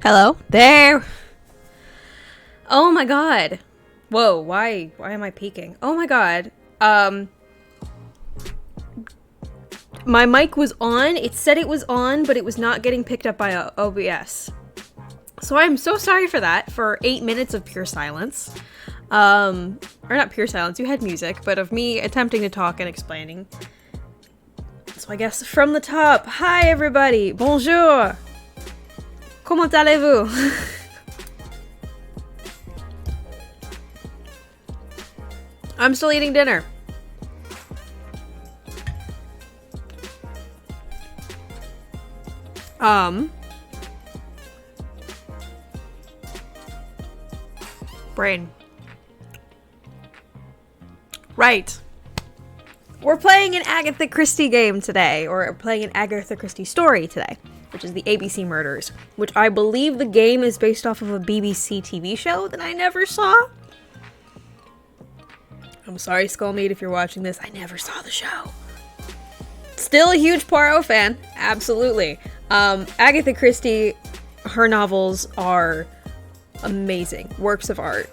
Hello? There! Oh my god. Whoa, why am I peeking? Oh my god. My mic was on. It said it was on, but it was not getting picked up by OBS. So I'm so sorry for that, for 8 minutes of pure silence. Or not pure silence, you had music, but of me attempting to talk and explaining. So I guess from the top, hi everybody, bonjour! Comment allez-vous? I'm still eating dinner. Brain. Right. We're playing an Agatha Christie game today, or playing an Agatha Christie story today, which is the ABC Murders, which I believe the game is based off of a BBC TV show that I never saw. I'm sorry, Skullmeat, if you're watching this. I never saw the show. Still a huge Poirot fan. Absolutely. Agatha Christie, her novels are amazing. Works of art.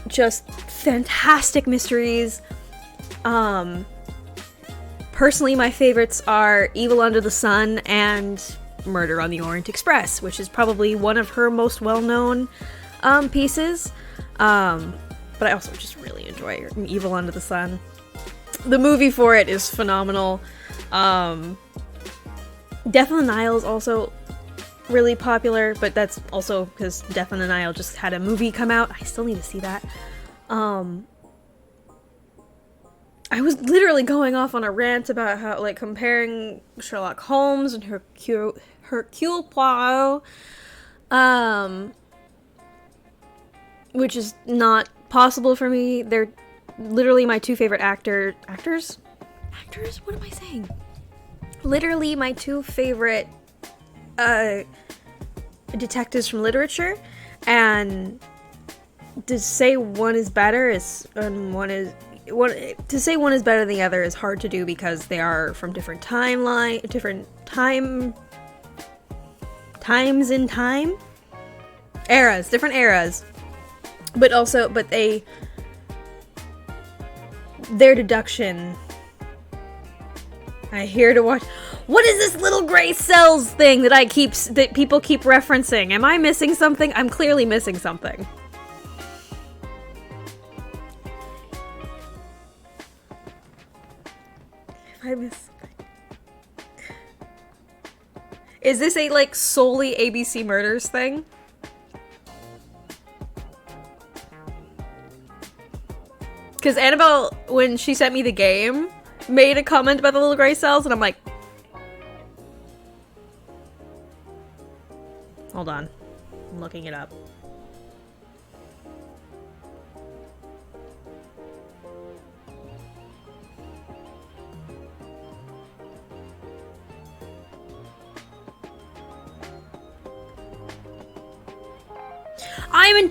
Just fantastic mysteries. Personally, my favorites are Evil Under the Sun and Murder on the Orient Express, which is probably one of her most well-known pieces. But I also just really enjoy Evil Under the Sun. The movie for it is phenomenal. Death on the Nile is also really popular, but that's also because Death on the Nile just had a movie come out. I still need to see that. I was literally going off on a rant about how, like, comparing Sherlock Holmes and Hercule Poirot, which is not possible for me. They're literally my two favorite actors? What am I saying? Literally my two favorite detectives from literature, and to say one is better to say one is better than the other is hard to do because they are from different times in time, different eras, but their deduction. I hear to watch. What is this little gray cells thing that people keep referencing? Am I missing something? I'm clearly missing something. I miss something. Is this a, like, solely ABC Murders thing? Because Annabelle, when she sent me the game, made a comment about the little gray cells, and I'm like... Hold on. I'm looking it up. I'm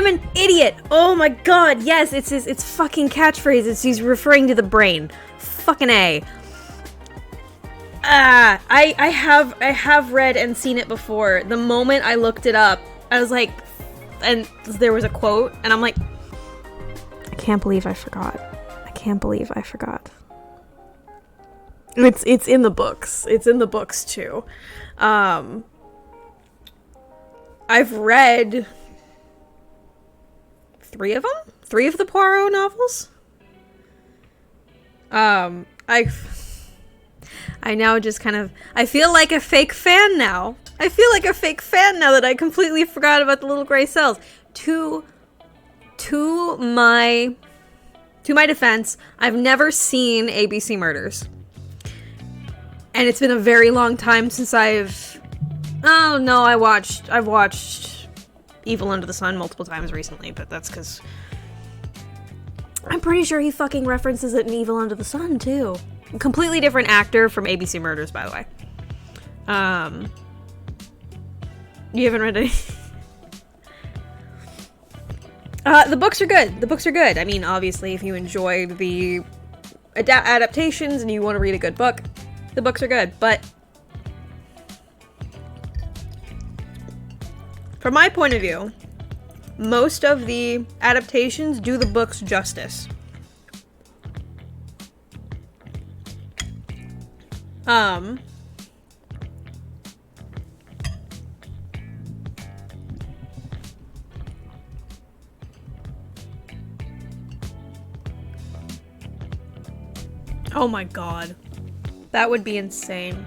an idiot! Oh my god, yes, it's fucking catchphrase. He's referring to the brain. Fucking A. I have read and seen it before. The moment I looked it up, I was like, and there was a quote, and I'm like, I can't believe I forgot. It's in the books. It's in the books too. I've read 3 of them? 3 of the Poirot novels? I now just kind of... I feel like a fake fan now. That I completely forgot about the little gray cells. To my defense, I've never seen ABC Murders. And it's been a very long time since I've watched Evil Under the Sun multiple times recently, but that's because I'm pretty sure he fucking references it in Evil Under the Sun, too. Completely different actor from ABC Murders, by the way. You haven't read any? The books are good. I mean, obviously, if you enjoy the adaptations and you want to read a good book, the books are good, but from my point of view, most of the adaptations do the books justice. Oh my god. That would be insane.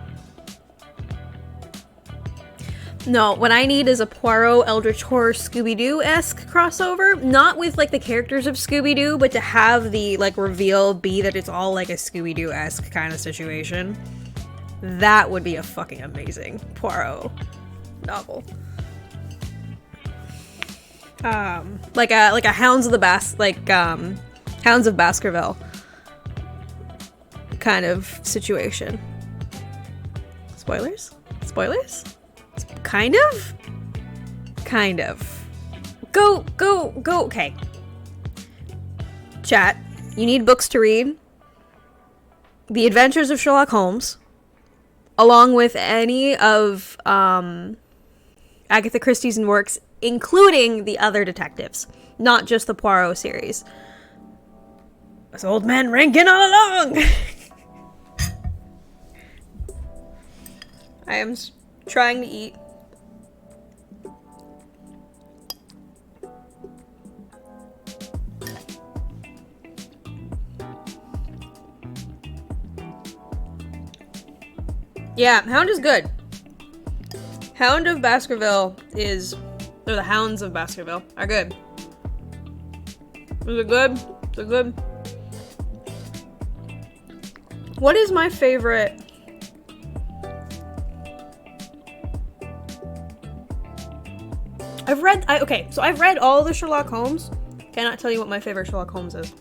No, what I need is a Poirot, Eldritch Horror, Scooby-Doo-esque crossover. Not with, like, the characters of Scooby-Doo, but to have the, like, reveal be that it's all, like, a Scooby-Doo-esque kind of situation. That would be a fucking amazing Poirot novel. Like a Hounds of Baskerville kind of situation. Spoilers? Spoilers? Kind of? Kind of. Go. Okay. Chat, you need books to read. The Adventures of Sherlock Holmes, along with any of Agatha Christie's works, including the other detectives, not just the Poirot series. This old man Rankin all along! I am trying to eat. Yeah, Hound is good. Hound of Baskerville is... or the Hounds of Baskerville are good. Is it good? Is it good? What is my favorite... I've read all the Sherlock Holmes. Cannot tell you what my favorite Sherlock Holmes is.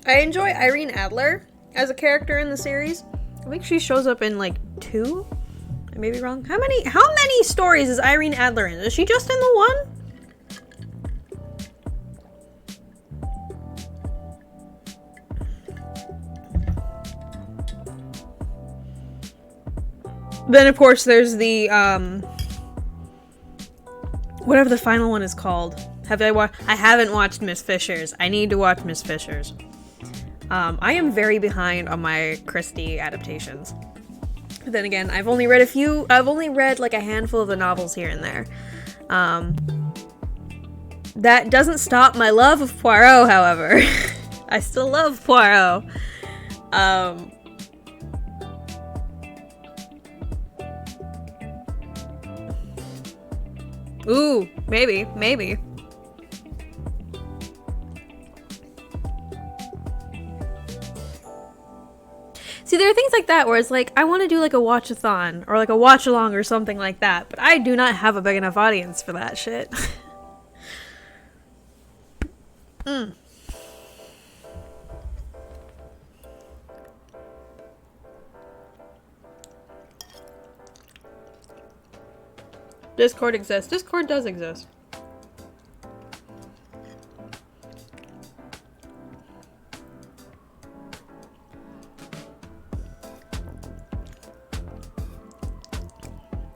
I enjoy Irene Adler as a character in the series. I think she shows up in like 2. I may be wrong. How many stories is Irene Adler in? Is she just in the 1? Then, of course, there's the, whatever the final one is called. I haven't watched Miss Fisher's. I need to watch Miss Fisher's. I am very behind on my Christie adaptations. But then again, I've only read like a handful of the novels here and there. That doesn't stop my love of Poirot, however. I still love Poirot. Ooh, maybe. See, there are things like that where it's like, I want to do like a watch-a-thon or like a watch-along or something like that, but I do not have a big enough audience for that shit. Discord exists. Discord does exist.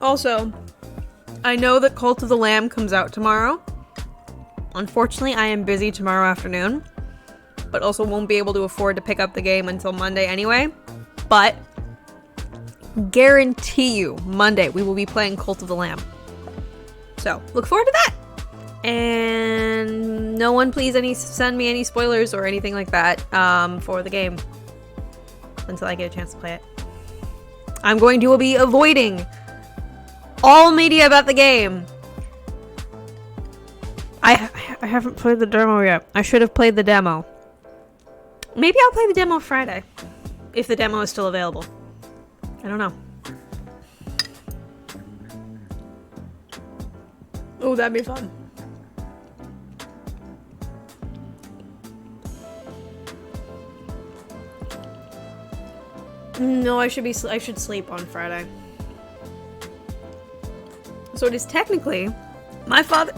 Also, I know that Cult of the Lamb comes out tomorrow. Unfortunately, I am busy tomorrow afternoon, but also won't be able to afford to pick up the game until Monday anyway. But guarantee you, Monday we will be playing Cult of the Lamb. So, look forward to that! And no one please send me any spoilers or anything like that for the game until I get a chance to play it. I'm going to be avoiding all media about the game. I haven't played the demo yet. I should have played the demo. Maybe I'll play the demo Friday, if the demo is still available. I don't know. Oh, that'd be fun. No, I should sleep on Friday. So it is technically my father.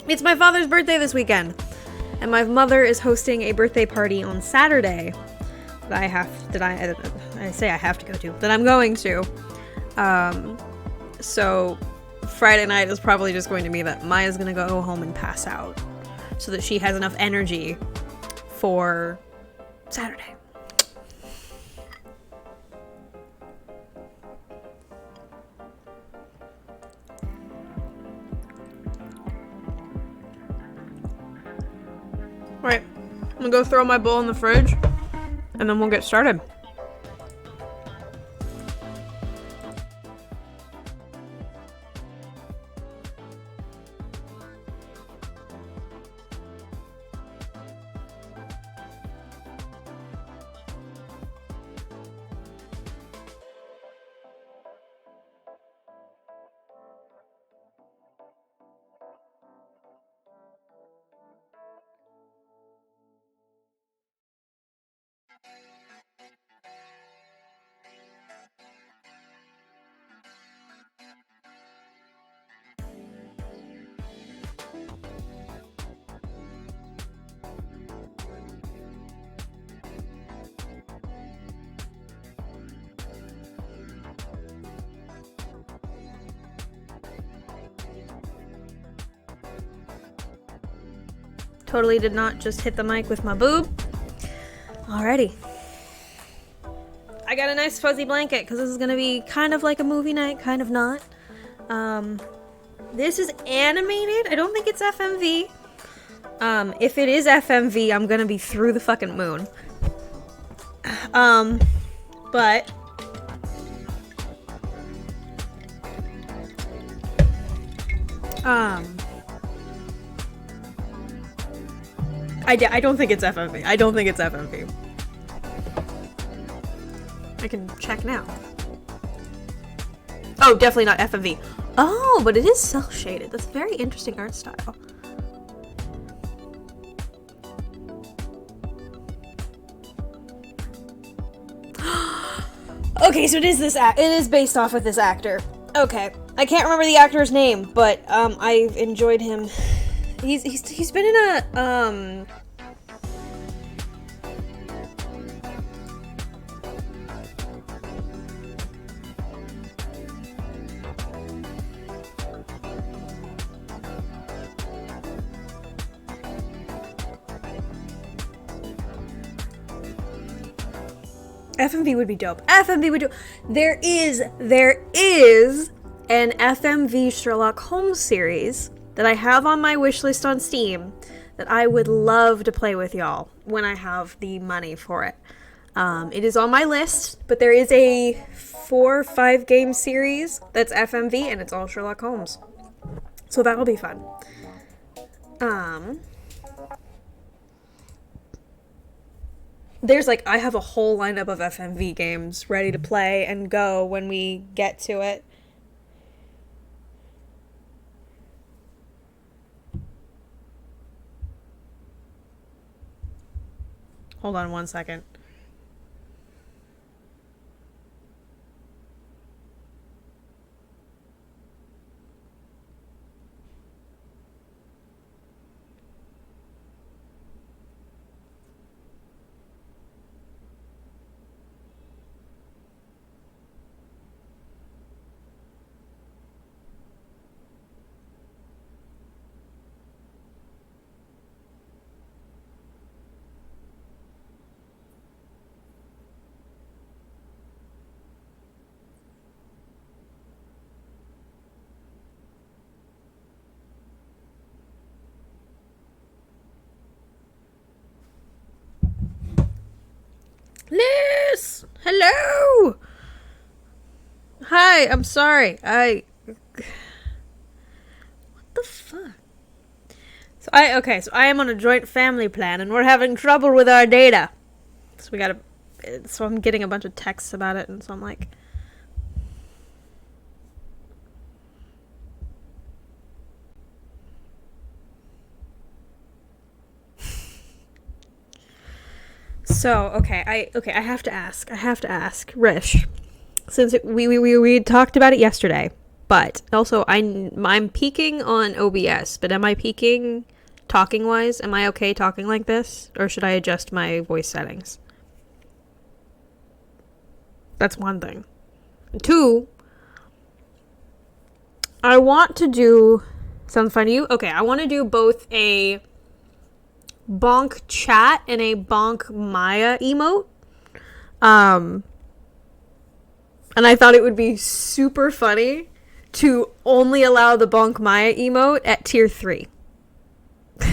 It's my father's birthday this weekend. And my mother is hosting a birthday party on Saturday that I say I have to go to, that I'm going to. So Friday night is probably just going to be that Maya's gonna go home and pass out so that she has enough energy for Saturday. Alright, I'm gonna go throw my bowl in the fridge and then we'll get started. Totally did not just hit the mic with my boob. Alrighty. I got a nice fuzzy blanket because this is going to be kind of like a movie night, kind of not. This is animated. I don't think it's FMV. If it is FMV, I'm going to be through the fucking moon. But I don't think it's FMV. I don't think it's FMV. I can check now. Oh, definitely not FMV. Oh, but it is cel-shaded. That's a very interesting art style. Okay, so it is based off of this actor. Okay. I can't remember the actor's name, but I've enjoyed him. He's been in a FMV would be dope. FMV would do. There is an FMV Sherlock Holmes series that I have on my wishlist on Steam that I would love to play with y'all when I have the money for it. It is on my list, but there is a 4 or 5 game series that's FMV and it's all Sherlock Holmes. So that'll be fun. There's I have a whole lineup of FMV games ready to play and go when we get to it. Hold on one second. Liz! Hello! Hi, I'm sorry. What the fuck? So I am on a joint family plan and we're having trouble with our data. So I'm getting a bunch of texts about it and so I'm like... So, I have to ask, Rish, since we talked about it yesterday, but also I'm peeking on OBS, but am I peeking talking wise? Am I okay talking like this? Or should I adjust my voice settings? That's one thing. 2, I want to do... Sounds fun to you? Okay, I want to do both a bonk chat and a bonk Maya emote. And I thought it would be super funny to only allow the bonk Maya emote at tier 3. Do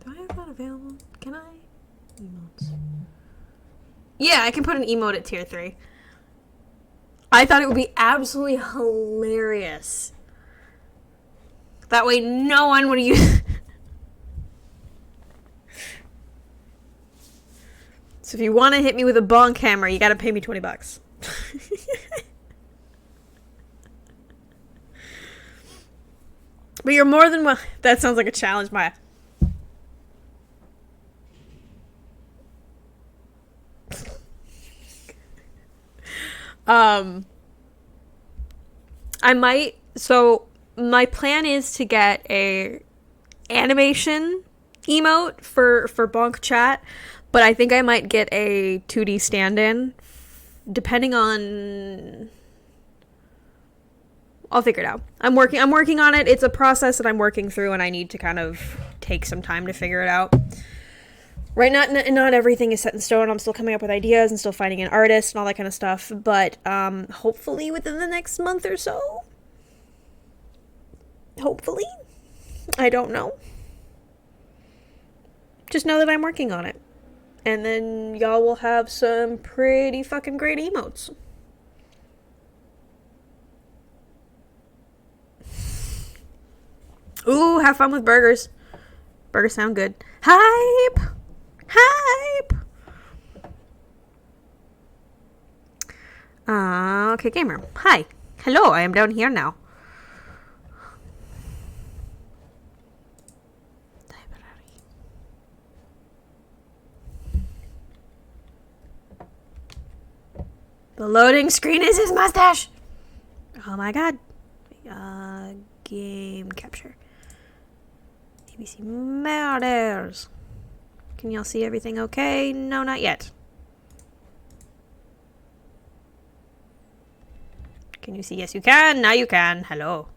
I have that available? Can I? Emotes. Yeah, I can put an emote at tier 3. I thought it would be absolutely hilarious. That way no one would use... So if you want to hit me with a bonk hammer, you gotta pay me $20. But you're more than well... That sounds like a challenge, Maya. I might... So, my plan is to get a animation emote for bonk chat, but I think I might get a 2D stand-in, depending on... I'll figure it out. I'm working on it. It's a process that I'm working through, and I need to kind of take some time to figure it out. Right now, not everything is set in stone. I'm still coming up with ideas and still finding an artist and all that kind of stuff. But hopefully within the next month or so. Hopefully. I don't know. Just know that I'm working on it. And then y'all will have some pretty fucking great emotes. Ooh, have fun with burgers. Burgers sound good. Hype! Hype! Okay, gamer. Hi. Hello, I am down here now. The loading screen is his mustache! Oh my god. Game capture. ABC Murders. Can y'all see everything okay? No, not yet. Can you see? Yes, you can. Now you can. Hello.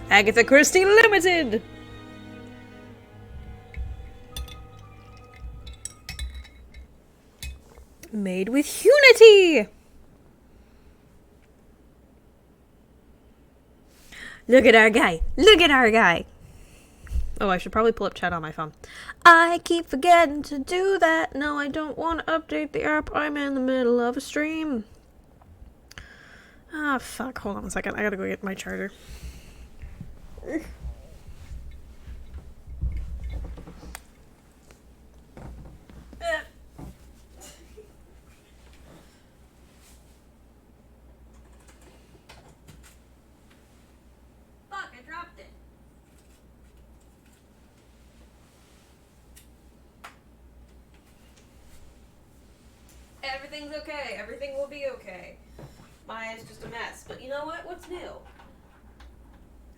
Agatha Christie Limited. Made with Unity. Look at our guy. Look at our guy. Oh, I should probably pull up chat on my phone. I keep forgetting to do that. No, I don't want to update the app. I'm in the middle of a stream. Ah, fuck. Hold on a second. I gotta go get my charger. Fuck, I dropped it. Everything's okay. Everything will be okay. Maya's just a mess. But you know what? What's new?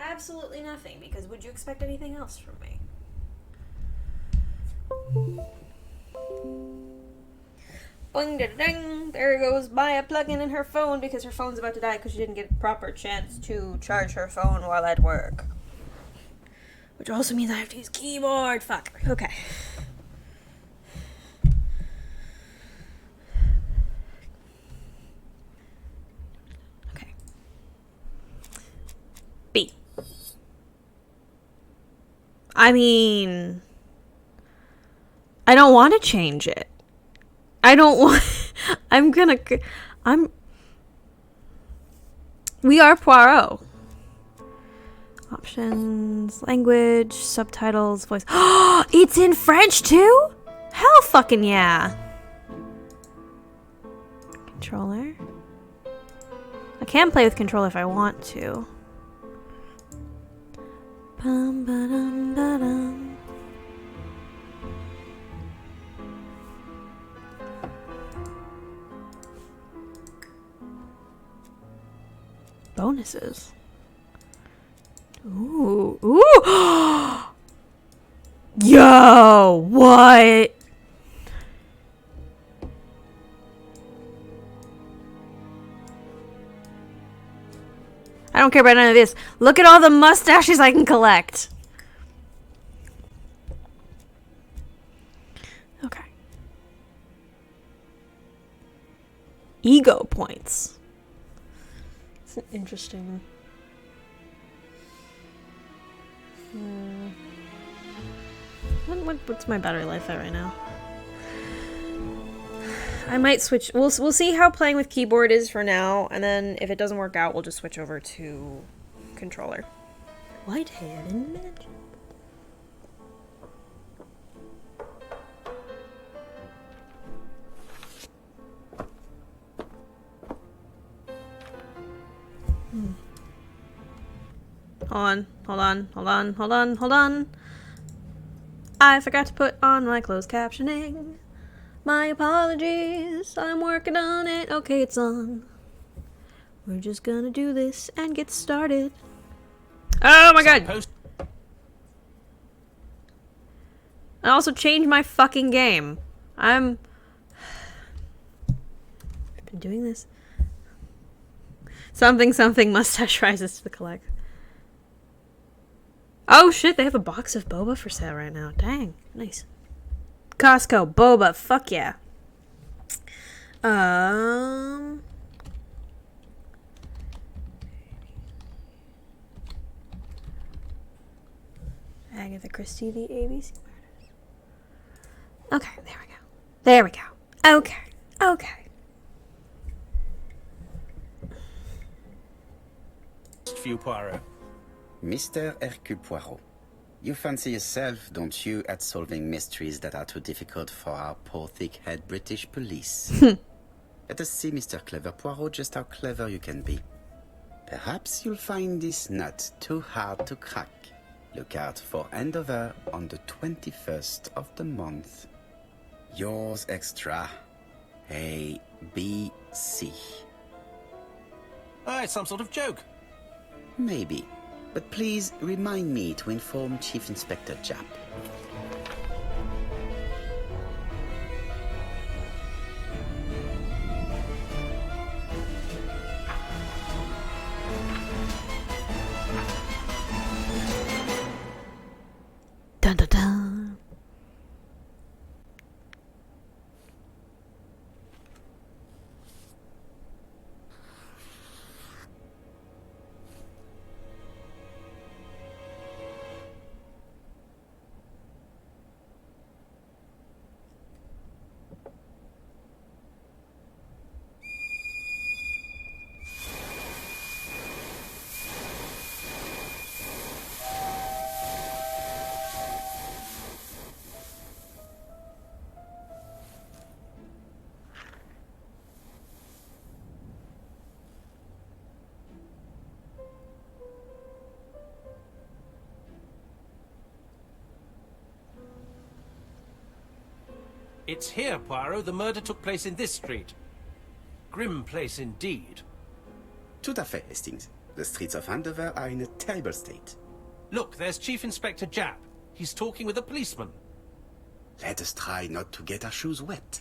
Absolutely nothing, because would you expect anything else from me? Boing da ding. There goes Maya plugging in her phone because her phone's about to die because she didn't get a proper chance to charge her phone while at work. Which also means I have to use keyboard. Fuck. Okay. B. I mean, I don't want to change it. I don't want... We are Poirot. Options, language, subtitles, voice. Oh, it's in French too? Hell fucking yeah. Controller. I can play with controller if I want to. Bum, ba-dum, ba-dum. bonuses. Ooh. Ooh! Yo! What? I don't care about none of this. Look at all the mustaches I can collect. Okay. Ego points. It's an interesting... What's my battery life at right now? I might switch. We'll see how playing with keyboard is for now, and then if it doesn't work out, we'll just switch over to controller. Whitehead and magic. Hold on. I forgot to put on my closed captioning. My apologies. I'm working on it. Okay, it's on. We're just gonna do this and get started. Oh my god! I also changed my fucking game. I've been doing this. Something mustache rises to the collect. Oh shit, they have a box of boba for sale right now. Dang, nice. Costco, boba, fuck yeah. Agatha Christie, the ABC artist. Okay, there we go. Okay. Few Poirot. Mr. Hercule Poirot, you fancy yourself, don't you, at solving mysteries that are too difficult for our poor thick-head British police? Let us see, Mr. Clever Poirot, just how clever you can be. Perhaps you'll find this nut too hard to crack. Look out for handover on the 21st of the month. Yours extra. A, B, C. Oh, it's some sort of joke. Maybe. But please remind me to inform Chief Inspector Japp. Dun dun dun. It's here, Poirot. The murder took place in this street. Grim place indeed. Tout à fait, Hastings. The streets of Andover are in a terrible state. Look, there's Chief Inspector Japp. He's talking with a policeman. Let us try not to get our shoes wet.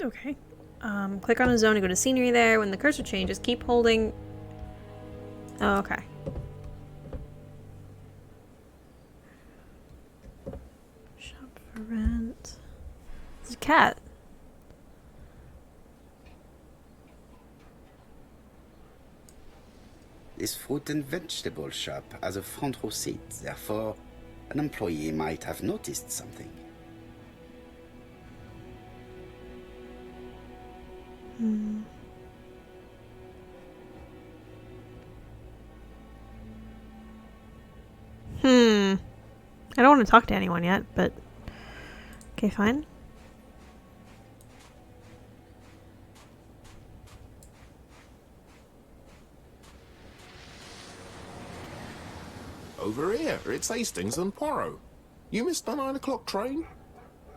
Okay. Click on a zone to go to scenery there. When the cursor changes, keep holding... Oh, okay. Shop for rent. It's a cat. This fruit and vegetable shop has a front row seat. Therefore, an employee might have noticed something. I don't want to talk to anyone yet, but... Okay, fine. over here. It's Hastings and Poirot. You missed the 9 o'clock train?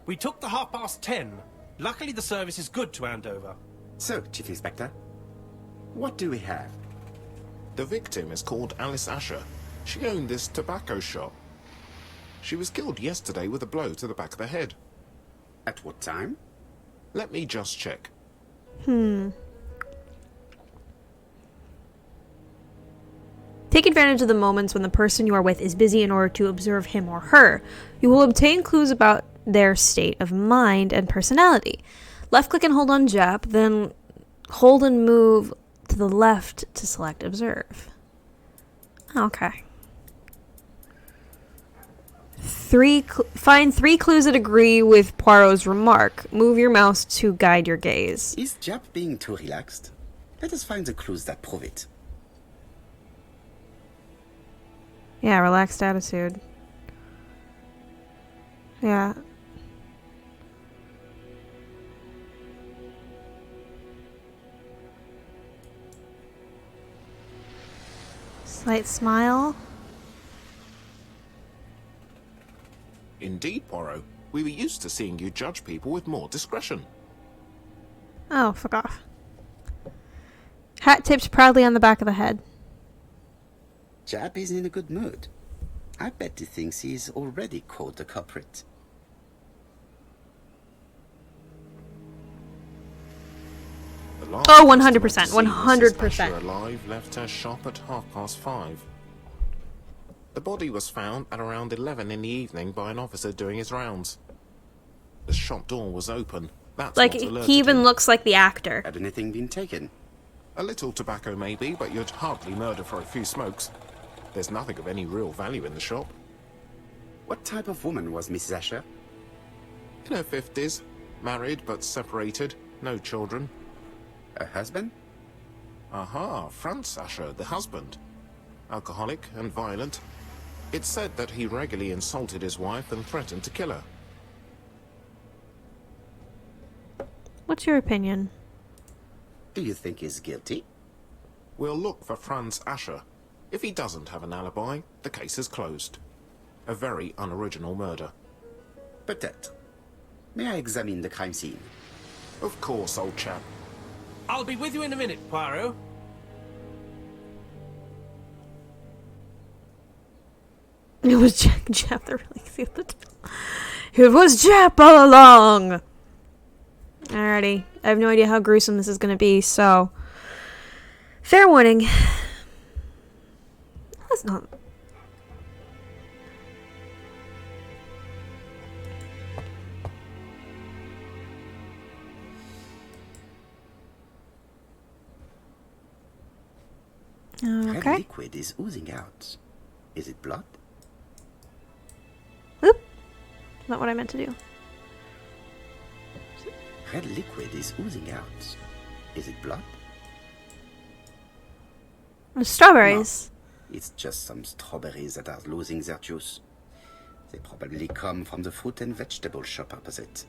We took the 10:30. Luckily the service is good to Andover. So, Chief Inspector, what do we have? The victim is called Alice Asher. She owned this tobacco shop. She was killed yesterday with a blow to the back of the head. At what time? Let me just check. Take advantage of the moments when the person you are with is busy in order to observe him or her. You will obtain clues about their state of mind and personality. Left click and hold on Jap, then hold and move to the left to select observe. Okay. Find 3 clues that agree with Poirot's remark. Move your mouse to guide your gaze. Is Jap being too relaxed? Let us find the clues that prove it. Yeah, relaxed attitude. Yeah. Slight smile. Indeed, Poirot. We were used to seeing you judge people with more discretion. Oh, fuck off. Hat tipped proudly on the back of the head. Jap is in a good mood. I bet he thinks he's already caught the culprit. The last Oh, customer 100%, to see Mrs. 100%. Asher alive left her shop at 5:30. The body was found at around 11 in the evening by an officer doing his rounds. The shop door was open. That's Like, what alerted he even him. looks like the actor. Had anything been taken? A little tobacco maybe, but you'd hardly murder for a few smokes. There's nothing of any real value in the shop. What type of woman was Mrs. Asher? In her 50s, married but separated, no children. Her husband? Aha, Franz Asher, the husband. Alcoholic and violent. It's said that he regularly insulted his wife and threatened to kill her. What's your opinion? Do you think he's guilty? We'll look for Franz Asher. If he doesn't have an alibi, the case is closed. A very unoriginal murder. Peut-être. May I examine the crime scene? Of course, old chap. I'll be with you in a minute, Poirot. It was Jap that really sealed it. It was Jap all along! Alrighty. I have no idea how gruesome this is going to be, so... Fair warning. That's not... Red Okay. liquid is oozing out. Is it blood? Oop. Not what I meant to do. Red liquid is oozing out. Is it blood? Strawberries. It's just some strawberries that are losing their juice. They probably come from the fruit and vegetable shop opposite.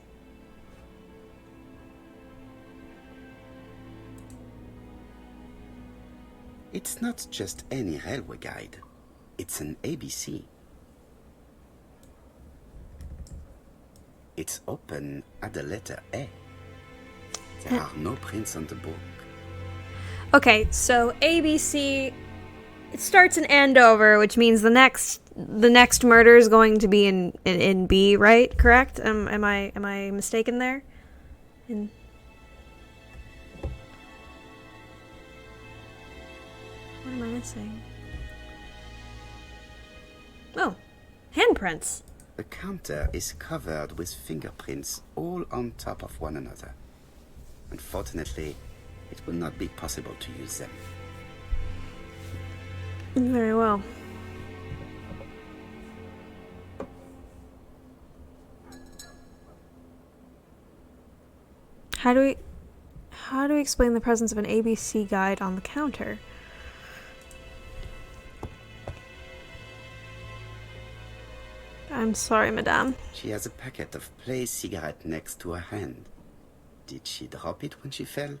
It's not just any railway guide. It's an ABC. It's open at the letter A. There are no prints on the book. Okay, so ABC, it starts in Andover, which means the next murder is going to be in B, right? Correct? Am I mistaken there? What am I missing? Oh, handprints. The counter is covered with fingerprints all on top of one another. Unfortunately, it will not be possible to use them. Very well. How do we explain the presence of an ABC guide on the counter? I'm sorry, madame. She has a packet of play cigarette next to her hand. Did she drop it when she fell?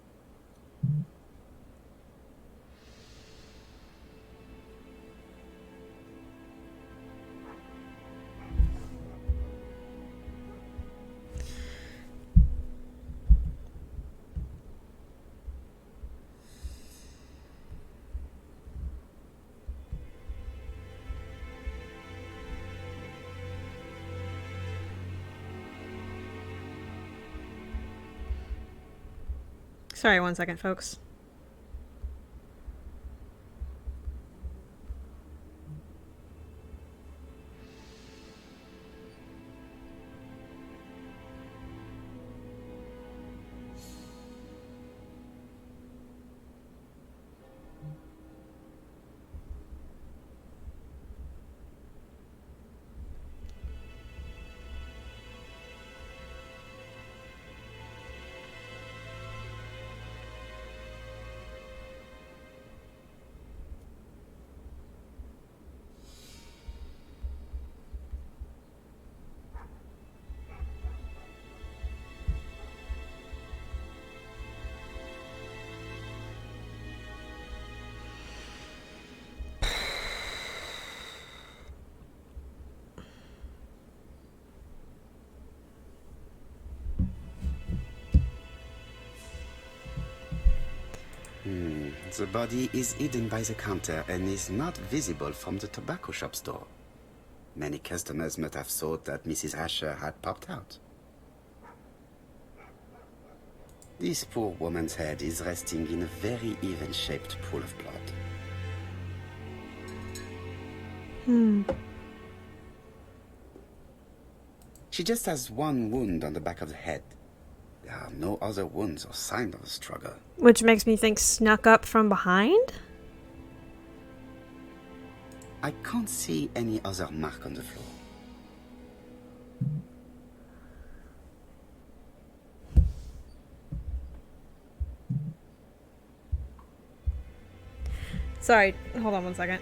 Sorry, 1 second, folks. The body is hidden by the counter and is not visible from the tobacco shop store. Many customers must have thought that Mrs. Asher had popped out. This poor woman's head is resting in a very even-shaped pool of blood. She just has one wound on the back of the head. There are no other wounds or signs of a struggle. Which makes me think snuck up from behind? I can't see any other mark on the floor. Sorry, hold on 1 second.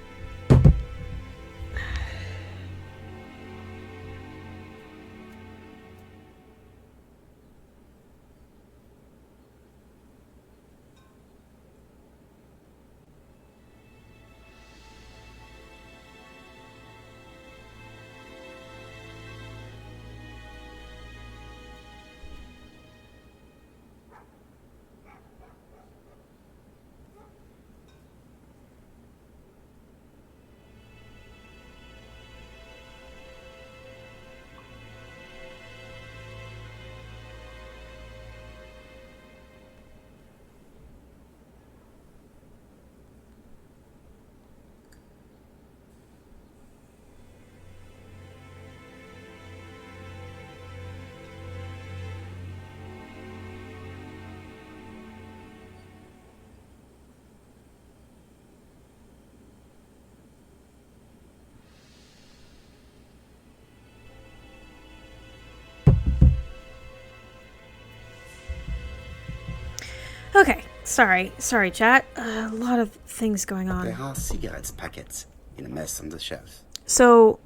Okay, sorry, chat. A lot of things going on. There are cigarettes packets in a mess on the shelf. So,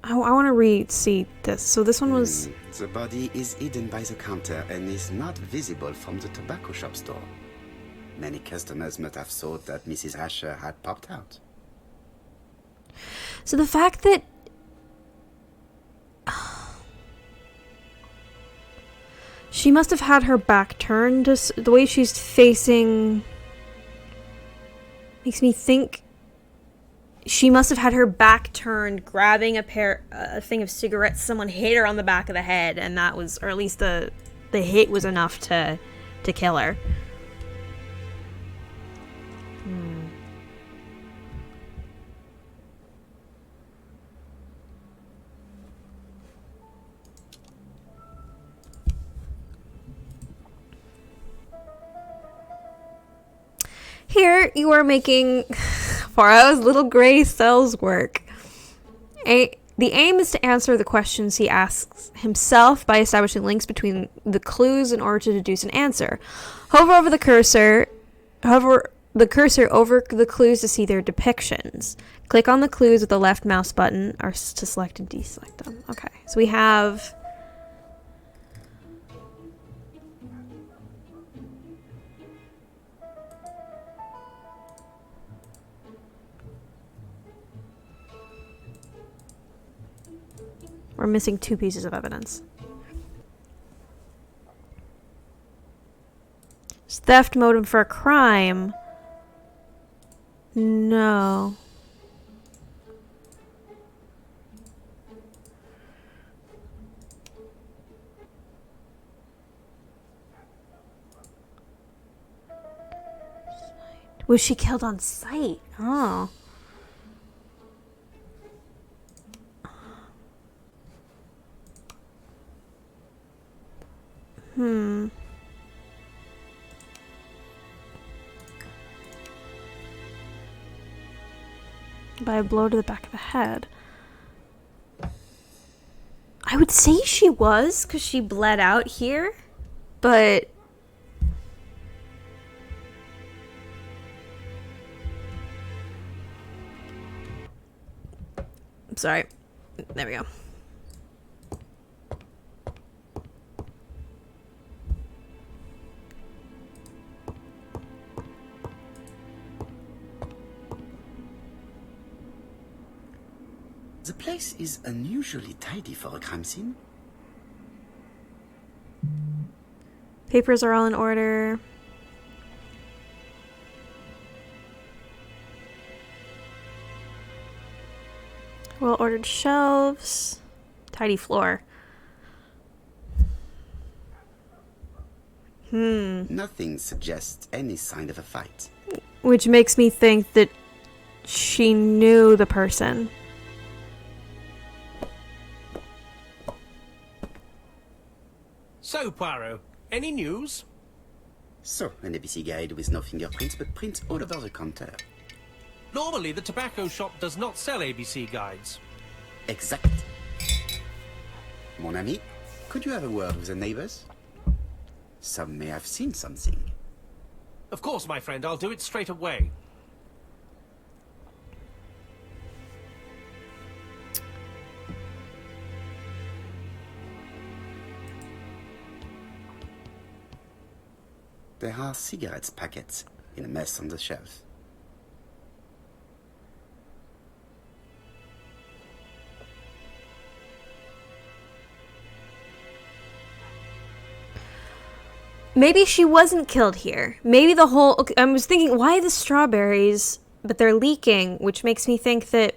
I want to see this. So this one was... The body is hidden by the counter and is not visible from the tobacco shop store. Many customers must have thought that Mrs. Asher had popped out. So the fact that... She must have had her back turned. The way she's facing... makes me think... She must have had her back turned, grabbing a thing of cigarettes. Someone hit her on the back of the head, and that was... Or at least the hit was enough to kill her. Here you are making Poirot's little gray cells work. The aim is to answer the questions he asks himself by establishing links between the clues in order to deduce an answer. Hover the cursor over the clues to see their depictions. Click on the clues with the left mouse button or to select and deselect them. Okay, so we have... We're missing 2 pieces of evidence. Theft motive for a crime. No. Was she killed on sight? Oh. By a blow to the back of the head. I would say she was, because she bled out here, but... I'm sorry. There we go. The place is unusually tidy for a crime scene. Papers are all in order. Well-ordered shelves. Tidy floor. Nothing suggests any sign of a fight. Which makes me think that she knew the person. So, Poirot, any news? So, an ABC guide with no fingerprints, but prints all over the counter. Normally, the tobacco shop does not sell ABC guides. Exact. Mon ami, could you have a word with the neighbors? Some may have seen something. Of course, my friend, I'll do it straight away. There are cigarettes packets in a mess on the shelf. Maybe she wasn't killed here. Maybe the whole... Okay, I was thinking, why the strawberries? But they're leaking, which makes me think that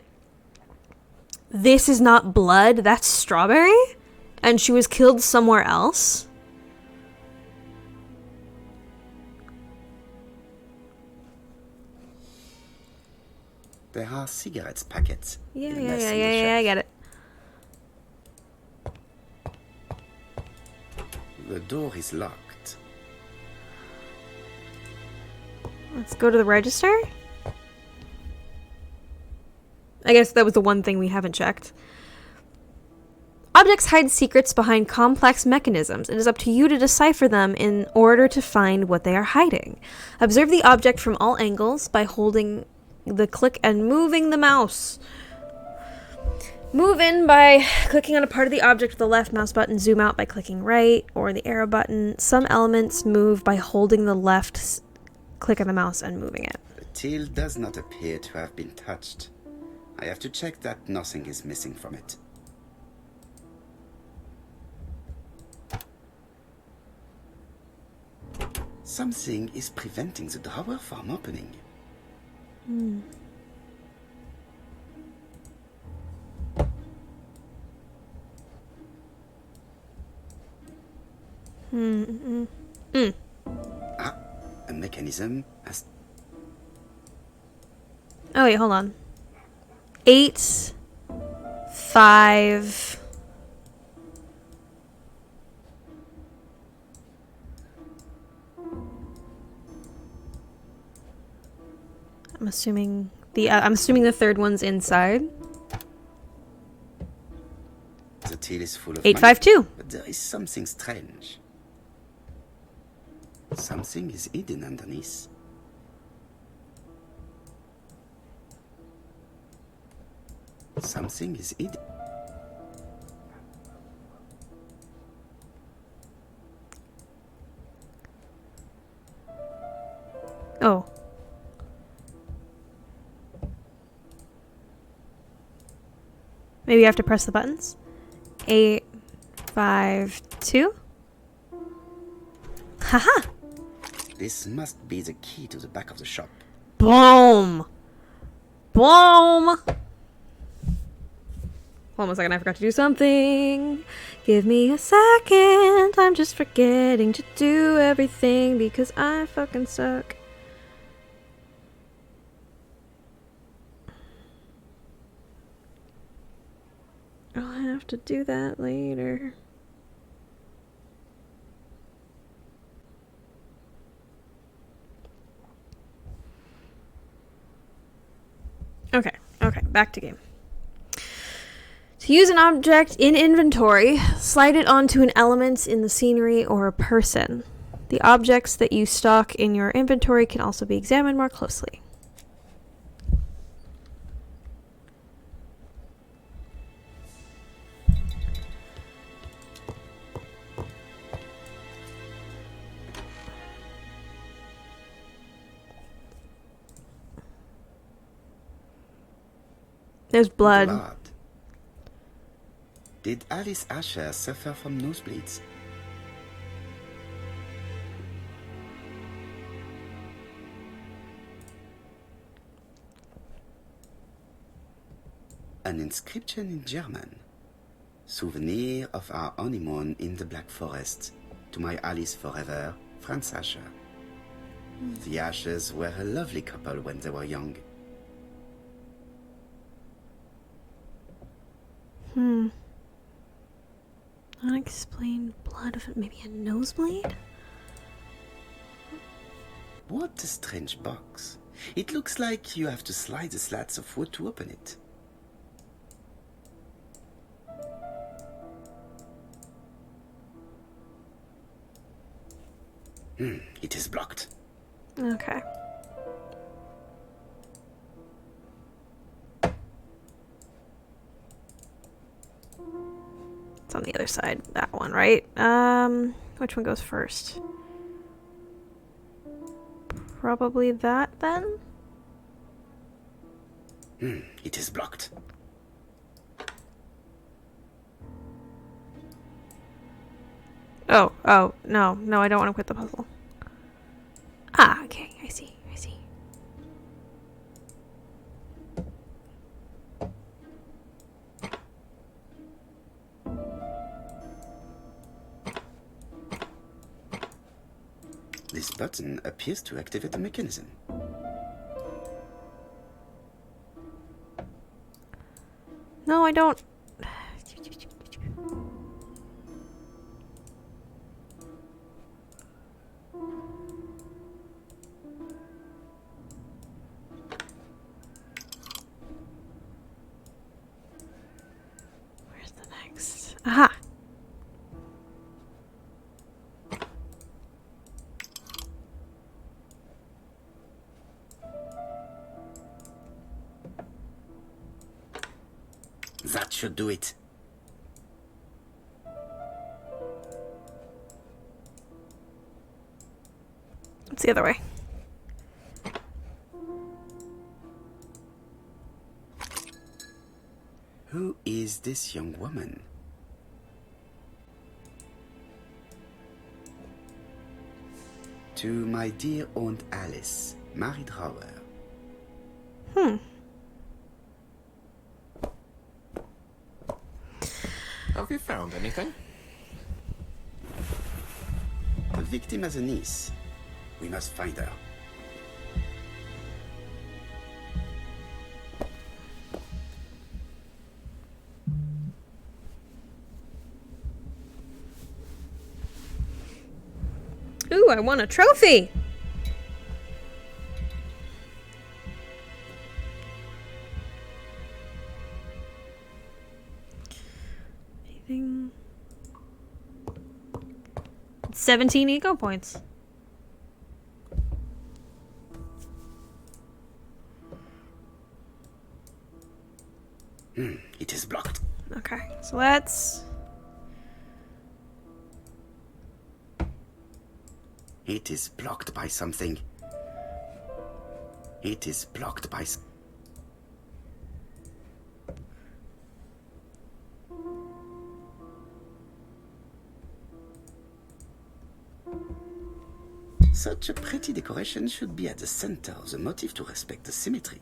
this is not blood, that's strawberry? And she was killed somewhere else? There are cigarettes packets. Yeah, in a mess on the I shelf. get it. The door is locked. Let's go to the register. I guess that was the one thing we haven't checked. Objects hide secrets behind complex mechanisms. It is up to you to decipher them in order to find what they are hiding. Observe the object from all angles by holding the click and moving the mouse. Move in by clicking on a part of the object with the left mouse button. Zoom out by clicking right or the arrow button. Some elements move by holding the left click on the mouse and moving it. The till does not appear to have been touched. I have to check that nothing is missing from it. Something is preventing the drawer from opening. Ah, a mechanism has... Oh wait, hold on. 8, 5. I'm assuming the third one's inside. The till is full of 852. money, but there is something strange. Something is hidden underneath. Something is hidden. Oh. Maybe you have to press the buttons. 8, 5, 2. Haha! This must be the key to the back of the shop. Boom! Boom! Hold on a second, I forgot to do something. Give me a second. I'm just forgetting to do everything because I fucking suck. I'll have to do that later. Okay, back to game. To use an object in inventory, slide it onto an element in the scenery or a person. The objects that you stock in your inventory can also be examined more closely. There's blood. Did Alice Asher suffer from nosebleeds? An inscription in German. Souvenir of our honeymoon in the Black Forest. To my Alice forever, Franz Asher. The Ashers were a lovely couple when they were young. Unexplained blood of maybe a nosebleed? What a strange box. It looks like you have to slide the slats of wood to open it. It is blocked. Okay. It's on the other side. That one, right? Which one goes first? Probably that, then? It is blocked. Oh, no, I don't want to quit the puzzle. Ah, okay, I see. This button appears to activate the mechanism. No, I don't. Where's the next? Aha! That should do it. It's the other way. Who is this young woman? To my dear Aunt Alice, Mary Drower. Have you found anything? The victim has a niece. We must find her. Ooh, I won a trophy! Anything? 17 ego points. It is blocked. Okay, so let's... It is blocked by something. It is blocked by... Such a pretty decoration should be at the center of the motif to respect the symmetry.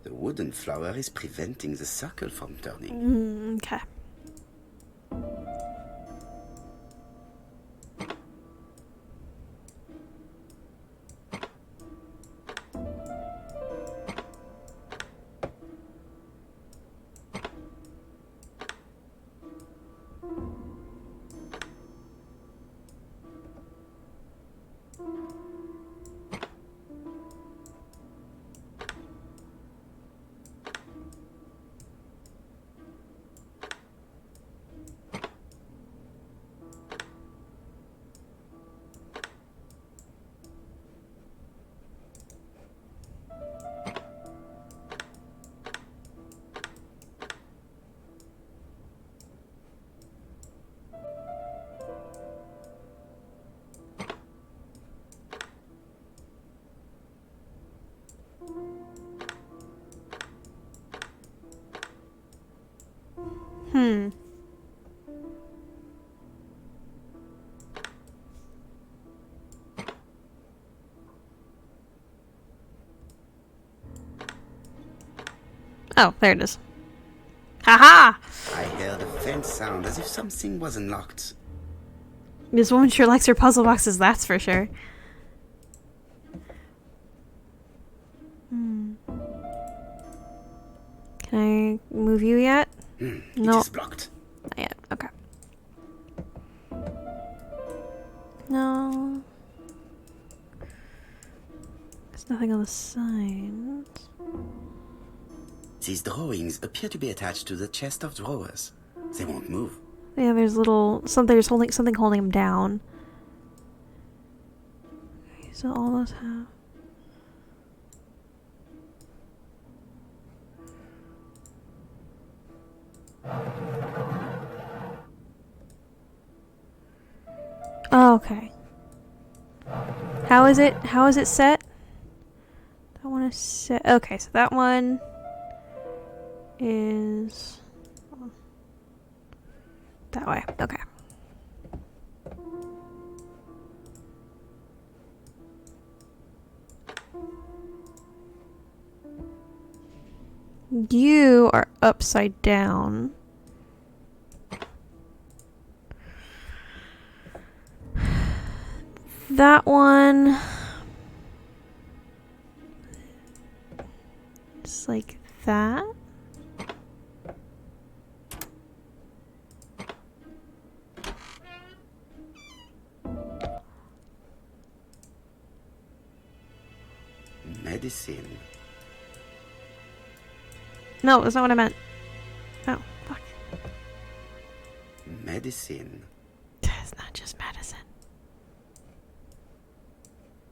The wooden flower is preventing the circle from turning. Okay. Oh, there it is. Haha! I heard a faint sound as if something was unlocked. This woman sure likes her puzzle boxes, that's for sure. Can I move you yet? It No. is blocked. Not yet. Okay. No. There's nothing on the side. These drawings appear to be attached to the chest of drawers. They won't move. Yeah, there's there's something holding him down. So all those have. Oh, okay. How is it set? I want to set. Okay, so that one is that way. Okay. You are upside down. That one is like that. Medicine. No, that's not what I meant. Oh, fuck. Medicine. It's not just medicine.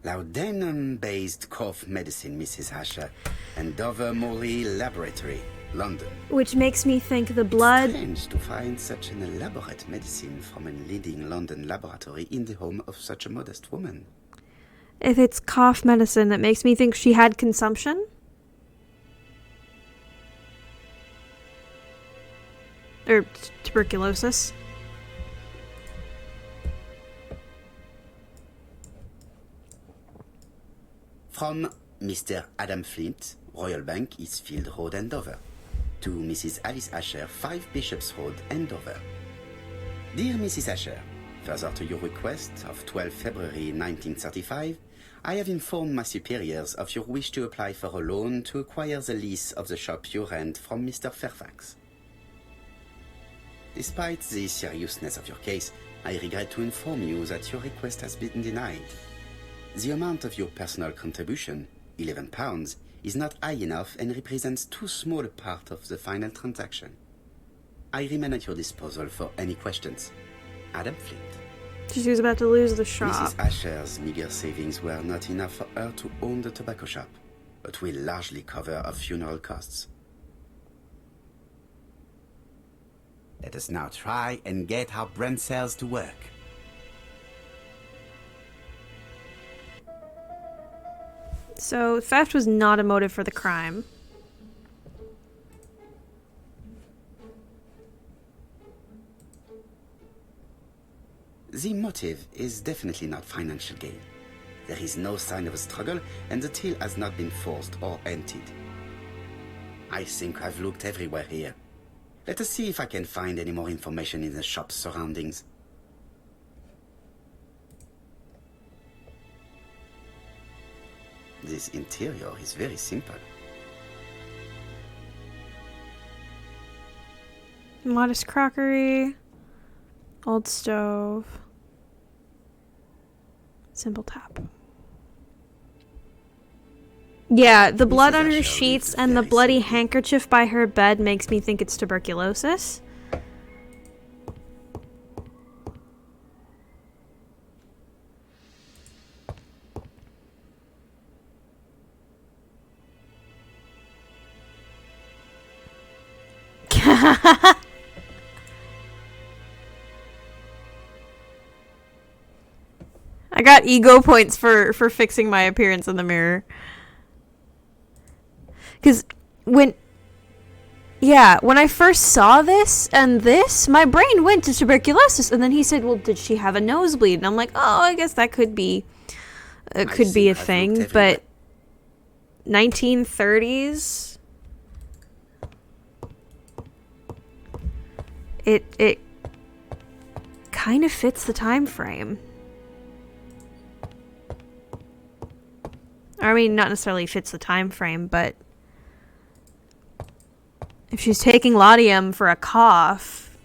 Laudanum-based cough medicine, Mrs. Asher, and Dover Morley Laboratory, London. Which makes me think the blood. Strange to find such an elaborate medicine from a leading London laboratory in the home of such a modest woman. If it's cough medicine, that makes me think she had consumption? Or tuberculosis? From Mr. Adam Flint, Royal Bank, Eastfield Road, Andover. To Mrs. Alice Asher, 5 Bishops Road, Andover. Dear Mrs. Asher, further to your request of 12 February 1935, I have informed my superiors of your wish to apply for a loan to acquire the lease of the shop you rent from Mr. Fairfax. Despite the seriousness of your case, I regret to inform you that your request has been denied. The amount of your personal contribution, £11, is not high enough and represents too small a part of the final transaction. I remain at your disposal for any questions. Adam Flint. She was about to lose the shop. Mrs. Asher's meager savings were not enough for her to own the tobacco shop, but will largely cover her funeral costs. Let us now try and get our brain cells to work. So, theft was not a motive for the crime. The motive is definitely not financial gain. There is no sign of a struggle, and the till has not been forced or emptied. I think I've looked everywhere here. Let us see if I can find any more information in the shop's surroundings. This interior is very simple. Modest crockery. Old stove. Simple tap. Yeah, the blood on her sheets and the bloody handkerchief by her bed makes me think it's tuberculosis. I got ego points for fixing my appearance in the mirror. Because when Yeah, when I first saw this and this, my brain went to tuberculosis, and then he said, well, did she have a nosebleed? And I'm like, oh, I guess that could be a thing, but 1930s, it kind of fits the time frame. I mean, not necessarily fits the time frame, but if she's taking laudanum for a cough,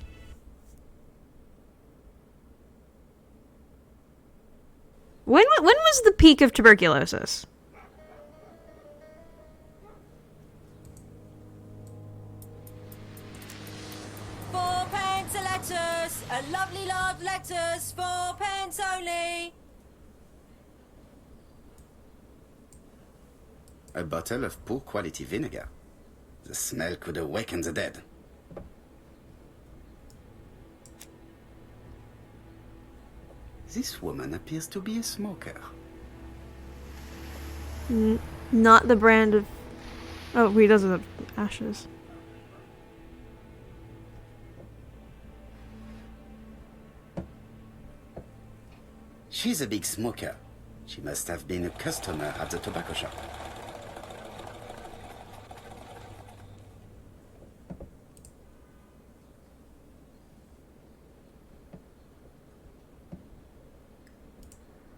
when was the peak of tuberculosis? £4 a lettuce, a lovely large lettuce, 4 pence only. A bottle of poor quality vinegar. The smell could awaken the dead. This woman appears to be a smoker. Not the brand of... Oh, he does have ashes. She's a big smoker. She must have been a customer at the tobacco shop.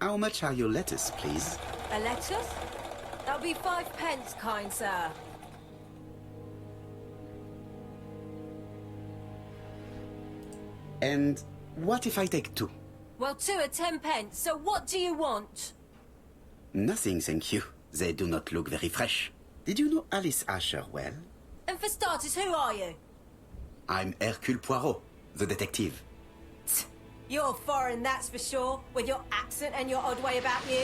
How much are your lettuce, please? A lettuce? That'll be 5 pence, kind sir. And what if I take 2? Well, 2 are 10 pence, so what do you want? Nothing, thank you. They do not look very fresh. Did you know Alice Asher well? And for starters, who are you? I'm Hercule Poirot, the detective. You're foreign, that's for sure, with your accent and your odd way about you.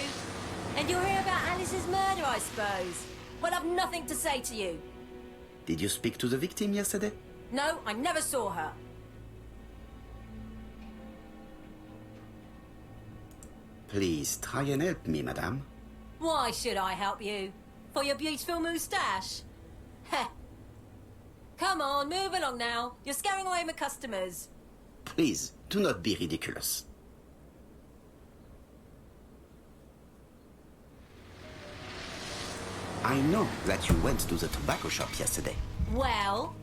And you're here about Alice's murder, I suppose. Well, I've nothing to say to you. Did you speak to the victim yesterday? No, I never saw her. Please, try and help me, madame. Why should I help you? For your beautiful moustache? Heh. Come on, move along now. You're scaring away my customers. Please, do not be ridiculous. I know that you went to the tobacco shop yesterday. Well?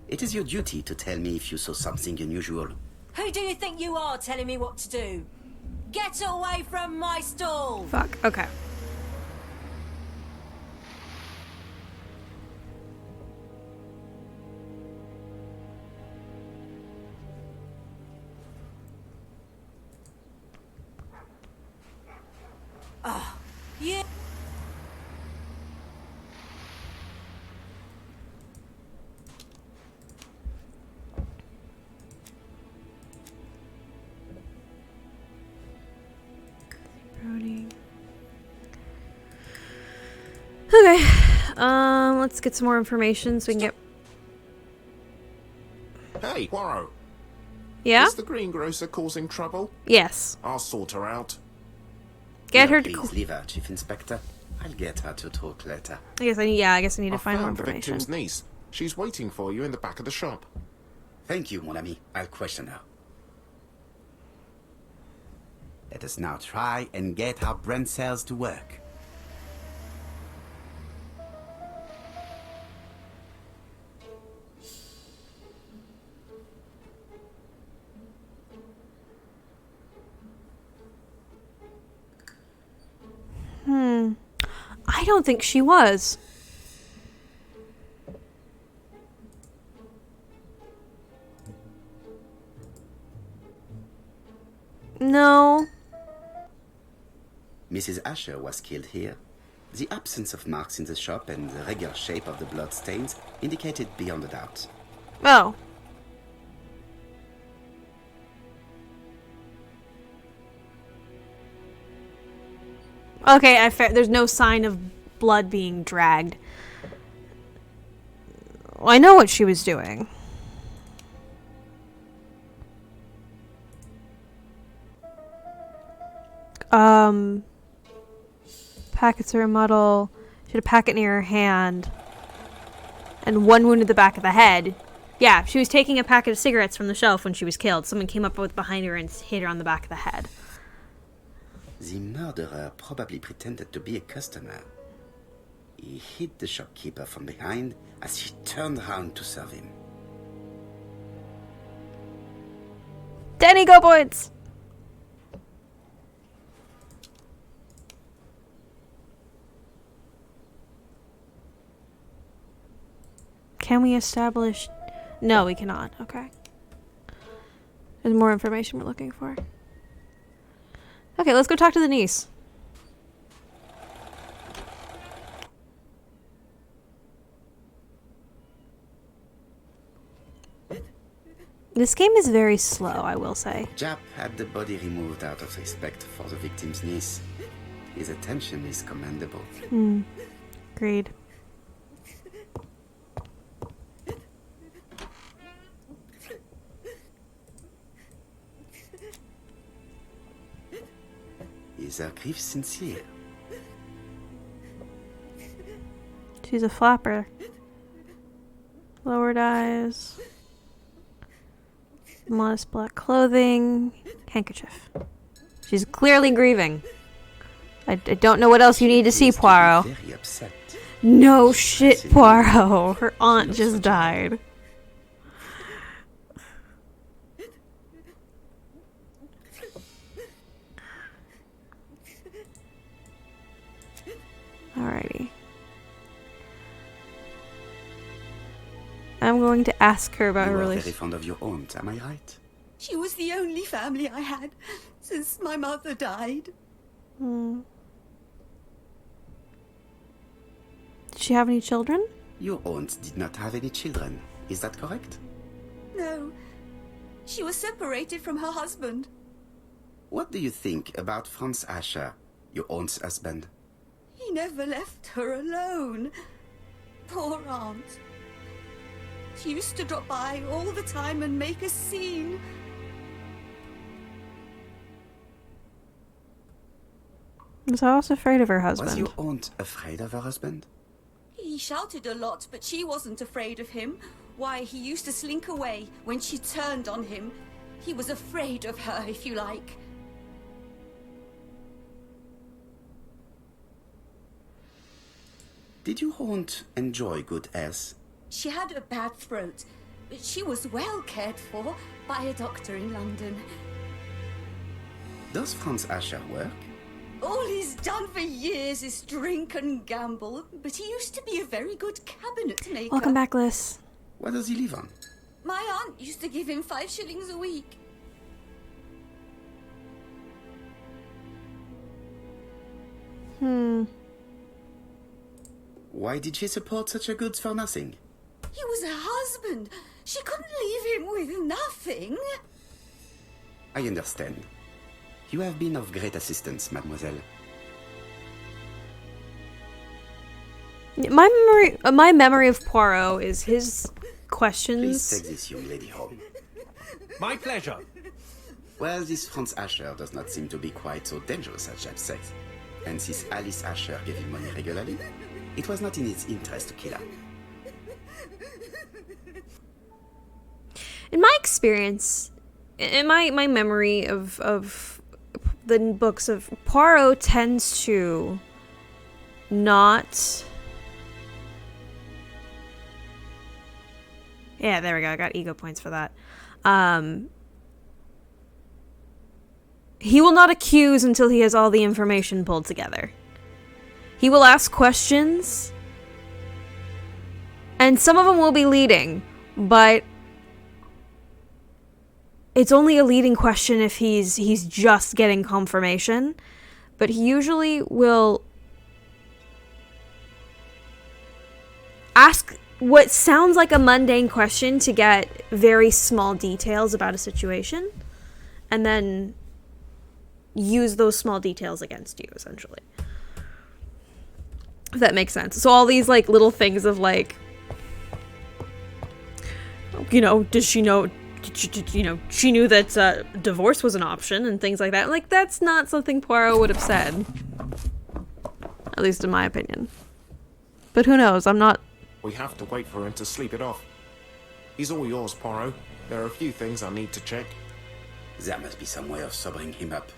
It is your duty to tell me if you saw something unusual. Who do you think you are telling me what to do? Get away from my stall! Fuck, okay. You... Brody. Okay. Let's get some more information so we can get... Hey, Poirot. Yeah? Is the greengrocer causing trouble? Yes. I'll sort her out. Get No, her to... please leave her, Chief Inspector. I'll get her to talk later. I guess I need to I find more found the information. victim's niece. She's waiting for you in the back of the shop. Thank you, mon ami. I'll question her. Let us now try and get our brain cells to work. I don't think she was. No. Mrs. Asher was killed here. The absence of marks in the shop and the regular shape of the blood stains indicated beyond a doubt. Oh. Okay, there's no sign of blood being dragged. Well, I know what she was doing. Packets are a muddle. She had a packet near her hand. And one wound at the back of the head. Yeah, she was taking a packet of cigarettes from the shelf when she was killed. Someone came up behind her and hit her on the back of the head. The murderer probably pretended to be a customer. He hit the shopkeeper from behind as she turned around to serve him. Danny, go points! Can we establish... No, we cannot. Okay. There's more information we're looking for. Okay, let's go talk to the niece. This game is very slow, I will say. Jap had the body removed out of respect for the victim's niece. His attention is commendable. Agreed. Is her grief sincere? She's a flapper. Lowered eyes. Modest black clothing. Handkerchief. She's clearly grieving. I don't know what else you need to see, Poirot. Very upset. No shit, Poirot. Her aunt just died. Alrighty. I'm going to ask her about You her are very relationship. fond of your aunt, am I right? She was the only family I had since my mother died. Did she have any children? Your aunt did not have any children, is that correct? No, she was separated from her husband. What do you think about Franz Asher, your aunt's husband? He never left her alone. Poor aunt. She used to drop by all the time and make a scene. Was Alice afraid of her husband? Was your aunt afraid of her husband? He shouted a lot, but she wasn't afraid of him. Why, he used to slink away when she turned on him. He was afraid of her, if you like. Did your aunt enjoy good health? She had a bad throat, but she was well cared for by a doctor in London. Does Franz Asher work? All he's done for years is drink and gamble, but he used to be a very good cabinet maker. Welcome back, Liz. What does he live on? My aunt used to give him 5 shillings a week. Why did she support such a goods for nothing? He was her husband. She couldn't leave him with nothing. I understand. You have been of great assistance, mademoiselle. My memory of Poirot is his Please questions. take this young lady home. My pleasure. Well, this Franz Asher does not seem to be quite so dangerous as Jap says. And since Alice Asher gave him money regularly, it was not in his interest to kill her. In my experience, in my memory of the books of Poirot tends to not... Yeah, there we go. I got ego points for that. He will not accuse until he has all the information pulled together. He will ask questions, and some of them will be leading, but it's only a leading question if he's just getting confirmation. But he usually will ask what sounds like a mundane question to get very small details about a situation, and then use those small details against you, essentially. If that makes sense. So all these, like, little things of, like, you know, does she know, she knew that divorce was an option and things like that. Like, that's not something Poirot would have said. At least in my opinion. But who knows? I'm not... We have to wait for him to sleep it off. He's all yours, Poirot. There are a few things I need to check. There must be some way of sobering him up.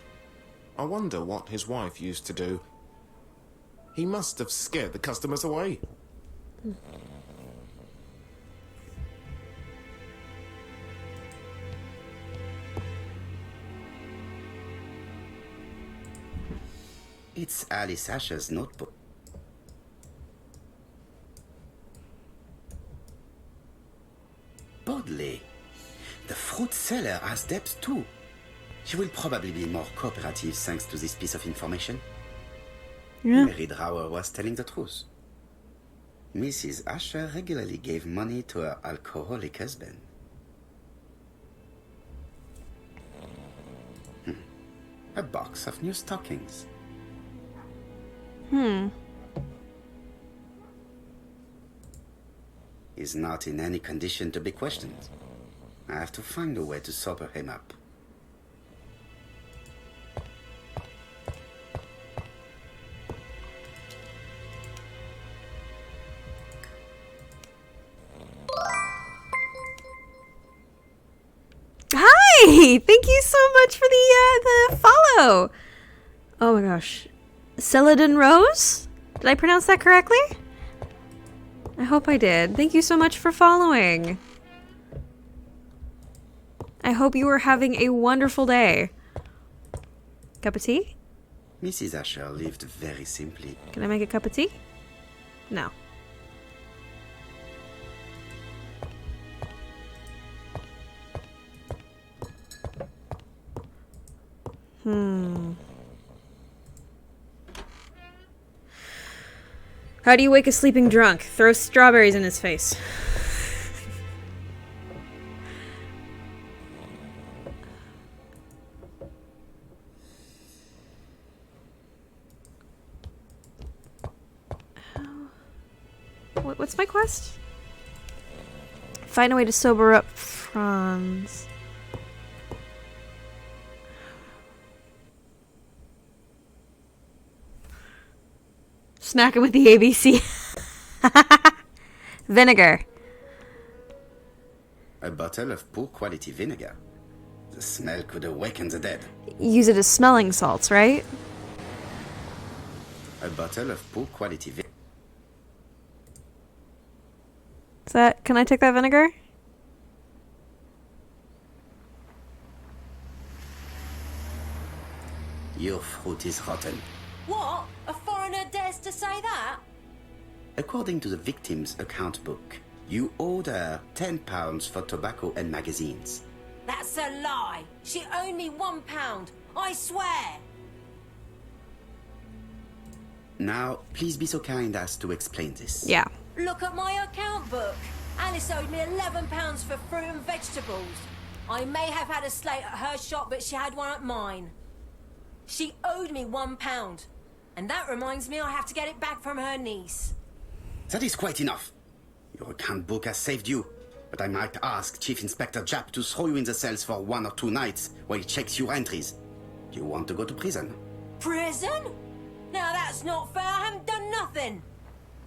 I wonder what his wife used to do. He must have scared the customers away. It's Alice Asher's notebook. Bodley. The fruit seller has debts too. She will probably be more cooperative thanks to this piece of information. Yeah. Mary Drower was telling the truth. Mrs. Asher regularly gave money to her alcoholic husband. A box of new stockings. He's not in any condition to be questioned. I have to find a way to sober him up. Hi! Thank you so much for the follow! Oh my gosh. Celadon Rose? Did I pronounce that correctly? I hope I did. Thank you so much for following. I hope you are having a wonderful day. Cup of tea? Mrs. Asher lived very simply. Can I make a cup of tea? No. How do you wake a sleeping drunk? Throw strawberries in his face. What's my quest? Find a way to sober up Franz. Smack him with the ABC. Vinegar. A bottle of poor quality vinegar. The smell could awaken the dead. Use it as smelling salts, right? A bottle of poor quality vinegar. Is that... Can I take that vinegar? Your fruit is rotten. What? A foreigner dares to say that? According to the victim's account book, you owed her £10 for tobacco and magazines. That's a lie. She owed me £1. I swear. Now, please be so kind as to explain this. Yeah. Look at my account book. Alice owed me £11 for fruit and vegetables. I may have had a slate at her shop, but she had one at mine. She owed me £1. And that reminds me I have to get it back from her niece. That is quite enough. Your account book has saved you, but I might ask Chief Inspector Japp to throw you in the cells for 1 or 2 nights while he checks your entries. Do you want to go to prison? Prison? Now that's not fair. I haven't done nothing.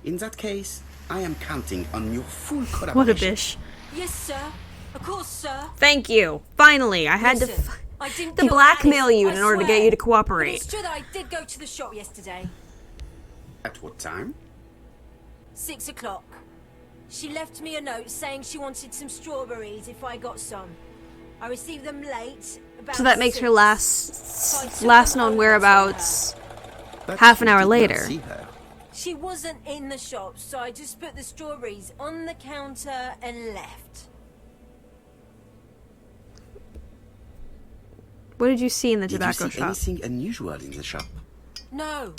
In that case, I am counting on your full collaboration. What a bish. Yes, sir. Of course, sir. Thank you. Finally, I had Listen, to I didn't to kill blackmail Alice, you I in order to swear. get you to But cooperate. it's true that I did go to the shop yesterday. At what time? 6 o'clock. She left me a note saying she wanted some strawberries if I got some. I received them late. About So that makes her 6. So I took last them known home whereabouts But half an you hour did not later. see her. She wasn't in the shop, so I just put the strawberries on the counter and left. What did you see in the Did you tobacco see shop? anything unusual in the shop? No.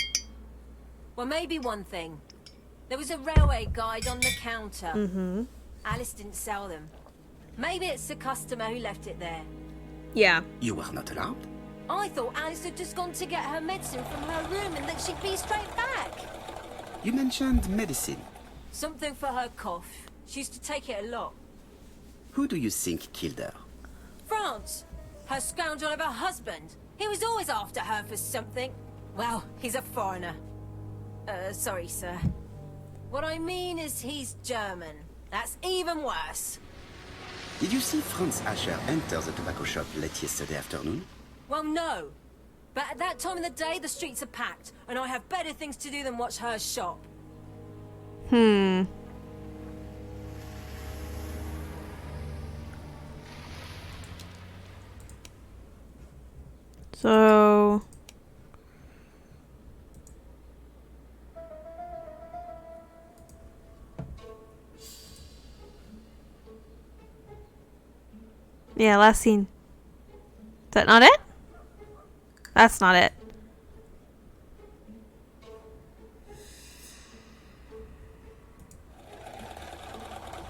Well, maybe one thing. There was a railway guide on the counter. Mm-hmm. Alice didn't sell them. Maybe it's the customer who left it there. Yeah. You were not allowed? I thought Alice had just gone to get her medicine from her room and that she'd be straight back. You mentioned medicine. Something for her cough. She used to take it a lot. Who do you think killed her? France, her scoundrel of a husband. He was always after her for something. Well, he's a foreigner. Sorry, sir. What I mean is he's German. That's even worse. Did you see Franz Asher enter the tobacco shop late yesterday afternoon? Well, no. But at that time of the day, the streets are packed, and I have better things to do than watch her shop. So... yeah, last scene. Is that not it? That's not it.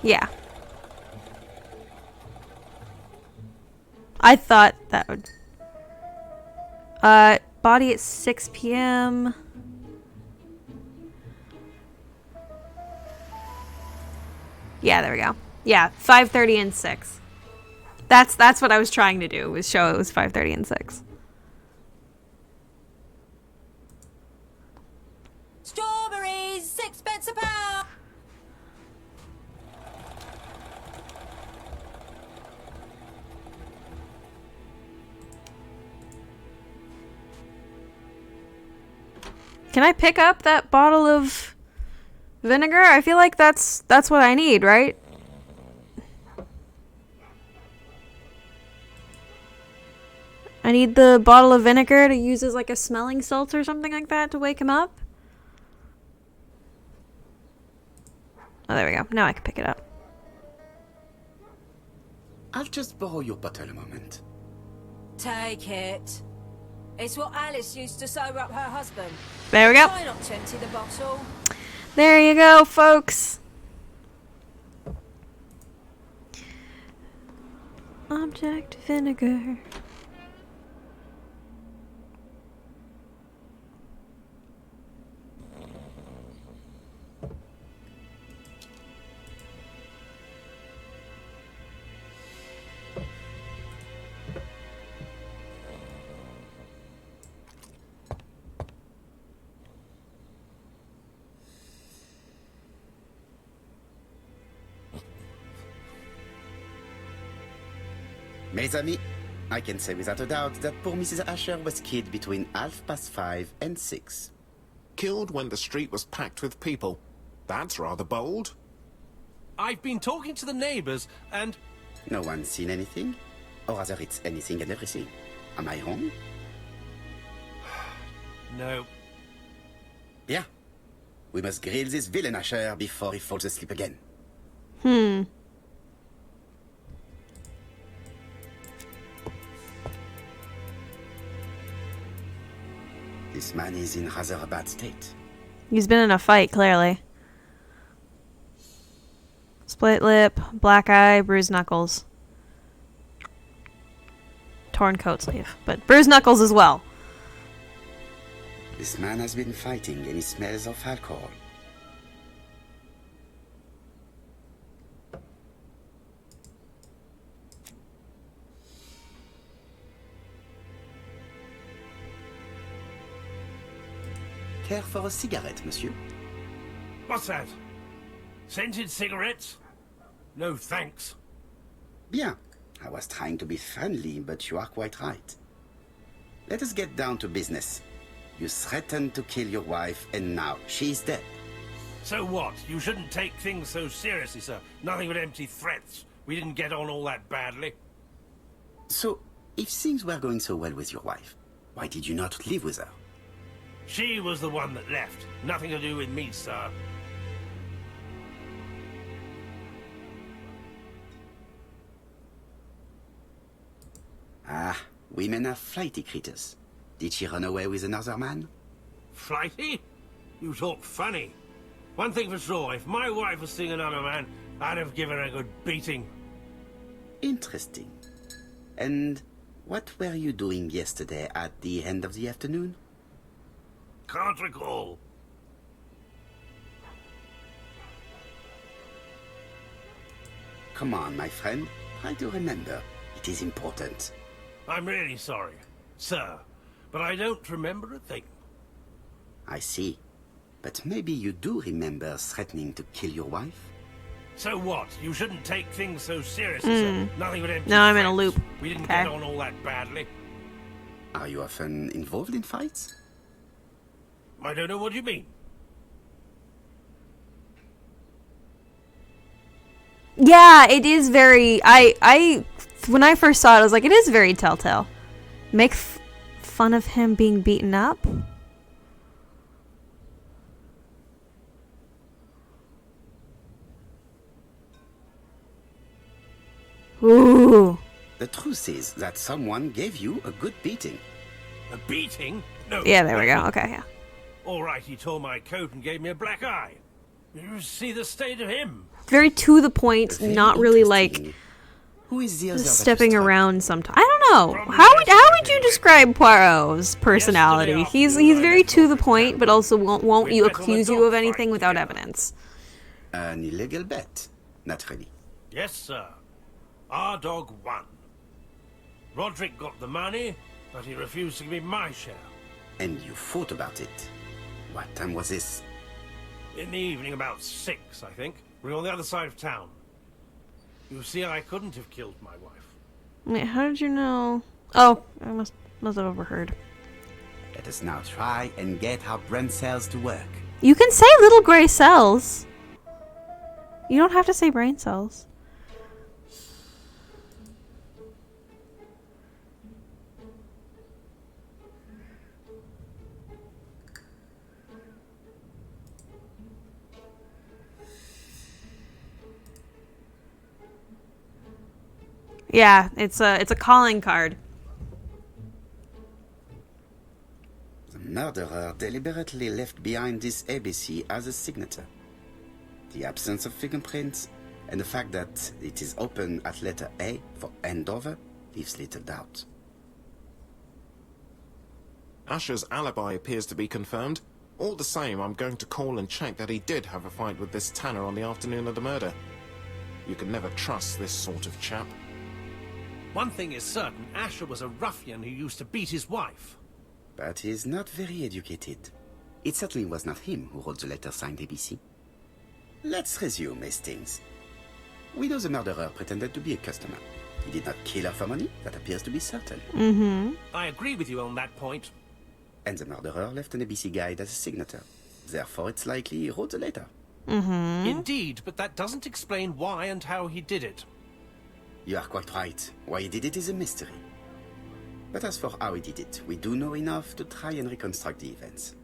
Yeah. I thought that would... body at 6 p.m. Yeah, there we go. Yeah, 5:30 and 6. That's what I was trying to do, was show it was 5:30 and 6. Strawberries, 6 pence a pound. Can I pick up that bottle of vinegar? I feel like that's what I need, right? I need the bottle of vinegar to use as like a smelling salt or something like that to wake him up. Oh, there we go. Now I can pick it up. I'll just borrow your bottle a moment. Take it. It's what Alice used to sober up her husband. There we go. Try not to empty the bottle. There you go, folks. Object vinegar. Mes amis, I can say without a doubt that poor Mrs. Asher was killed between 5:30 and 6. Killed when the street was packed with people. That's rather bold. I've been talking to the neighbors, and... No one's seen anything? Or rather, it's anything and everything. Am I wrong? no. Yeah. We must grill this villain Asher before he falls asleep again. This man is in rather a bad state. He's been in a fight, clearly. Split lip, black eye, bruised knuckles. Torn coat sleeve, but bruised knuckles as well. This man has been fighting and he smells of alcohol. Care for a cigarette, monsieur? What's that? Scented cigarettes? No thanks. Bien. I was trying to be friendly, but you are quite right. Let us get down to business. You threatened to kill your wife, and now she's dead. So what? You shouldn't take things so seriously, sir. Nothing but empty threats. We didn't get on all that badly. So, if things were going so well with your wife, why did you not live with her? She was the one that left. Nothing to do with me, sir. Ah, women are flighty creatures. Did she run away with another man? Flighty? You talk funny. One thing for sure, if my wife was seeing another man, I'd have given her a good beating. Interesting. And what were you doing yesterday at the end of the afternoon? Can't recall. Come on, my friend. Try to remember. It is important. I'm really sorry, sir, but I don't remember a thing. I see. But maybe you do remember threatening to kill your wife? So what? You shouldn't take things so seriously, sir. Nothing but empty Now I'm in a threats. loop. We didn't Okay. get on all that badly. Are you often involved in fights? I don't know what you mean. Yeah, it is very. When I first saw it, I was like, it is very Telltale. Make fun of him being beaten up. Ooh. The truth is that someone gave you a good beating. A beating? No. Yeah, there we go. Okay, yeah. All right, he tore my coat and gave me a black eye. You see the state of him. Very to the point, Very not really like interesting. Who is the other that you stepping struck? around sometimes. I don't know. How would you describe Poirot's personality? He's very to the point, but also won't you accuse you of anything without evidence. An illegal bet, naturally. Yes, sir. Our dog won. Roderick got the money, but he refused to give me my share. And you fought about it. What time was this? In the evening, about 6, I think. We were on the other side of town. You see, I couldn't have killed my wife. Wait, how did you know? Oh, I must have overheard. Let us now try and get our brain cells to work. You can say little gray cells. You don't have to say brain cells. Yeah, it's a calling card. The murderer deliberately left behind this ABC as a signature. The absence of fingerprints and the fact that it is open at letter A for Andover leaves little doubt. Asher's alibi appears to be confirmed. All the same, I'm going to call and check that he did have a fight with this Tanner on the afternoon of the murder. You can never trust this sort of chap. One thing is certain, Asher was a ruffian who used to beat his wife. But he is not very educated. It certainly was not him who wrote the letter signed ABC. Let's resume, Hastings. We know the murderer pretended to be a customer. He did not kill her for money, that appears to be certain. Mm-hmm. I agree with you on that point. And the murderer left an ABC guide as a signature. Therefore, it's likely he wrote the letter. Mm-hmm. Indeed, but that doesn't explain why and how he did it. You are quite right. Why he did it is a mystery. But as for how he did it, we do know enough to try and reconstruct the events.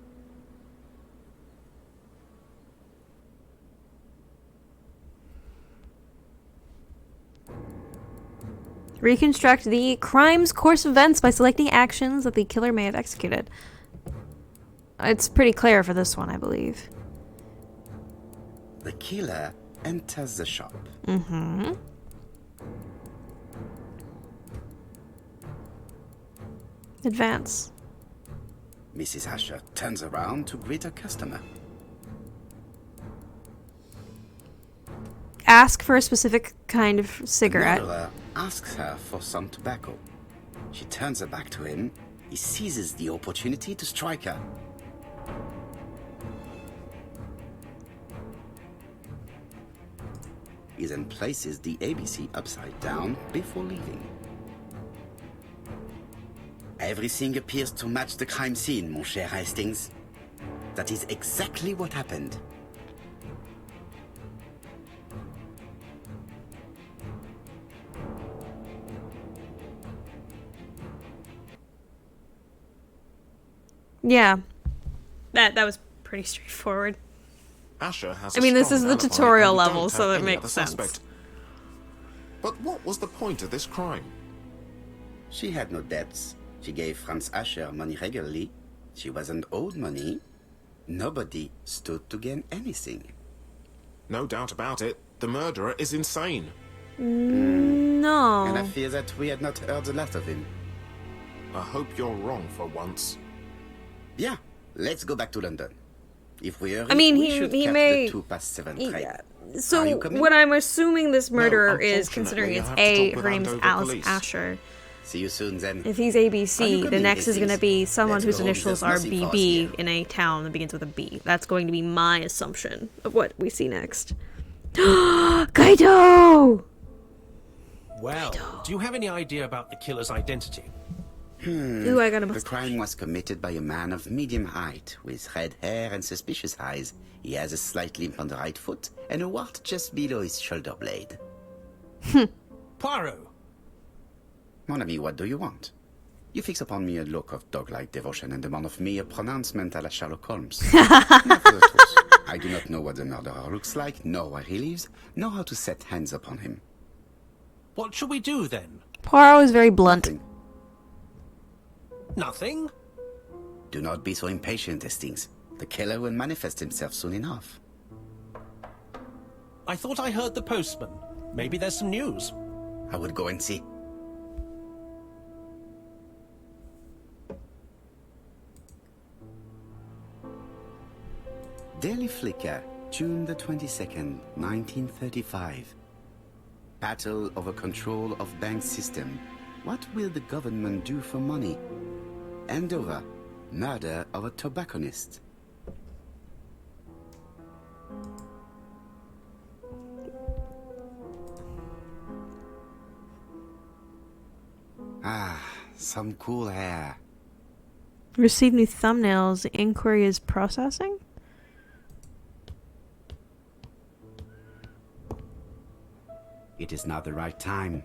Reconstruct the crime's course of events by selecting actions that the killer may have executed. It's pretty clear for this one, I believe. The killer enters the shop. Mm-hmm. Advance. Mrs. Asher turns around to greet her customer. Ask for a specific kind of The cigarette. murderer asks her for some tobacco. She turns her back to him. He seizes the opportunity to strike her. He then places the ABC upside down before leaving. Everything appears to match the crime scene, mon cher Hastings. That is exactly what happened. Yeah. That was pretty straightforward. Asher has I mean, this strong is the alibi, tutorial and we level, don't so have that any makes other sense. suspect. But what was the point of this crime? She had no debts. She gave Franz Asher money regularly. She wasn't owed money. Nobody stood to gain anything. No doubt about it, the murderer is insane. No. And I fear that we had not heard the last of him. I hope you're wrong for once. Yeah, let's go back to London. If we hurry, I mean, we he- should he catch may- the 7 train. Yeah. Are So you coming? what I'm assuming this murderer is, unfortunately, considering I it's have to talk her with name's Andover Alice police. Asher. See you soon then. If he's Are you ABC, the coming, next is going to be someone Let's whose go home, initials there's are nothing for us BB here. in a town that begins with a B. That's going to be my assumption of what we see next. Kaido! Well, do you have any idea about the killer's identity? Ooh, I got a The mustache. crime was committed by a man of medium height, with red hair and suspicious eyes. He has a slight limp on the right foot, and a wart just below his shoulder blade. Poirot! Mon ami, what do you want? You fix upon me a look of dog-like devotion and demand of me a pronouncement à la Sherlock Holmes. Now for the truth. I do not know what the murderer looks like, nor where he lives, nor how to set hands upon him. What shall we do then? Poirot is very blunt. Nothing. Nothing? Do not be so impatient, Hastings. The killer will manifest himself soon enough. I thought I heard the postman. Maybe there's some news. I will go and see. Daily Flicker, June the 22nd, 1935. Battle over control of bank system. What will the government do for money? Andover, murder of a tobacconist. Ah, some cool hair. Receive new thumbnails. The inquiry is processing? It is not the right time.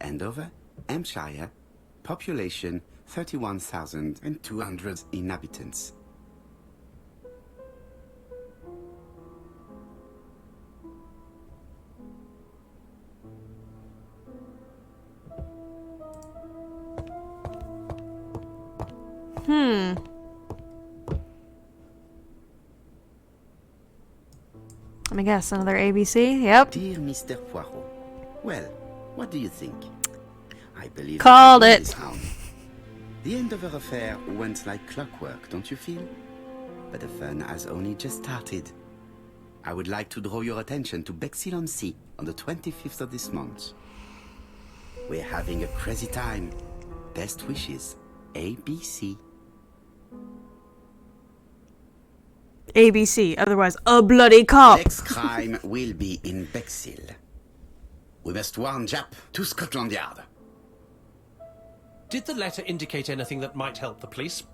Andover, Hampshire, population 31,200 inhabitants. Let me guess, another ABC? Yep. Dear Mr. Poirot, well, what do you think? I believe Called that I it. won this round. The Andover affair went like clockwork, don't you feel? But the fun has only just started. I would like to draw your attention to Bexhill-on-Sea on the 25th of this month. We're having a crazy time. Best wishes, ABC. ABC, otherwise a bloody cop. Next crime will be in Bexhill. We must warn Jap to Scotland Yard. Did the letter indicate anything that might help the police?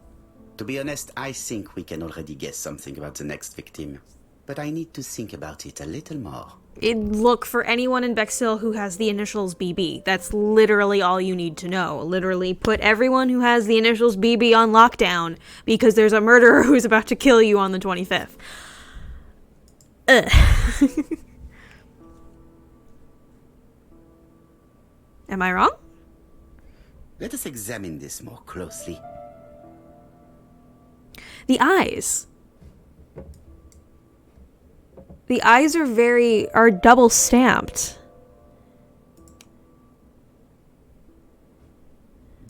To be honest, I think we can already guess something about the next victim. But I need to think about it a little more. Look for anyone in Bexhill who has the initials BB. That's literally all you need to know. Literally put everyone who has the initials BB on lockdown because there's a murderer who's about to kill you on the 25th. Ugh. Am I wrong? Let us examine this more closely. The eyes. The eyes are double stamped.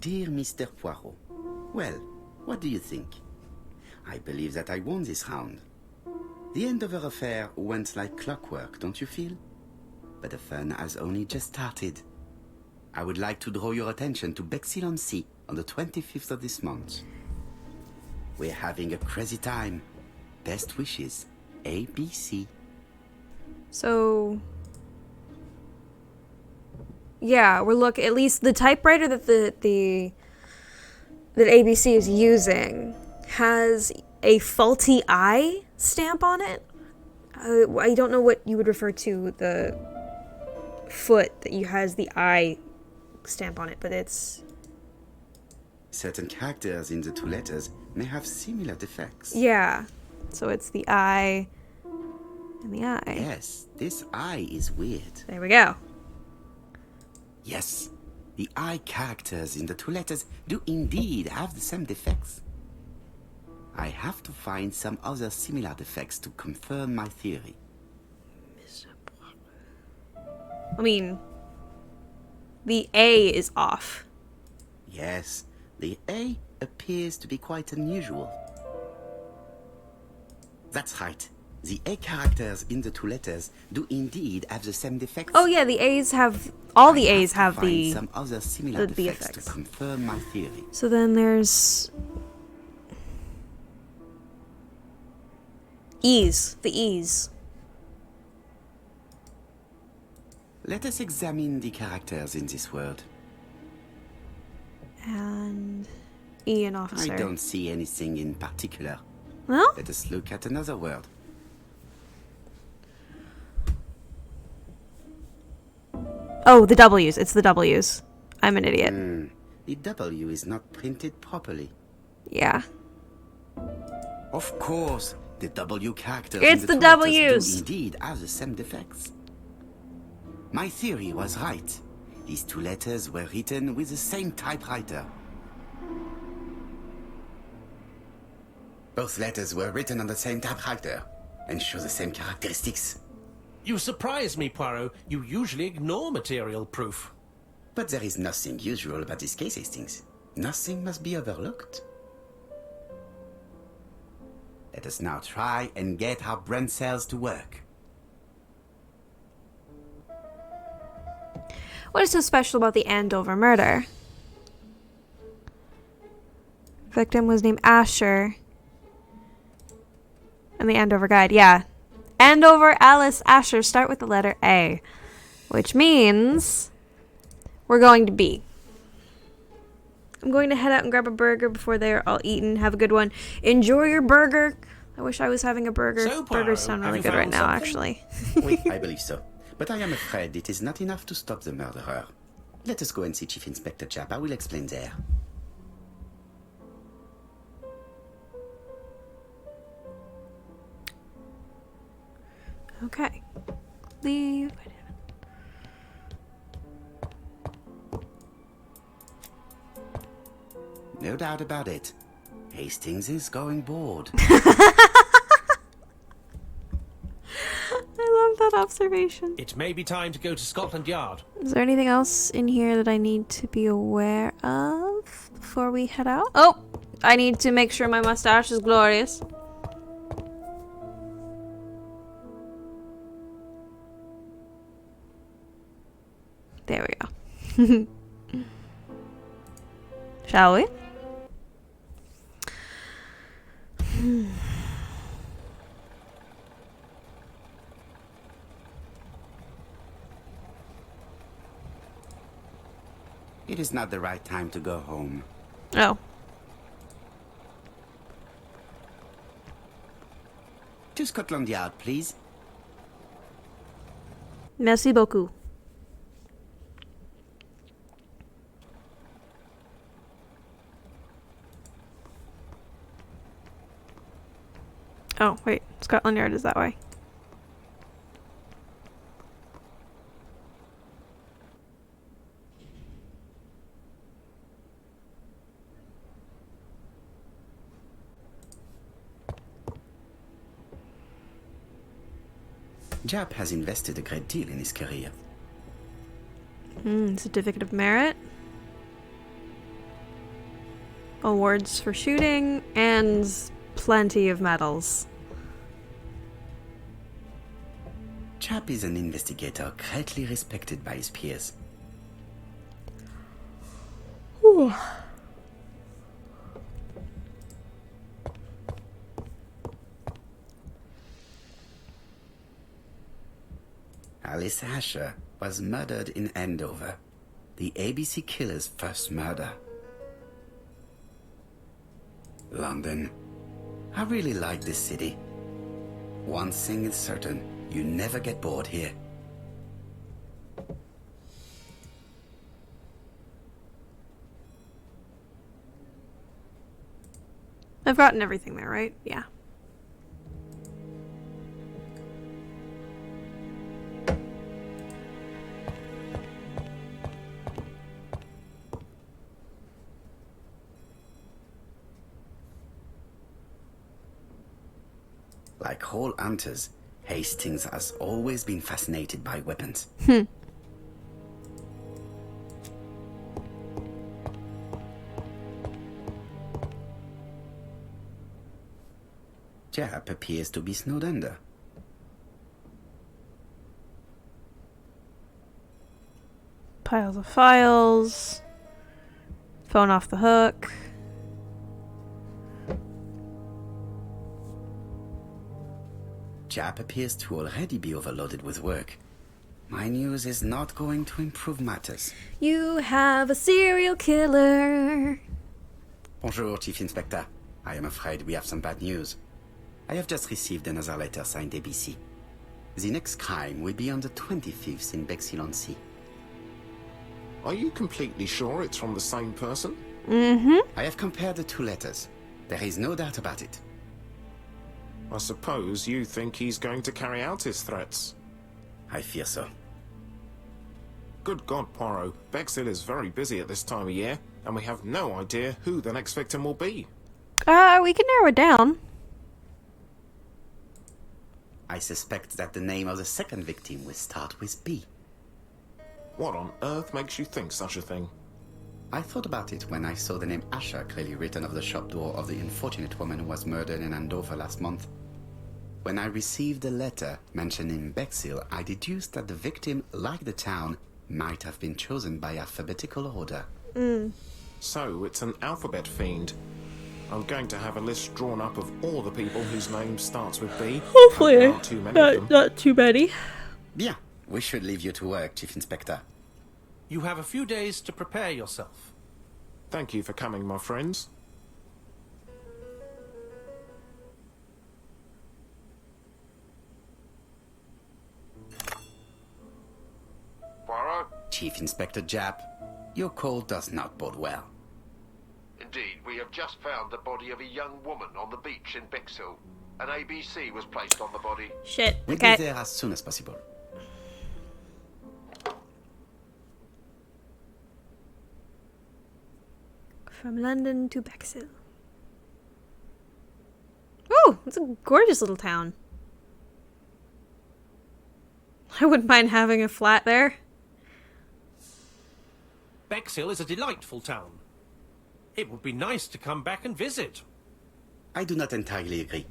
Dear Mr. Poirot, well, what do you think? I believe that I won this round. The Andover affair went like clockwork, don't you feel? But the fun has only just started. I would like to draw your attention to Bexhill-on-Sea on the 25th of this month. We're having a crazy time. Best wishes, ABC. So, yeah, at least the typewriter that that ABC is using has a faulty eye stamp on it. I don't know what you would refer to the foot that has the eye stamp on it, but it's... Certain characters in the two letters may have similar defects. Yeah, so it's the I and the I. Yes, this I is weird. There we go. Yes, the I characters in the two letters do indeed have the same defects. I have to find some other similar defects to confirm my theory. I mean, the A is off. Yes, the A appears to be quite unusual. That's right. The A characters in the two letters do indeed have the same defects. Oh yeah, the A's have... All the I A's to have find the... some other similar the defects effects. to confirm my theory. So then there's... E's. The E's. Let us examine the characters in this word. And... E and officer. I don't see anything in particular. Well? Let us look at another word. Oh, the W's. It's the W's. I'm an idiot. The W is not printed properly. Yeah. Of course, the W characters It's in the two letters W's. do indeed have the same defects. My theory was right. These two letters were written with the same typewriter. Both letters were written on the same typewriter and show the same characteristics. You surprise me, Poirot. You usually ignore material proof. But there is nothing usual about this case, Hastings. Nothing must be overlooked. Let us now try and get our brain cells to work. What is so special about the Andover murder? Victim was named Asher. And the Andover guide, yeah. Andover, Alice, Asher start with the letter A. Which means we're going to B. I'm going to head out and grab a burger before they're all eaten. Have a good one. Enjoy your burger. I wish I was having a burger. So, Poirot, Burgers sound have really you good right found now, something? actually. Oui, I believe so. But I am afraid it is not enough to stop the murderer. Let us go and see Chief Inspector Chap. I will explain there. Okay. Leave. No doubt about it. Hastings is going bored. I love that observation. It may be time to go to Scotland Yard. Is there anything else in here that I need to be aware of before we head out? Oh! I need to make sure my mustache is glorious. There we go. Shall we? It is not the right time to go home. Oh. To Scotland Yard, please. Merci beaucoup. Oh, wait. Scotland Yard is that way. Jap has invested a great deal in his career. Certificate of Merit. Awards for shooting, and plenty of medals. Jap is an investigator greatly respected by his peers. Ooh. Alice Asher was murdered in Andover, the ABC killer's first murder. London. I really like this city. One thing is certain, you never get bored here. I've gotten everything there, right? Yeah. Like all hunters, Hastings has always been fascinated by weapons. Jap appears to be snowed under. Piles of files. Phone off the hook. Jap appears to already be overloaded with work. My news is not going to improve matters. You have a serial killer. Bonjour, Chief Inspector. I am afraid we have some bad news. I have just received another letter signed ABC. The next crime will be on the 25th in Bexhill-on-Sea. Are you completely sure it's from the same person? I have compared the two letters. There is no doubt about it. I suppose you think he's going to carry out his threats. I fear so. Good God, Poirot. Bexhill is very busy at this time of year, and we have no idea who the next victim will be. We can narrow it down. I suspect that the name of the second victim will start with B. What on earth makes you think such a thing? I thought about it when I saw the name Asher clearly written over the shop door of the unfortunate woman who was murdered in Andover last month. When I received a letter mentioning Bexhill, I deduced that the victim, like the town, might have been chosen by alphabetical order. So it's an alphabet fiend. I'm going to have a list drawn up of all the people whose name starts with B. Hopefully, There aren't too many of them. not too many. Bien, we should leave you to work, Chief Inspector. You have a few days to prepare yourself. Thank you for coming, my friends. Poirot? Chief Inspector Jap, your call does not bode well. Indeed, we have just found the body of a young woman on the beach in Bexhill. An ABC was placed on the body. Shit. We'll Okay. be there as soon as possible. From London to Bexhill. Oh, it's a gorgeous little town. I wouldn't mind having a flat there. Bexhill is a delightful town. It would be nice to come back and visit. I do not entirely agree.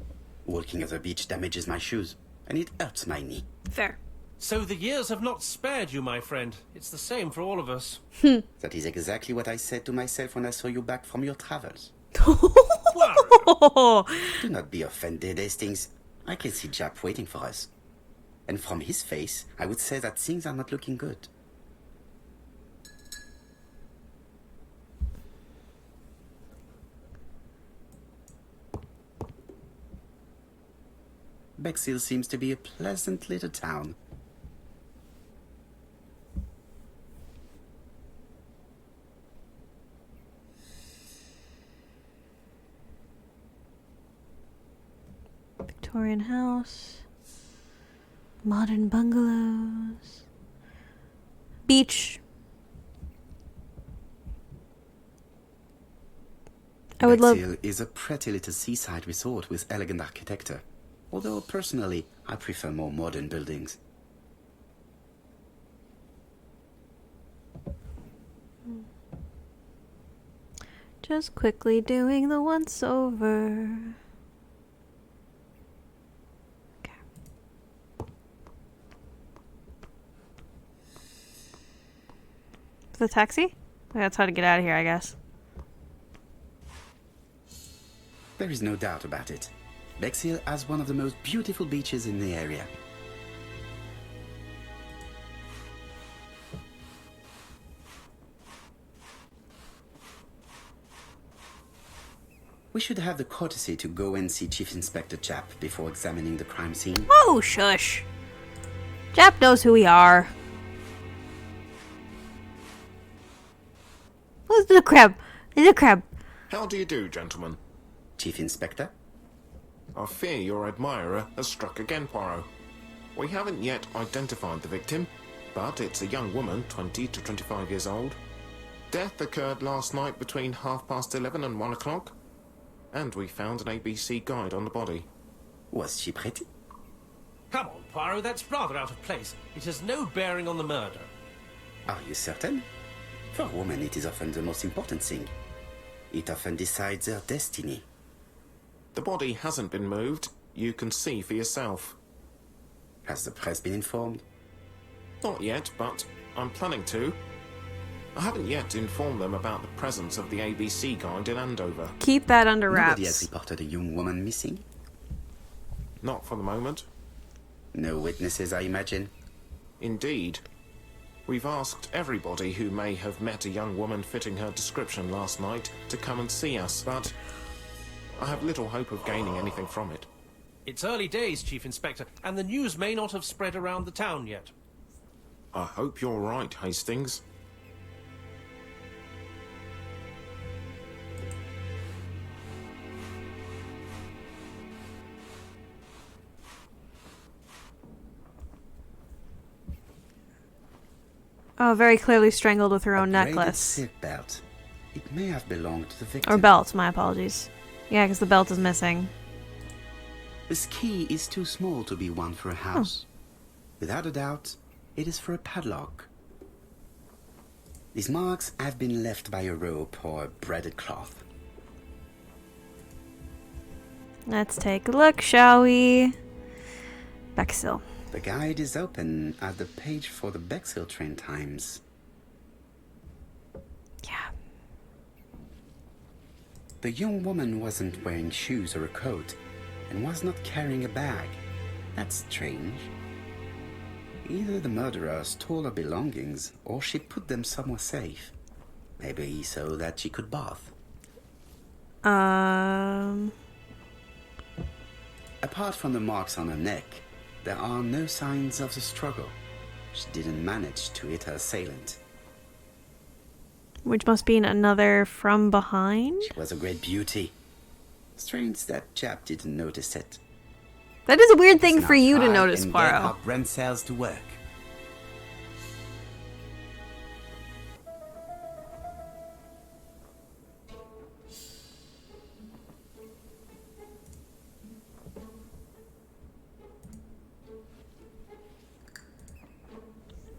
Walking at the beach damages my shoes, and it hurts my knee. Fair. So the years have not spared you, my friend. It's the same for all of us. That is exactly what I said to myself when I saw you back from your travels. Oh, Do not be offended, Hastings. I can see Jap waiting for us. And from his face, I would say that things are not looking good. Bexhill seems to be a pleasant little town. Victorian house. Modern bungalows. Beach. I would love... Bexhill is a pretty little seaside resort with elegant architecture. Although, personally, I prefer more modern buildings. Just quickly doing the once over. Okay. The taxi? That's how to get out of here, I guess. There is no doubt about it. Bexhill has one of the most beautiful beaches in the area. We should have the courtesy to go and see Chief Inspector Jap before examining the crime scene. Oh, shush. Jap knows who we are. Who's the crab? There's a crab. How do you do, gentlemen? Chief Inspector? I fear your admirer has struck again, Poirot. We haven't yet identified the victim, but it's a young woman, 20 to 25 years old. Death occurred last night between 11:30 and 1 o'clock, and we found an ABC guide on the body. Was she pretty? Come on, Poirot, that's rather out of place. It has no bearing on the murder. Are you certain? For a woman, it is often the most important thing. It often decides their destiny. The body hasn't been moved. You can see for yourself. Has the press been informed? Not yet, but I'm planning to. I haven't yet informed them about the presence of the ABC guide in Andover. Keep that under Nobody has wraps. reported a young woman missing? Not for the moment. No witnesses, I imagine. Indeed. We've asked everybody who may have met a young woman fitting her description last night to come and see us, but I have little hope of gaining anything from it. It's early days, Chief Inspector, and the news may not have spread around the town yet. I hope you're right, Hastings. Oh, very clearly strangled with her own A braided necklace. silk belt. It may have belonged to the victim. Or belt, my apologies. Yeah, because the belt is missing. This key is too small to be one for a house. Without a doubt, it is for a padlock. These marks have been left by a rope or a braided cloth. Let's take a look, shall we? Bexhill. The guide is open at the page for the Bexhill train times. Yeah. The young woman wasn't wearing shoes or a coat, and was not carrying a bag. That's strange. Either the murderer stole her belongings, or she put them somewhere safe. Maybe so that she could bath. Apart from the marks on her neck, there are no signs of the struggle. She didn't manage to hit her assailant. Which must be another from behind? She was a great beauty. Strange that chap didn't notice it. That is a weird thing Now for you to try notice, and get our Poirot. brain cells to work.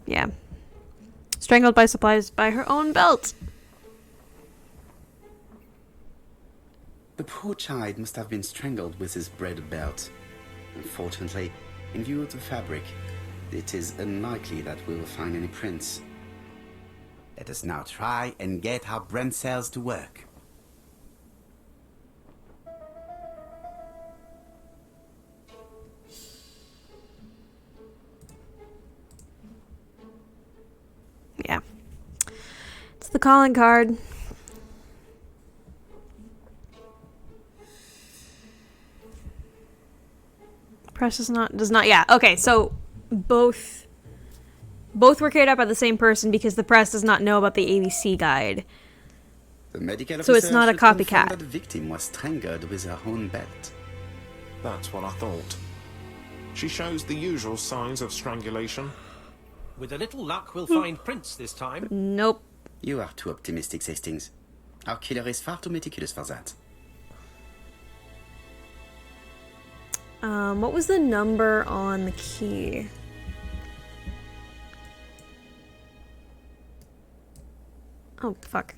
Yeah. Strangled by supplies by her own belt. The poor child must have been strangled with his braided belt. Unfortunately, in view of the fabric, it is unlikely that we will find any prints. Let us now try and get our brain cells to work. Yeah. It's the calling card. Press does not, yeah. Okay, so both were carried out by the same person because the press does not know about the ABC guide. The medical So it's officer not a should confirm copycat. that the victim was strangled with her own belt. That's what I thought. She shows the usual signs of strangulation. With a little luck, we'll find prints this time. Nope. You are too optimistic, Hastings. Our killer is far too meticulous for that. What was the number on the key? Oh, fuck.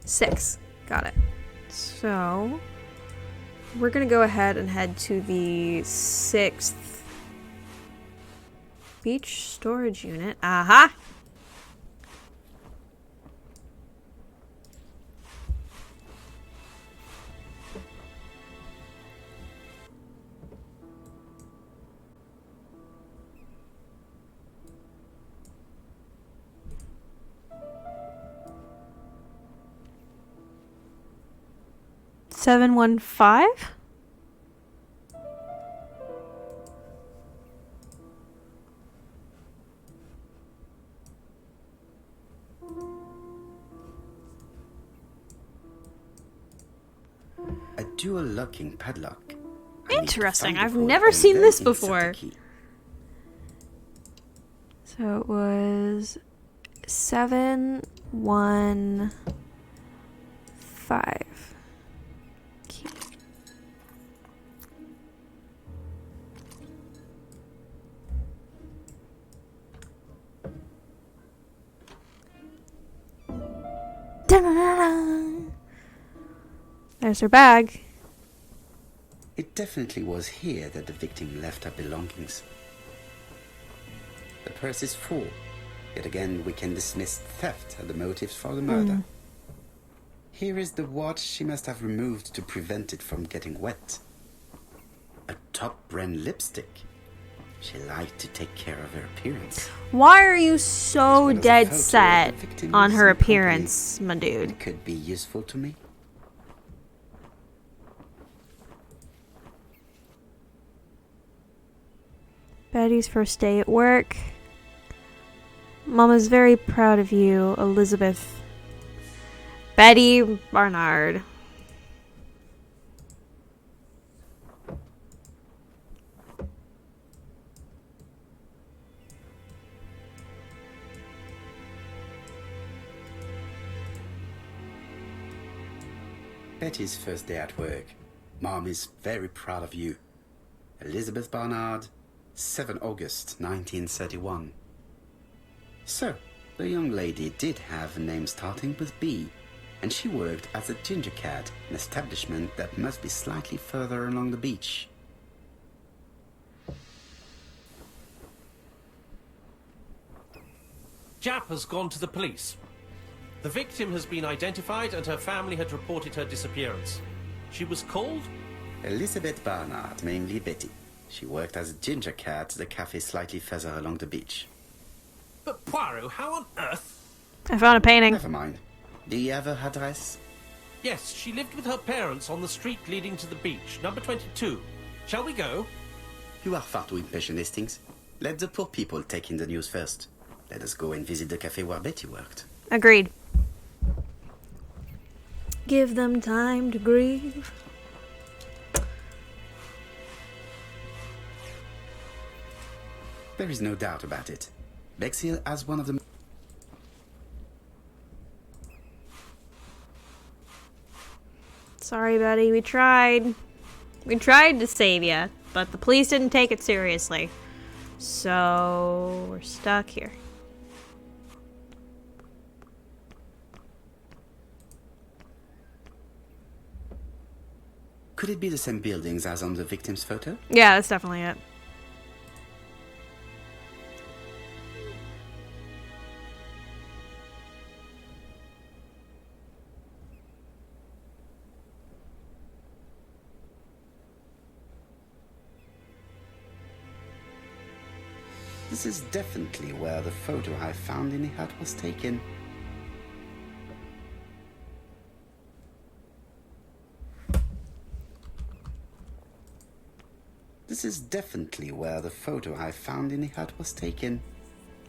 6. Got it. So, we're gonna go ahead and head to the 6th beach storage unit. Aha! Seven 1-5? A dual locking padlock. I need to Interesting. find the I've code never and seen then this insert the before. key. So it was 7 1 5. da. There's her bag. It definitely was here that the victim left her belongings. The purse is full. Yet again, we can dismiss theft as the motive for the murder. Here is the watch she must have removed to prevent it from getting wet. A top-brand lipstick. She liked to take care of her appearance. Why are you so As well as a dead photo of set the victim on in her some company. appearance, my dude? It could be useful to me. Betty's first day at work. Mama's very proud of you, Elizabeth. Betty Barnard. Betty's first day at work. Mom is very proud of you. Elizabeth Barnard, 7 August 1931. So, the young lady did have a name starting with B, and she worked as a ginger cat, an establishment that must be slightly further along the beach. Jap has gone to the police. The victim has been identified and her family had reported her disappearance. She was called? Elizabeth Barnard, mainly Betty. She worked as a ginger cat at the cafe slightly further along the beach. But Poirot, how on earth? I found a painting. Never mind. Do you have her address? Yes, she lived with her parents on the street leading to the beach, number 22. Shall we go? You are far too impatient, Hastings. Let the poor people take in the news first. Let us go and visit the cafe where Betty worked. Agreed. Give them time to grieve. There is no doubt about it. Bexhill has one of the... Sorry, Betty. We tried. We tried to save you, but the police didn't take it seriously. So, we're stuck here. Could it be the same buildings as on the victim's photo? Yeah, that's definitely it. This is definitely where the photo I found in the hut was taken. This is definitely where the photo I found in the hut was taken.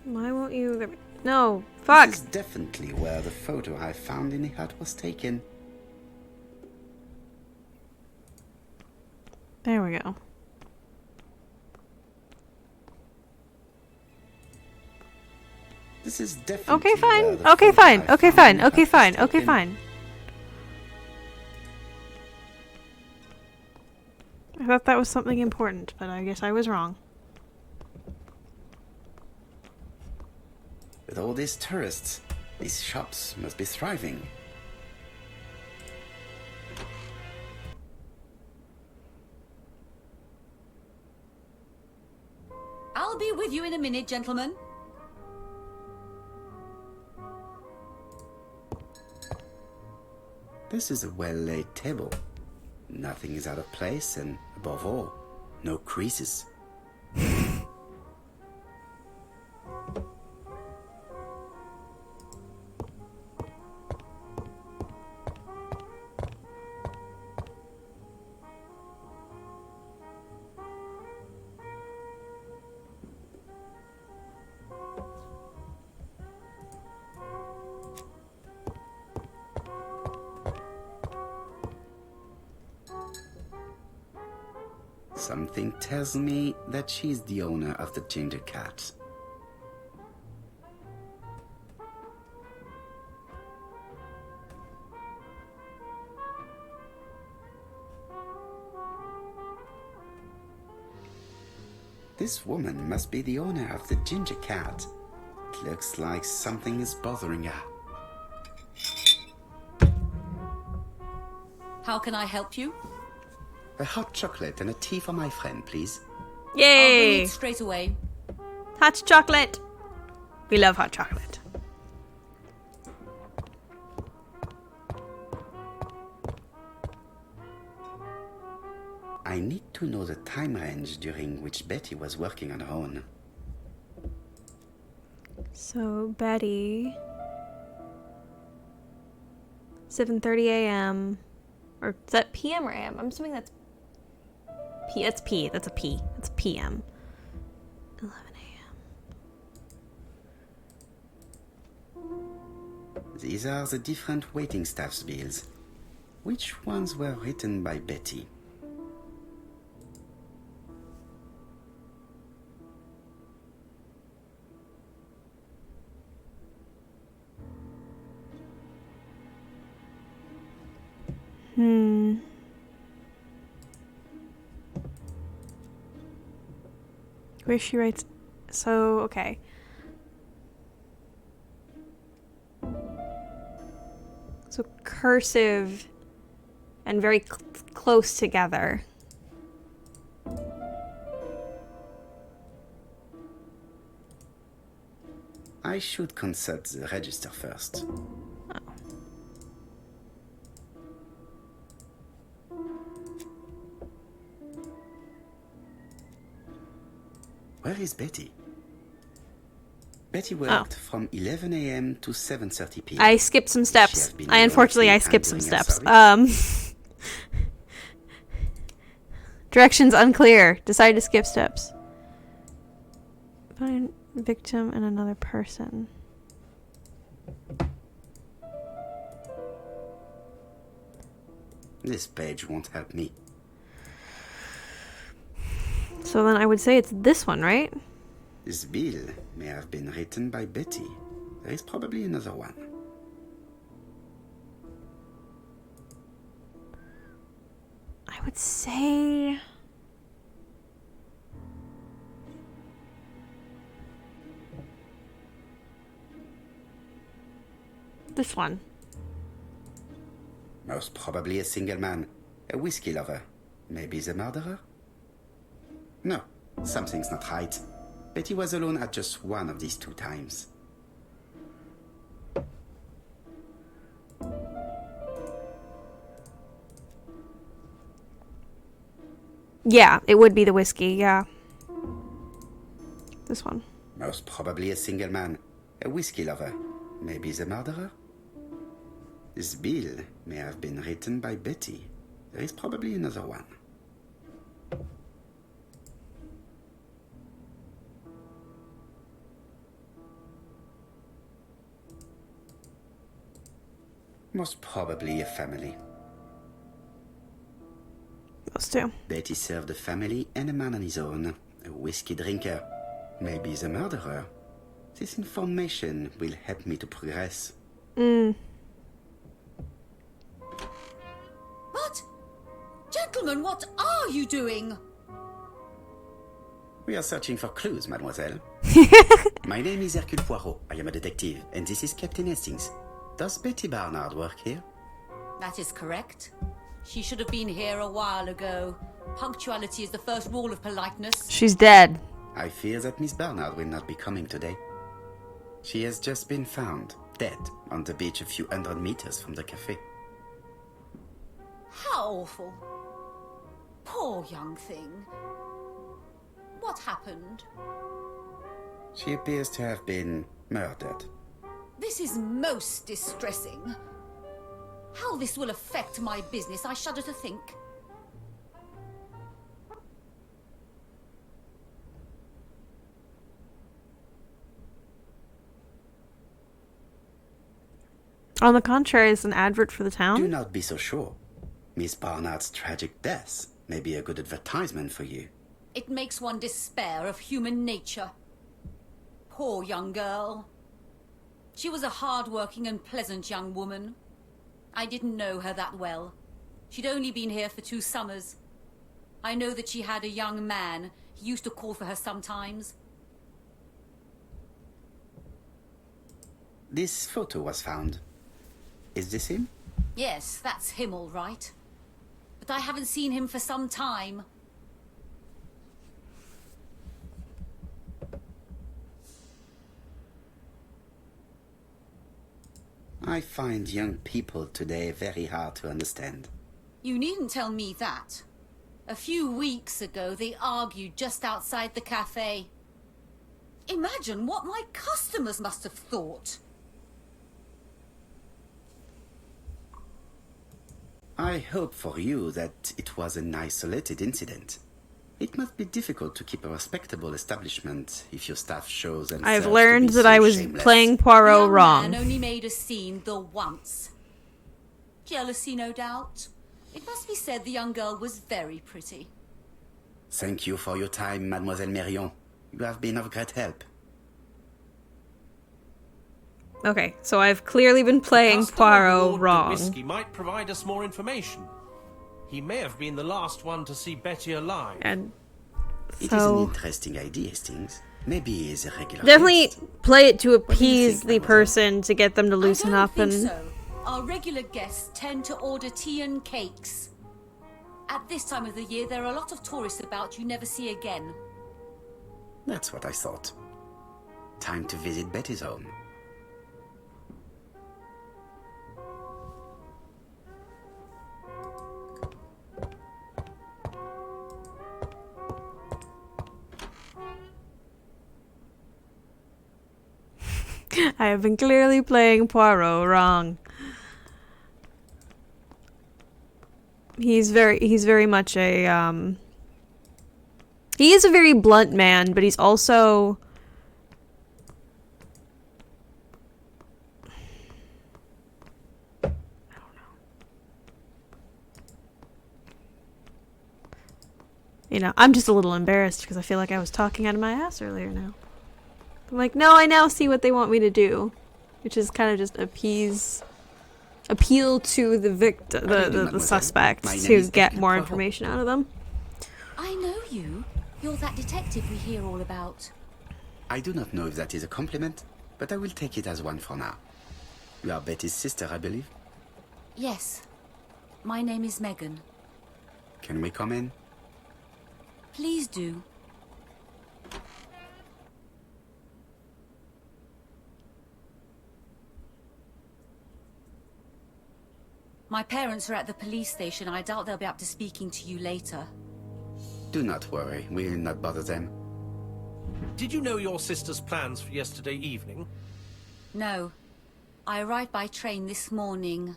Why won't you... No, fuck! This is definitely where the photo I found in the hut was taken. There we go. This is definitely Okay, fine. where the Okay, photo fine. I Okay, found fine. in the Okay, hut was fine. Okay, taken. fine. I thought that was something important, but I guess I was wrong. With all these tourists, these shops must be thriving. I'll be with you in a minute, gentlemen. This is a well-laid table. Nothing is out of place, and above all, no creases. Something tells me that she's the owner of the ginger cat. This woman must be the owner of the ginger cat. It looks like something is bothering her. How can I help you? A hot chocolate and a tea for my friend, please. I'll bring Yay! it straight away. Hot chocolate. We love hot chocolate. I need to know the time range during which Betty was working on her own. So Betty, 7:30 a.m. or is that p.m. or a.m.? I'm assuming that's p. That's p. That's a p. That's p.m. 11 a.m. These are the different waiting staff's bills. Which ones were written by Betty? Where she writes, so okay. So cursive and very close together. I should consult the register first. Where is Betty? Betty worked from 11 a.m. to 7:30 p.m. I skipped some steps. I skipped some steps. Directions unclear. Decided to skip steps. Find victim and another person. This page won't help me. So then I would say it's this one, right? This bill may have been written by Betty. There is probably another one. I would say... this one. Most probably a single man. A whiskey lover. Maybe the murderer? No, something's not right. Betty was alone at just one of these two times. Yeah, it would be the whiskey, yeah. This one. Most probably a single man. A whiskey lover. Maybe the murderer? This bill may have been written by Betty. There is probably another one. Most probably a family. Those two. Betty served a family and a man on his own. A whiskey drinker. Maybe the murderer. This information will help me to progress. What? Gentlemen, what are you doing? We are searching for clues, mademoiselle. My name is Hercule Poirot. I am a detective, and this is Captain Hastings. Does Betty Barnard work here? That is correct. She should have been here a while ago. Punctuality is the first rule of politeness. She's dead. I fear that Miss Barnard will not be coming today. She has just been found, dead, on the beach a few hundred meters from the cafe. How awful. Poor young thing. What happened? She appears to have been murdered. This is most distressing. How this will affect my business, I shudder to think. On the contrary, it's an advert for the town. Do not be so sure. Miss Barnard's tragic death may be a good advertisement for you. It makes one despair of human nature. Poor young girl. She was a hard-working and pleasant young woman. I didn't know her that well. She'd only been here for 2 summers. I know that she had a young man. He used to call for her sometimes. This photo was found. Is this him? Yes, that's him all right. but I haven't seen him for some time. I find young people today very hard to understand. You needn't tell me that. A few weeks ago, they argued just outside the cafe. Imagine what my customers must have thought. I hope for you that it was an isolated incident. It must be difficult to keep a respectable establishment if your staff shows themselves I've to learned be that so I was shameless. playing The Poirot young wrong. man only made a scene the once. Jealousy, no doubt. It must be said the young girl was very pretty. Thank you for your time, Mademoiselle Mérion. You have been of great help. Okay, so I've clearly been playing Customer Poirot aboard the wrong. whiskey might provide us more information. He may have been the last one to see Betty alive. And It is an so interesting idea, Hastings. Maybe he is a regular definitely guest. play it to do you appease think, the mademoiselle? person to get them to loosen I don't up think and so. Our regular guests tend to order tea and cakes. At this time of the year, there are a lot of tourists about you never see again. That's what I thought. Time to visit Betty's home. I have been clearly playing Poirot wrong. He's very much a he is a very blunt man, but he's also you know, I'm just a little embarrassed because I feel like I was talking out of my ass earlier now. I'm like, no, I now see what they want me to do, which is kind of just appeal to the victim, How do you do, the mademoiselle? suspect, My name to is get Hercule more Poirot. information out of them. I know you. You're that detective we hear all about. I do not know if that is a compliment, but I will take it as one for now. You are Betty's sister, I believe. Yes. My name is Megan. Can we come in? Please do. My parents are at the police station. I doubt they'll be up to speaking to you later. Do not worry, we will not bother them. Did you know your sister's plans for yesterday evening? No. I arrived by train this morning.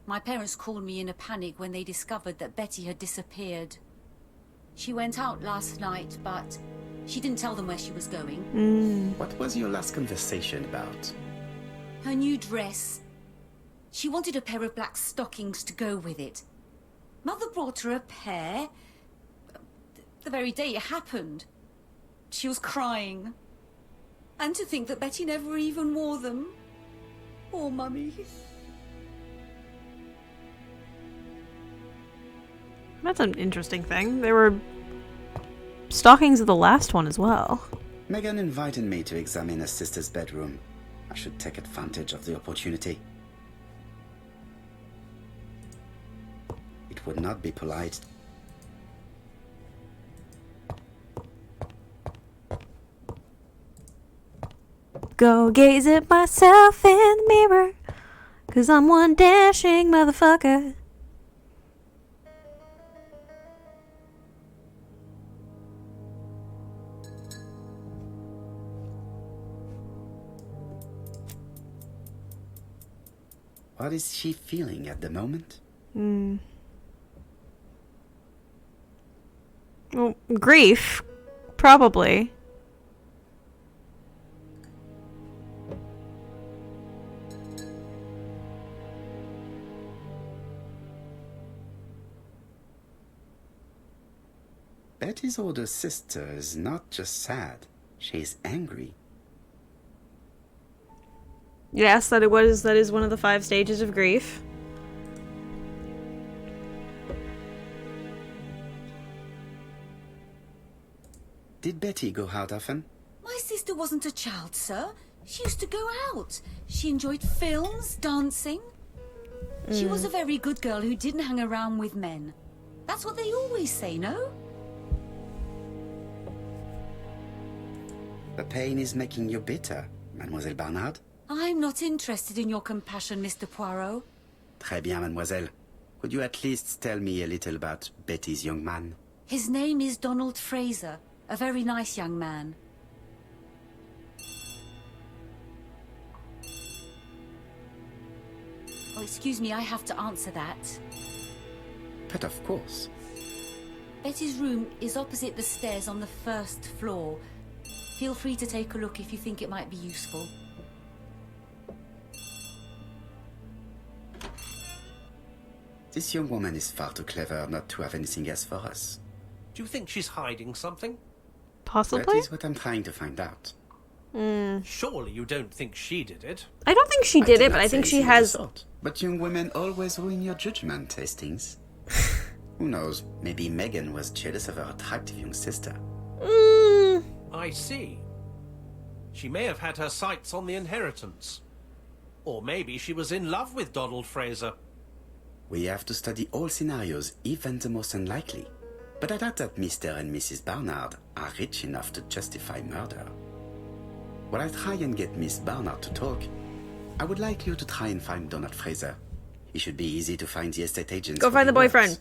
My parents called me in a panic when they discovered that Betty had disappeared. She went out last night, but she didn't tell them where she was going. What was your last conversation about? Her new dress. She wanted a pair of black stockings to go with it. Mother brought her a pair. The very day it happened. She was crying. And to think that Betty never even wore them. Poor Mummy. That's an interesting thing. There were stockings of the last one as well. Megan invited me to examine her sister's bedroom. I should take advantage of the opportunity. It would not be polite. Go gaze at myself in the mirror, 'cause I'm one dashing motherfucker. What is she feeling at the moment? Well, grief, probably. Betty's older sister is not just sad, she's angry. Yes, that is one of the 5 stages of grief. Did Betty go out often? My sister wasn't a child, sir. She used to go out. She enjoyed films, dancing. She was a very good girl who didn't hang around with men. That's what they always say, no? The pain is making you bitter, Mademoiselle Barnard. I'm not interested in your compassion, Mr. Poirot. Très bien, mademoiselle. Could you at least tell me a little about Betty's young man? His name is Donald Fraser, a very nice young man. Oh, excuse me, I have to answer that. But of course. Betty's room is opposite the stairs on the first floor. Feel free to take a look if you think it might be useful. This young woman is far too clever not to have anything else for us. Do you think she's hiding something? That Possibly? is what I'm trying to find out. Surely you don't think she did it? I don't think she did it, not but I say think she anything of the has... sort. But young women always ruin your judgment, Hastings. Who knows, maybe Megan was jealous of her attractive young sister. I see. She may have had her sights on the inheritance. Or maybe she was in love with Donald Fraser. We have to study all scenarios, even the most unlikely. But I doubt that Mr. and Mrs. Barnard are rich enough to justify murder. While I try and get Miss Barnard to talk, I would like you to try and find Donald Fraser. He should be easy to find the estate agents. Go find the boyfriend.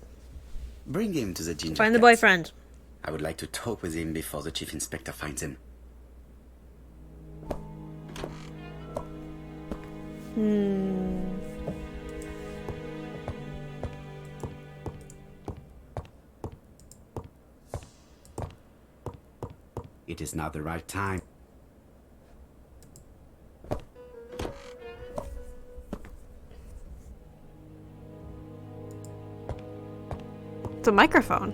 Bring him to the ginger Find the cat. boyfriend. I would like to talk with him before the chief inspector finds him. It is not the right time. It's a microphone.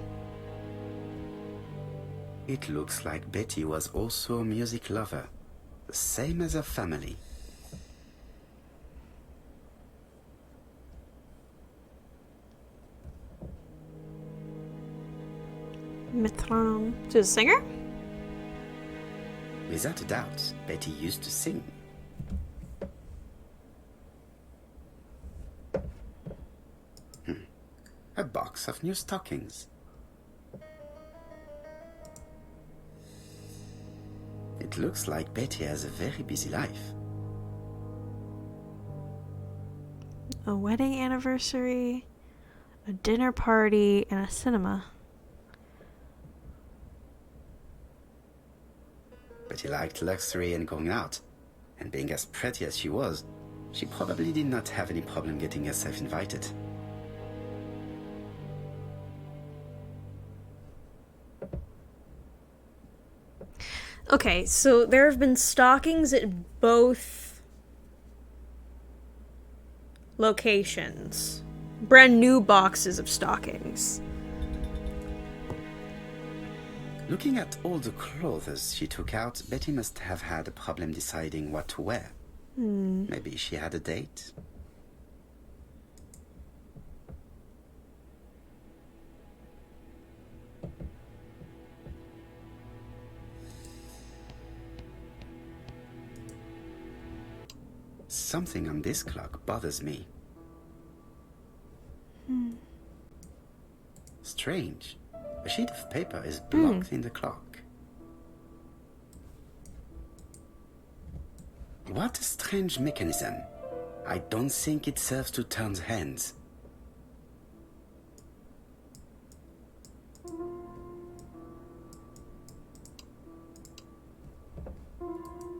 It looks like Betty was also a music lover, the same as her family. Metronome. She's a singer? Without a doubt, Betty used to sing. A box of new stockings. It looks like Betty has a very busy life. A wedding anniversary, a dinner party, and a cinema. Betty liked luxury and going out, and being as pretty as she was, she probably did not have any problem getting herself invited. Okay, so there have been stockings at both locations. Brand new boxes of stockings. Looking at all the clothes she took out, Betty must have had a problem deciding what to wear. Maybe she had a date? Something on this clock bothers me. Strange. A sheet of paper is blocked in the clock. What a strange mechanism. I don't think it serves to turn the hands.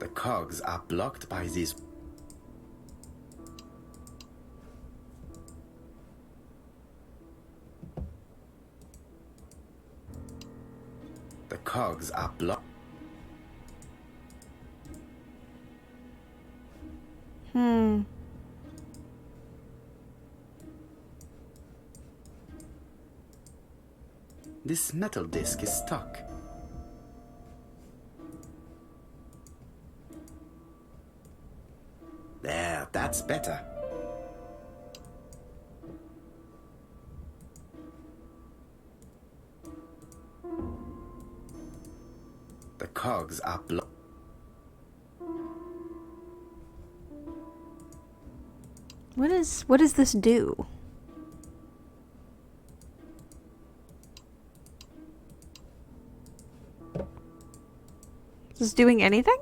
The cogs are blocked by these. The cogs are blocked. This metal disc is stuck. There, that's better. The cogs are blocked. What does this do? Is this doing anything?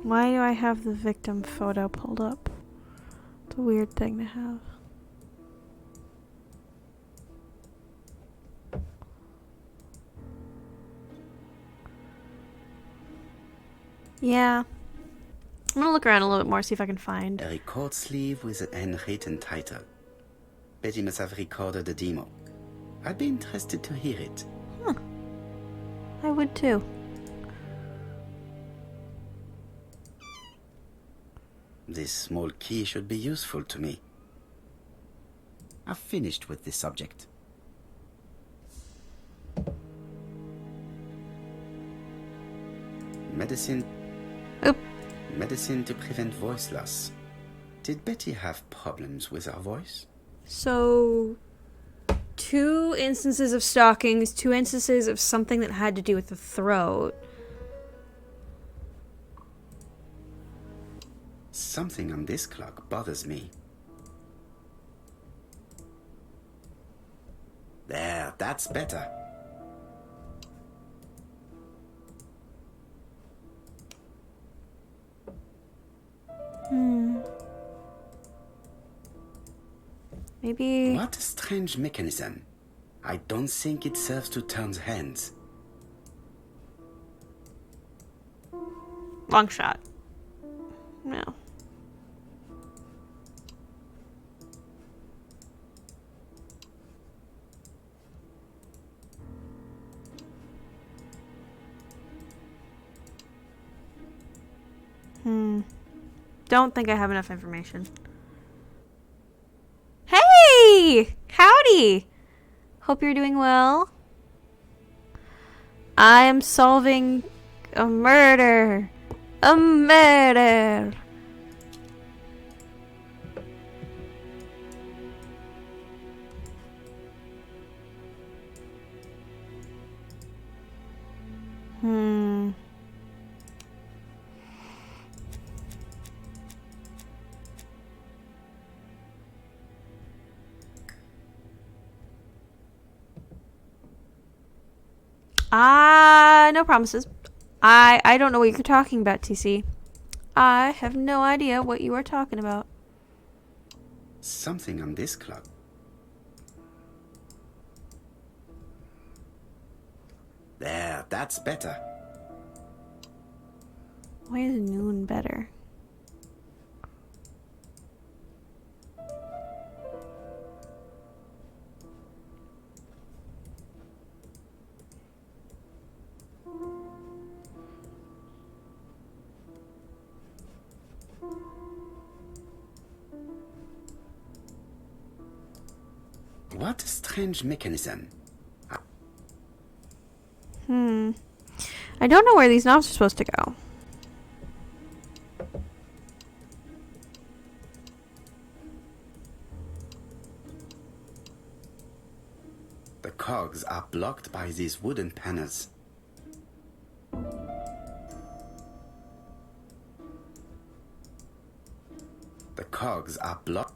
Why do I have the victim photo pulled up? It's a weird thing to have. Yeah. I'm gonna look around a little bit more, see if I can find. A record sleeve with a handwritten title. Betty must have recorded the demo. I'd be interested to hear it. Huh. I would too. This small key should be useful to me. I've finished with this subject. Medicine. Oop. Medicine to prevent voice loss. Did Betty have problems with her voice? So, 2 instances of stockings, 2 instances of something that had to do with the throat. Something on this clock bothers me. There, that's better. Maybe... What a strange mechanism. I don't think it serves to turn hands. Long shot. No. Don't think I have enough information. Hey! Howdy! Hope you're doing well. I am solving a murder. A murder! No promises. I don't know what you're talking about, TC. I have no idea what you are talking about. Something on this clock. There, that's better. Why is noon better? What a strange mechanism. I don't know where these knobs are supposed to go. The cogs are blocked by these wooden panels. The cogs are blocked.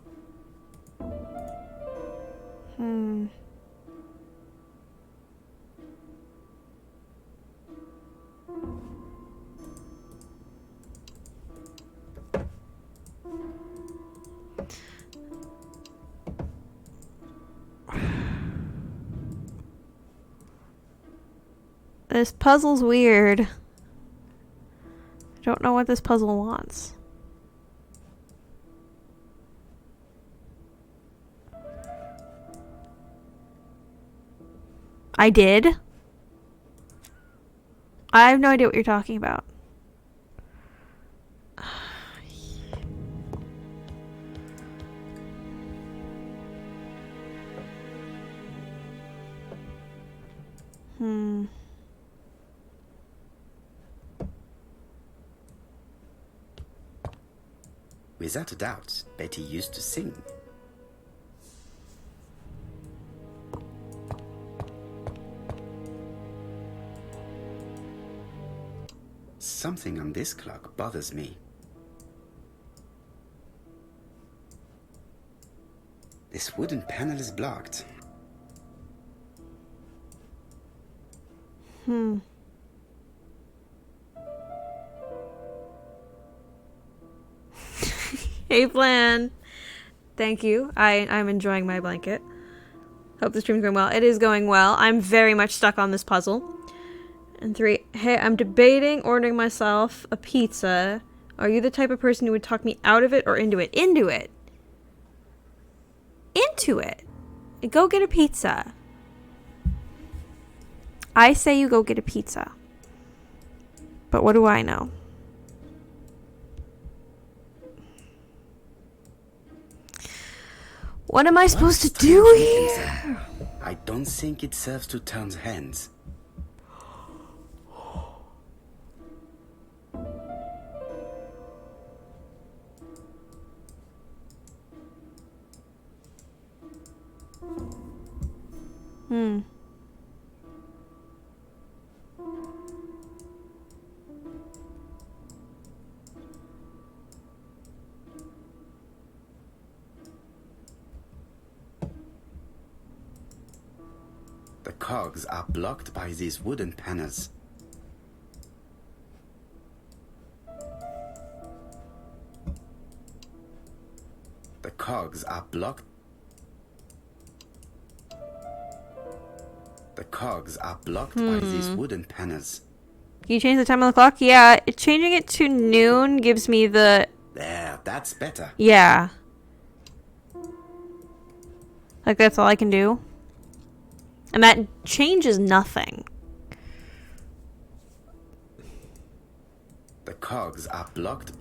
This puzzle's weird. I don't know what this puzzle wants. I did? I have no idea what you're talking about. Without a doubt, Betty used to sing. Something on this clock bothers me. This wooden panel is blocked. Hey, Plan. Thank you. I'm enjoying my blanket. Hope the stream's going well. It is going well. I'm very much stuck on this puzzle. And 3, hey, I'm debating ordering myself a pizza. Are you the type of person who would talk me out of it or into it? Into it. Into it. Go get a pizza. I say you go get a pizza. But what do I know? What am I supposed to do here? I don't think it serves to turn hands. The cogs are blocked by these wooden panels. The cogs are blocked. The cogs are blocked by these wooden panels. Can you change the time on the clock? Yeah, changing it to noon gives me the... There, that's better. Yeah. Like, that's all I can do. And that changes nothing. The cogs are blocked.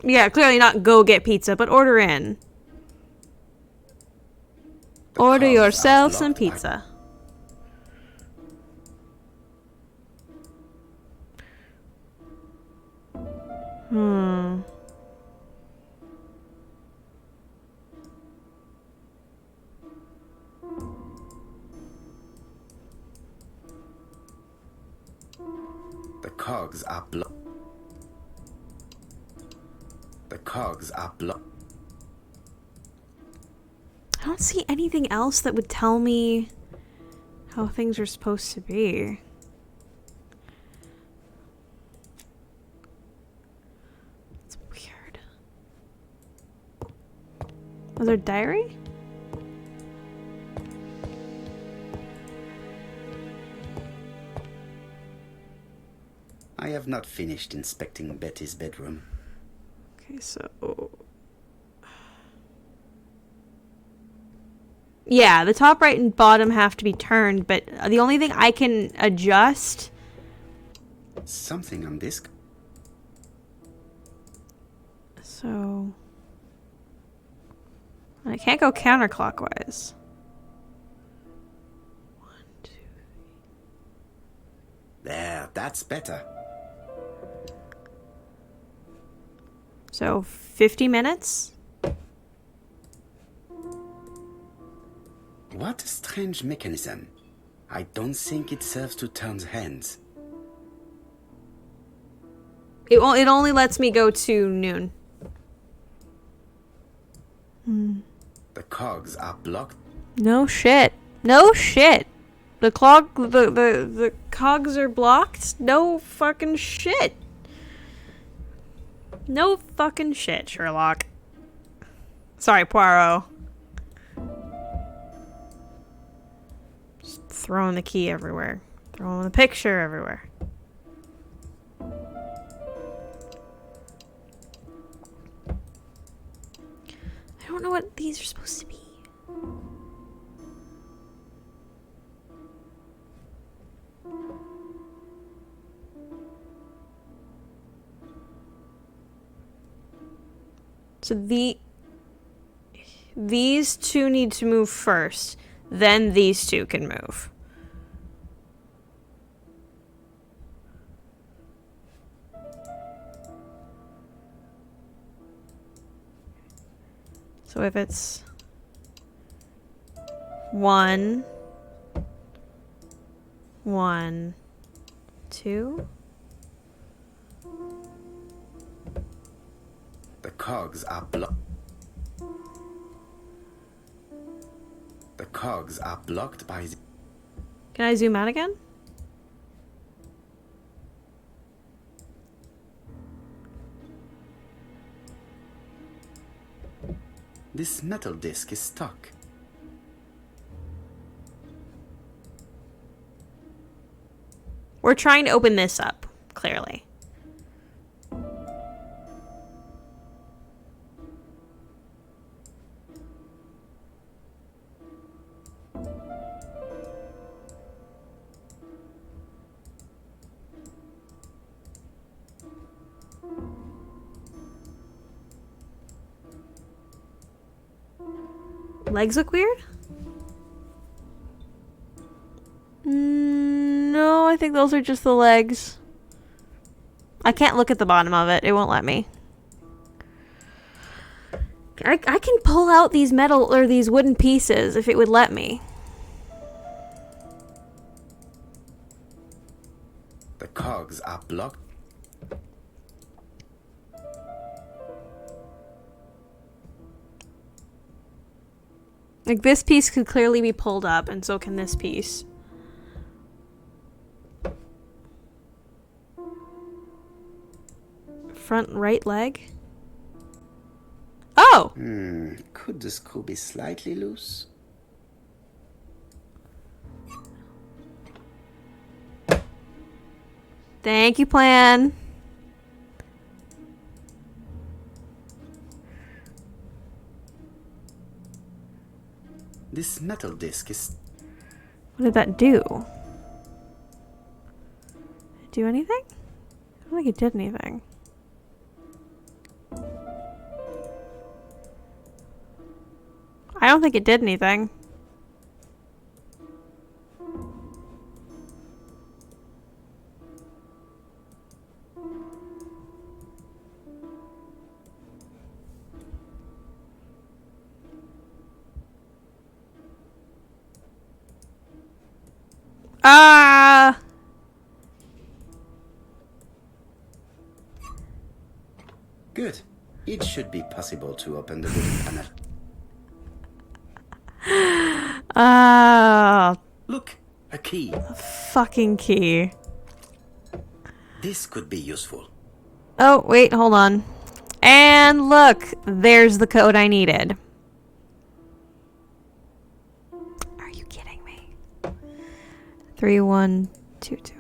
Yeah, clearly not go get pizza, but order in. Order cogs are yourself some blocked by- pizza. The cogs are blocked. The cogs are blocked. I don't see anything else that would tell me how things are supposed to be. It's weird. Was there a diary? I have not finished inspecting Betty's bedroom. Okay, so... Yeah, the top right and bottom have to be turned, but the only thing I can adjust... Something on this. So... I can't go counterclockwise. 1, 2... There, that's better. So, 50 minutes? What a strange mechanism. I don't think it serves to turn hands. It only lets me go to noon. The cogs are blocked. No shit. No shit. The cogs are blocked? No fucking shit. No fucking shit, Sherlock. Sorry, Poirot. Just throwing the key everywhere. Throwing the picture everywhere. I don't know what these are supposed to be. So these two need to move first. Then these two can move. So if it's 1, 1, 2. The cogs are blocked. The cogs are blocked by the... Can I zoom out again? This metal disc is stuck. We're trying to open this up, clearly. Legs look weird? No, I think those are just the legs. I can't look at the bottom of it. It won't let me. I can pull out these metal or these wooden pieces if it would let me. The cogs are blocked. Like, this piece could clearly be pulled up, and so can this piece. Front right leg? Oh! Could the screw be slightly loose? Thank you, plan. This metal disc is... What did that do? Did it do anything? I don't think it did anything. I don't think it did anything. Ah! Good. It should be possible to open the wooden panel. Ah! Look, a key. Fucking key. This could be useful. Oh, wait, hold on. And look, there's the code I needed. Are you kidding me? 3122.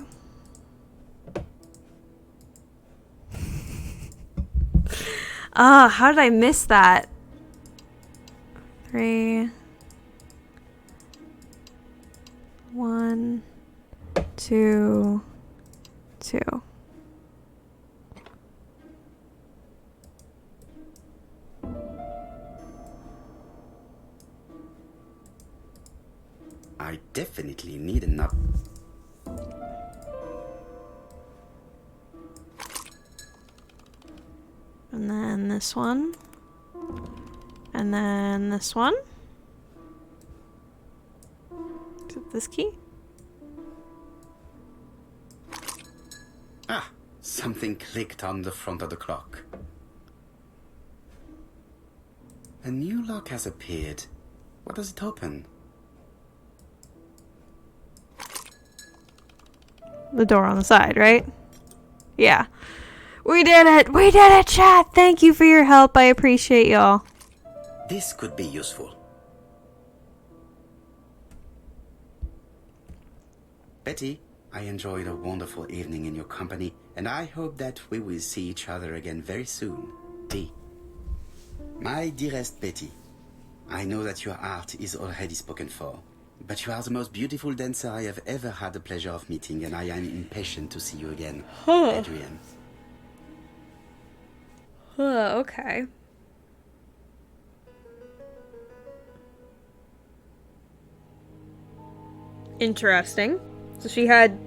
Ah, how did I miss that? 3 1 2 2. I definitely need enough. And then this one. And then this one. Is it this key? Ah, something clicked on the front of the clock. A new lock has appeared. What does it open? The door on the side, right? Yeah. We did it! We did it, chat! Thank you for your help. I appreciate y'all. This could be useful. Betty, I enjoyed a wonderful evening in your company, and I hope that we will see each other again very soon. D. My dearest Betty, I know that your art is already spoken for, but you are the most beautiful dancer I have ever had the pleasure of meeting, and I am impatient to see you again. Adrian. Okay. Interesting. So she had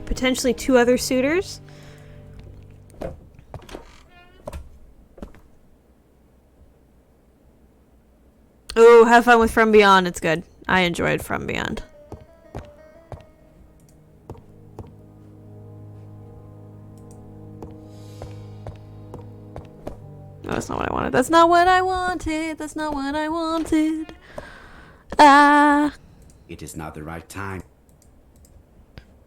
potentially 2 other suitors. Oh, have fun with From Beyond. It's good. I enjoyed From Beyond. No, that's not what I wanted. That's not what I wanted. That's not what I wanted. Ah. It is not the right time.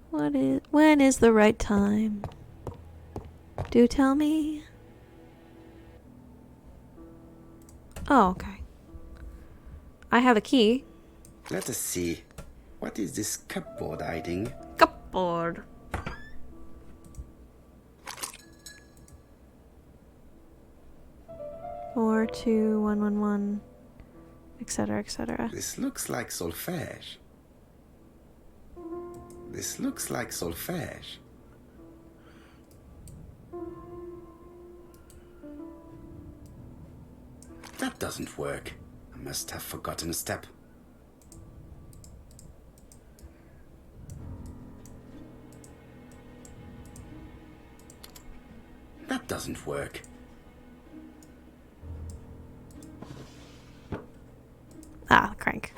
When is the right time? Do tell me. Oh, okay. I have a key. Let us see. What is this cupboard hiding? Cupboard. Four, 2, 1, 1, 1, etc., etc. This looks like solfège. This looks like solfège. That doesn't work. I must have forgotten a step. That doesn't work. Ah, crank.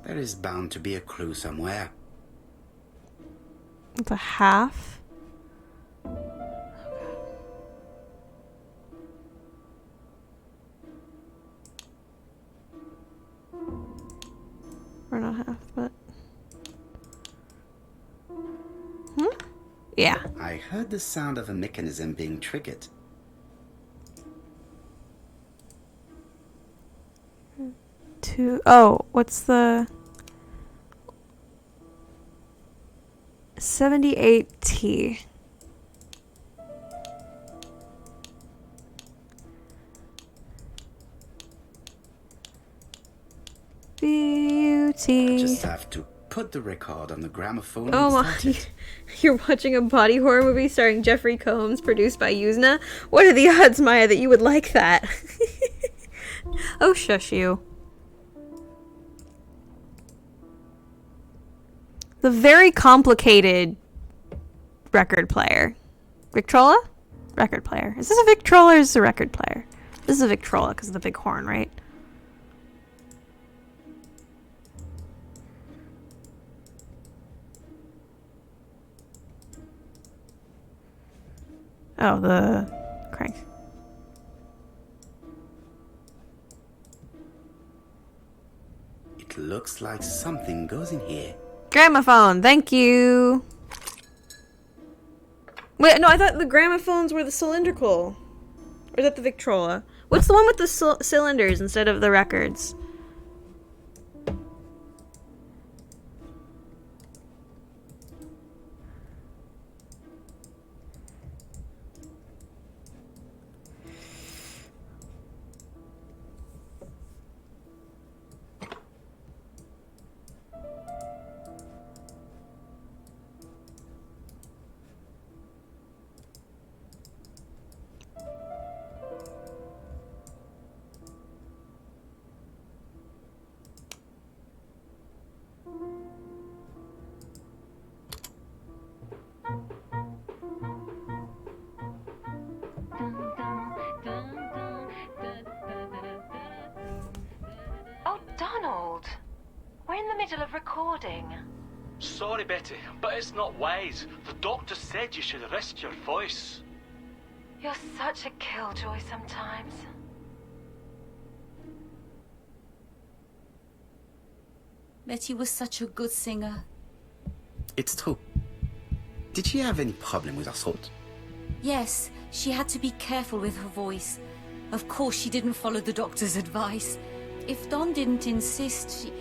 There is bound to be a clue somewhere. It's a half. Or not half, but... Yeah. I heard the sound of a mechanism being triggered. Oh, what's the... 78T. Beauty. Just have to put the record on the gramophone. Oh and my, start it. you're watching a body horror movie starring Jeffrey Combs, produced by Yuzna? What are the odds, Maya, that you would like that? Oh, shush you. The very complicated record player. Victrola? Record player. Is this a Victrola or is this a record player? This is a Victrola because of the big horn, right? Oh, the crank. It looks like something goes in here. Gramophone, thank you. Wait, no, I thought the gramophones were the cylindrical. Or is that the Victrola? What's the one with the cylinders instead of the records? Oh, Donald! We're in the middle of recording. Sorry, Betty, but it's not wise. The doctor said you should rest your voice. You're such a killjoy sometimes. Betty was such a good singer. It's true. Did she have any problem with her throat? Yes, she had to be careful with her voice. Of course, she didn't follow the doctor's advice. If Don didn't insist, she...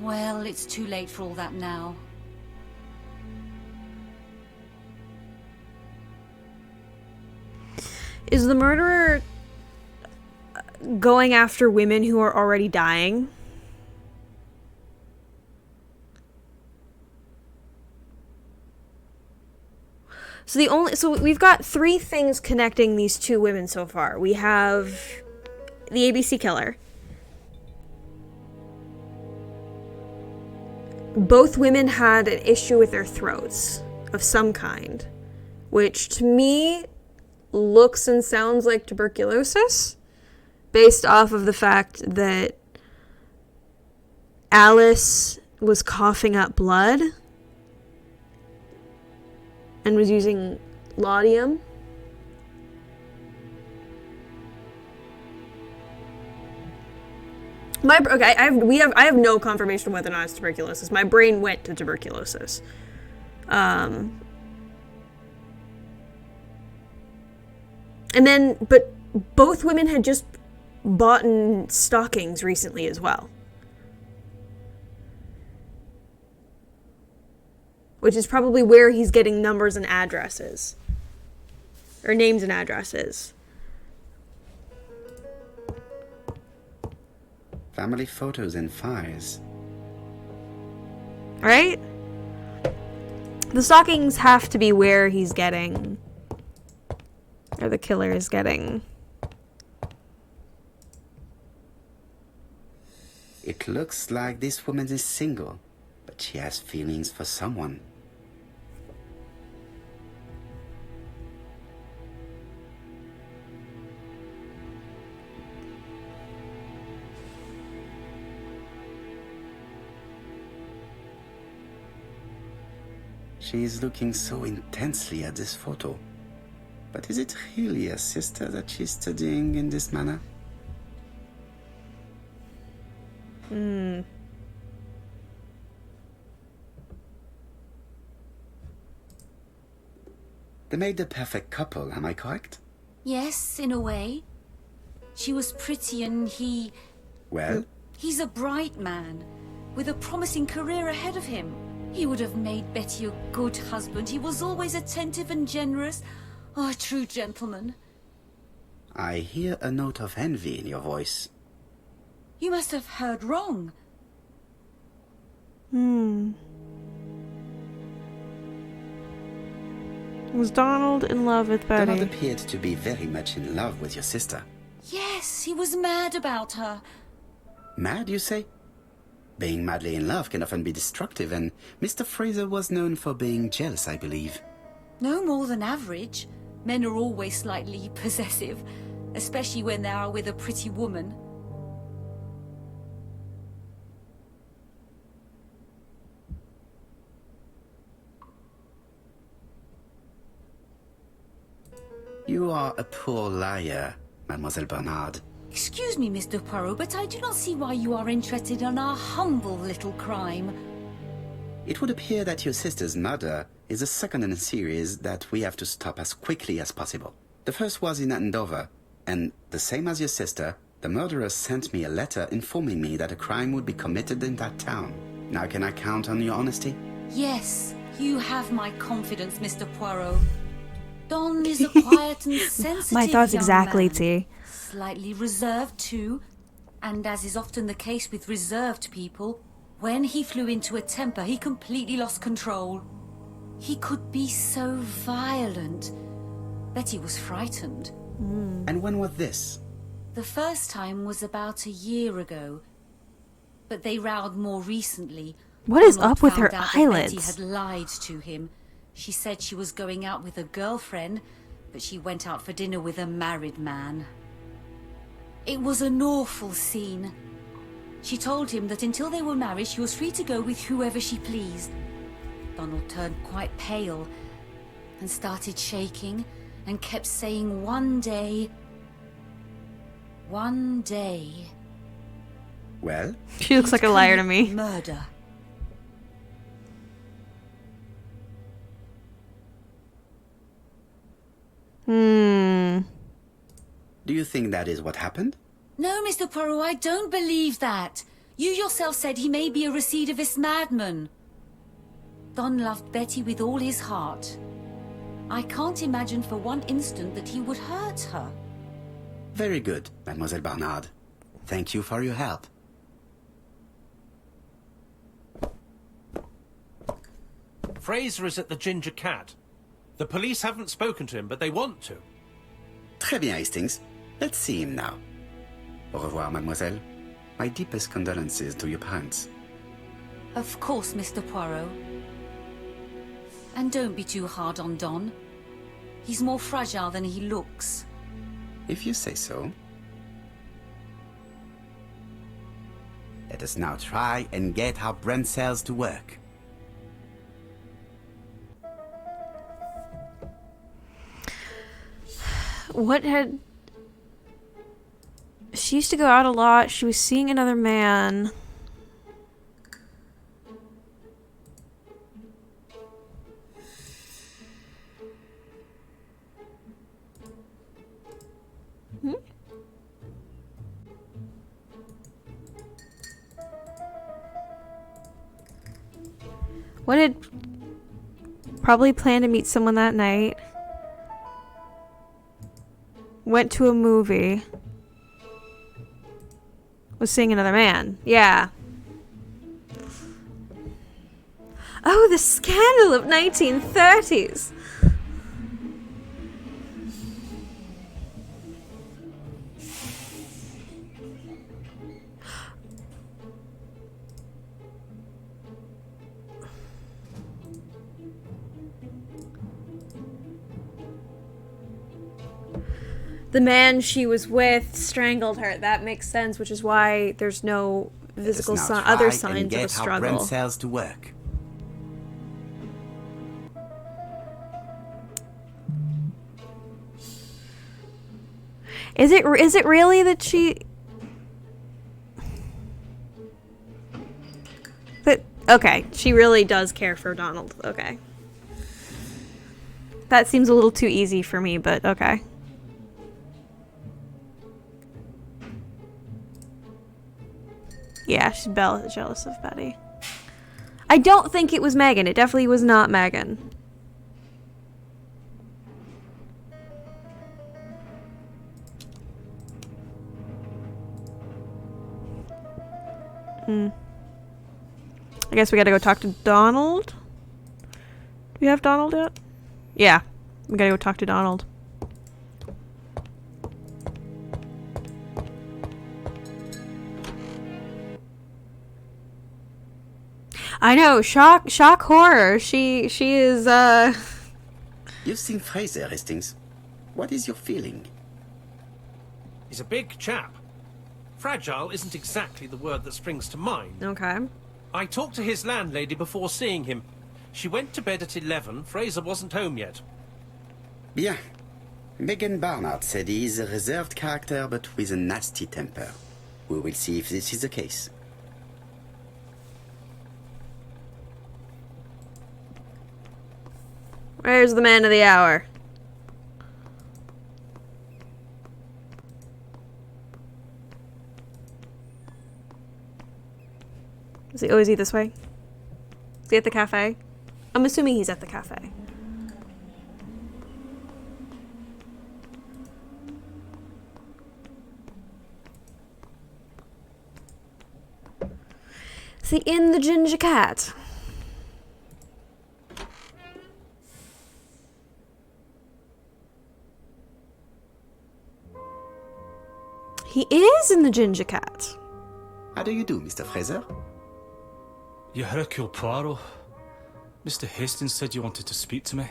Well, it's too late for all that now. Is the murderer going after women who are already dying? So we've got 3 things connecting these 2 women so far. We have the ABC killer. Both women had an issue with their throats of some kind, which to me looks and sounds like tuberculosis, based off of the fact that Alice was coughing up blood and was using laudanum. I have no confirmation of whether or not it's tuberculosis. My brain went to tuberculosis. And then, but both women had just bought stockings recently as well. Which is probably where he's getting numbers and addresses. Or names and addresses. Family photos and files. Right? The stockings have to be where he's getting... or the killer is getting... It looks like this woman is single, but she has feelings for someone. She is looking so intensely at this photo. But is it really a sister that she's studying in this manner? They made the perfect couple, am I correct? Yes, in a way. She was pretty and he... Well? He's a bright man, with a promising career ahead of him. He would have made Betty a good husband. He was always attentive and generous. Oh, a true gentleman. I hear a note of envy in your voice. You must have heard wrong. Was Donald in love with Betty? Donald appeared to be very much in love with your sister. Yes, he was mad about her. Mad, you say? Being madly in love can often be destructive, and Mr. Fraser was known for being jealous, I believe. No more than average. Men are always slightly possessive, especially when they are with a pretty woman. You are a poor liar, Mademoiselle Bernard. Excuse me, Mr. Poirot, but I do not see why you are interested in our humble little crime. It would appear that your sister's murder is the second in a series that we have to stop as quickly as possible. The first was in Andover, and the same as your sister, the murderer sent me a letter informing me that a crime would be committed in that town. Now can I count on your honesty? Yes, you have my confidence, Mr. Poirot. Don is a quiet and sensitive My thoughts young exactly, man. T. Slightly reserved too, and as is often the case with reserved people, when he flew into a temper, he completely lost control. He could be so violent. Betty was frightened. And when was this? The first time was about a year ago, but they rowed more recently. What is Donald up with her found out that eyelids? Betty had lied to him. She said she was going out with a girlfriend, but she went out for dinner with a married man. It was an awful scene. She told him that until they were married, she was free to go with whoever she pleased. Donald turned quite pale and started shaking and kept saying, "One day, one day." Well? She looks like a liar to me. Murder. Do you think that is what happened? No, Mr. Poirot, I don't believe that. You yourself said he may be a recidivist madman. Don loved Betty with all his heart. I can't imagine for one instant that he would hurt her. Very good, Mademoiselle Bernard. Thank you for your help. Fraser is at the Ginger Cat. The police haven't spoken to him, but they want to. Très bien, Hastings. Let's see him now. Au revoir, mademoiselle. My deepest condolences to your parents. Of course, Mr. Poirot. And don't be too hard on Don. He's more fragile than he looks. If you say so. Let us now try and get our brain cells to work. What had... She used to go out a lot. She was seeing another man. What had... Probably planned to meet someone that night. Went to a movie. Was seeing another man. Yeah. Oh, the scandal of 1930s. The man she was with strangled her. That makes sense, which is why there's no physical other signs of a struggle. Brain cells to work. Is it really that she... Okay, she really does care for Donald. Okay. That seems a little too easy for me, but okay. Yeah, she's jealous of Betty. I don't think it was Megan. It definitely was not Megan. I guess we gotta go talk to Donald. Do we have Donald yet? Yeah. We gotta go talk to Donald. I know, shock horror. She is, You've seen Fraser, Hastings. What is your feeling? He's a big chap. Fragile isn't exactly the word that springs to mind. Okay. I talked to his landlady before seeing him. She went to bed at 11. Fraser wasn't home yet. Bien. Megan Barnard said he is a reserved character but with a nasty temper. We will see if this is the case. Where's the man of the hour? Is he this way? Is he at the cafe? I'm assuming he's at the cafe. Is he in the Ginger Cat? He is in the Ginger Cat. How do you do, Mr. Fraser? You Hercule Poirot. Mr. Hastings said you wanted to speak to me.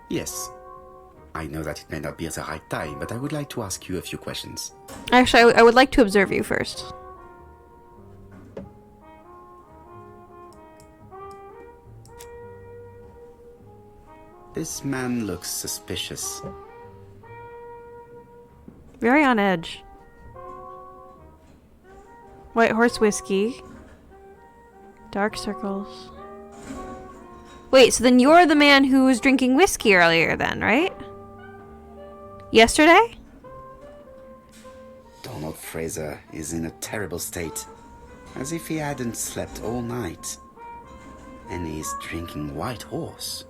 Yes. I know that it may not be the right time, but I would like to ask you a few questions. Actually, I would like to observe you first. This man looks suspicious. Very on edge. White horse whiskey. Dark circles. Wait, so then you're the man who was drinking whiskey earlier then, right? Yesterday? Donald Fraser is in a terrible state. As if he hadn't slept all night. And he's drinking white horse.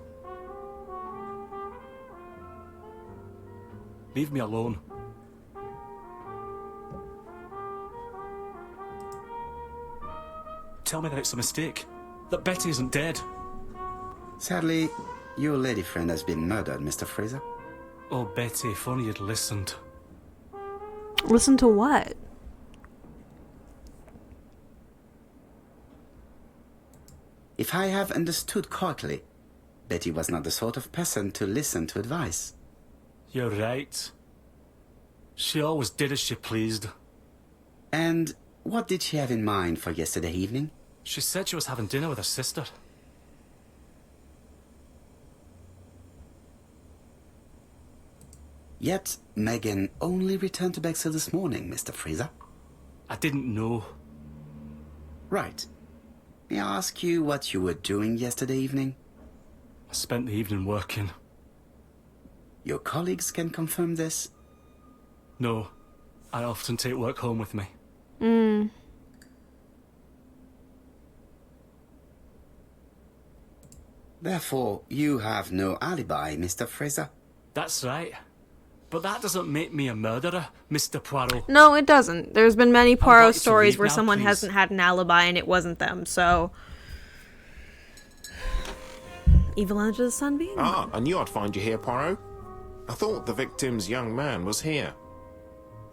Leave me alone. Tell me that it's a mistake. That Betty isn't dead. Sadly, Your lady friend has been murdered, Mr. Fraser. Oh, Betty, if only you'd listened. Listen to what? If I have understood correctly, Betty was not the sort of person to listen to advice. You're right. She always did as she pleased. And what did she have in mind for yesterday evening? She said she was having dinner with her sister. Yet, Megan only returned to Bexhill this morning, Mr. Fraser. I didn't know. Right. May I ask you what you were doing yesterday evening? I spent the evening working. Your colleagues can confirm this? No, I often take work home with me. Therefore, you have no alibi, Mr. Fraser. That's right. But that doesn't make me a murderer, Mr. Poirot. No, it doesn't. There's been many like Poirot you to stories leave where now, someone please. hasn't had an alibi and it wasn't them, so... Evil Under the Sun being Ah, I knew I'd find you here, Poirot. I thought the victim's young man was here.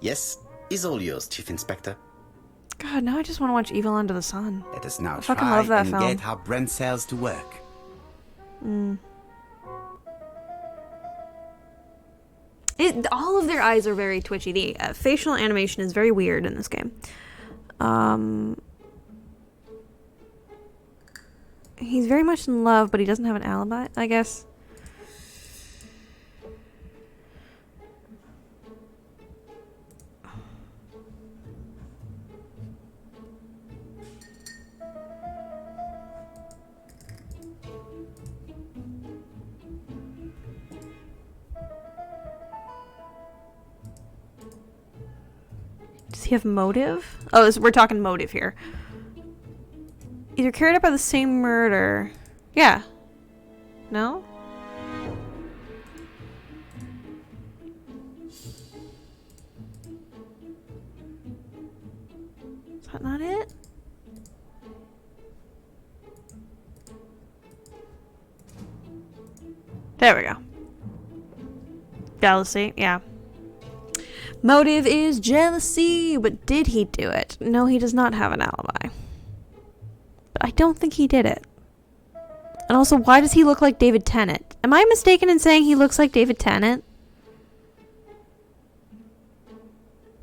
Yes, is all yours, Chief Inspector. God, now I just want to watch Evil Under the Sun. Let us now I fucking try love that and film. get our brain cells to work. All of their eyes are very twitchy. The facial animation is very weird in this game. He's very much in love, but he doesn't have an alibi, I guess. Does he have motive? Oh, we're talking motive here. Either carried out by the same murder. Yeah. No? Is that not it? There we go. Jealousy, yeah. Motive is jealousy, but did he do it? No, he does not have an alibi. But I don't think he did it. And also, why does he look like David Tennant? Am I mistaken in saying he looks like David Tennant?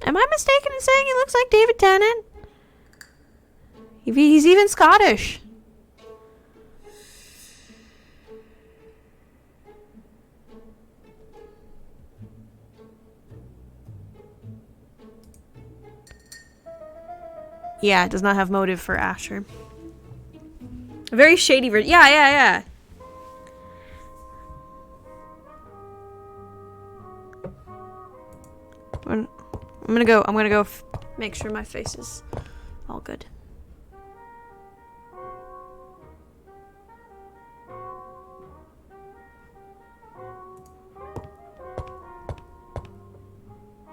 Am I mistaken in saying he looks like David Tennant? He's even Scottish. Yeah, it does not have motive for Asher. A very shady version. Yeah. I'm gonna go make sure my face is all good.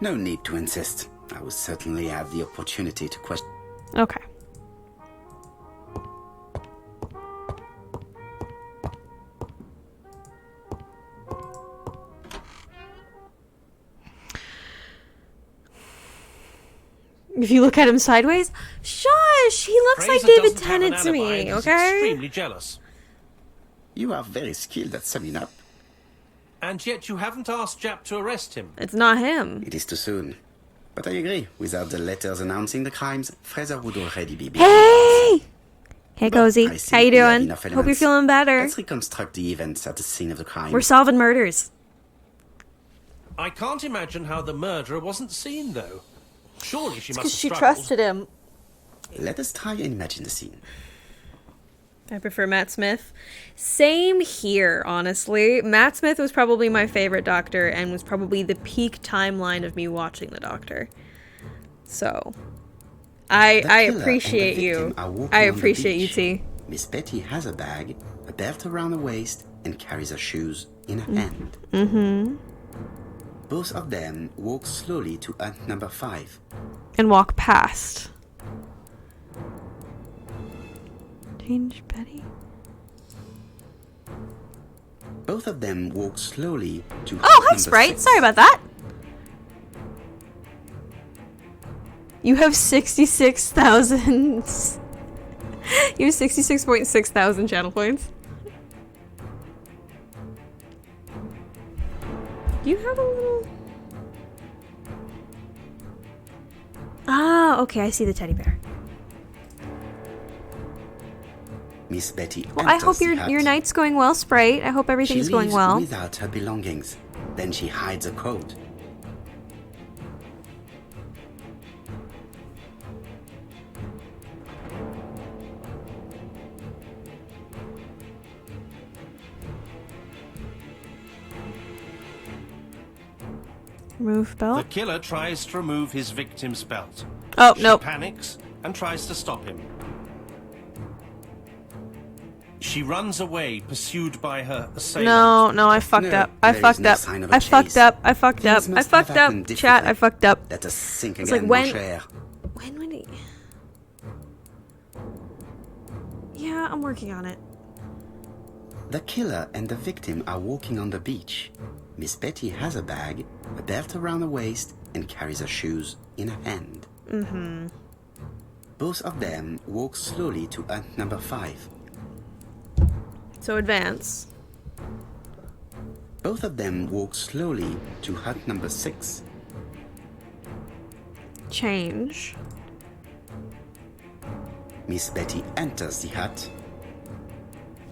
No need to insist. I will certainly have the opportunity to question. Okay. If you look at him sideways, shush! He looks like Fraser David doesn't have an Tennant to alibi me, and he's okay? extremely jealous. You are very skilled at summing up. And yet you haven't asked Jap to arrest him. It's not him. It is too soon. But I agree. Without the letters announcing the crimes, Fraser would already be behind. Hey! Hey, But Cozy. I How think you we have doing? enough Hope you're elements. feeling better. Let's reconstruct the events at the scene of the crime. We're solving murders. I can't imagine how the murderer wasn't seen, though. Surely she must have Because she struggled. trusted him. Let us try and imagine the scene. I prefer Matt Smith. Same here, honestly. Matt Smith was probably my favorite Doctor and was probably the peak timeline of me watching the Doctor. So, I The killer appreciate and the you. victim are walking I on the appreciate you, beach. T. Miss Betty has a bag, a belt around her waist, and carries her shoes in her hand. Mm-hmm. Both of them walk slowly to aunt number 5. And walk past. Change Betty. Both of them walk slowly to... Oh, hi, Sprite. Sorry about that. You have 66,000... you have 66.6 thousand channel points. You have a little... Ah, okay, I see the teddy bear. Miss Betty Well, I hope your night's going well, Sprite. I hope everything's going well. She leaves without her belongings. Then she hides a coat. Remove belt. The killer tries to remove his victim's belt. Oh, She nope. panics and tries to stop him. She runs away, pursued by her assailant. No, I fucked up. I there fucked is no up. sign of a I fucked chase. up. I fucked up. Things I must fucked have up. happened Chat, I differently. fucked up. Let us sink It's again, like when- mon cher. When would he... Yeah, I'm working on it. The killer and the victim are walking on the beach. Miss Betty has a bag, a belt around her waist, and carries her shoes in her hand. Mm-hmm. Both of them walk slowly to hut number 5. So advance. Both of them walk slowly to hut number 6. Change. Miss Betty enters the hut.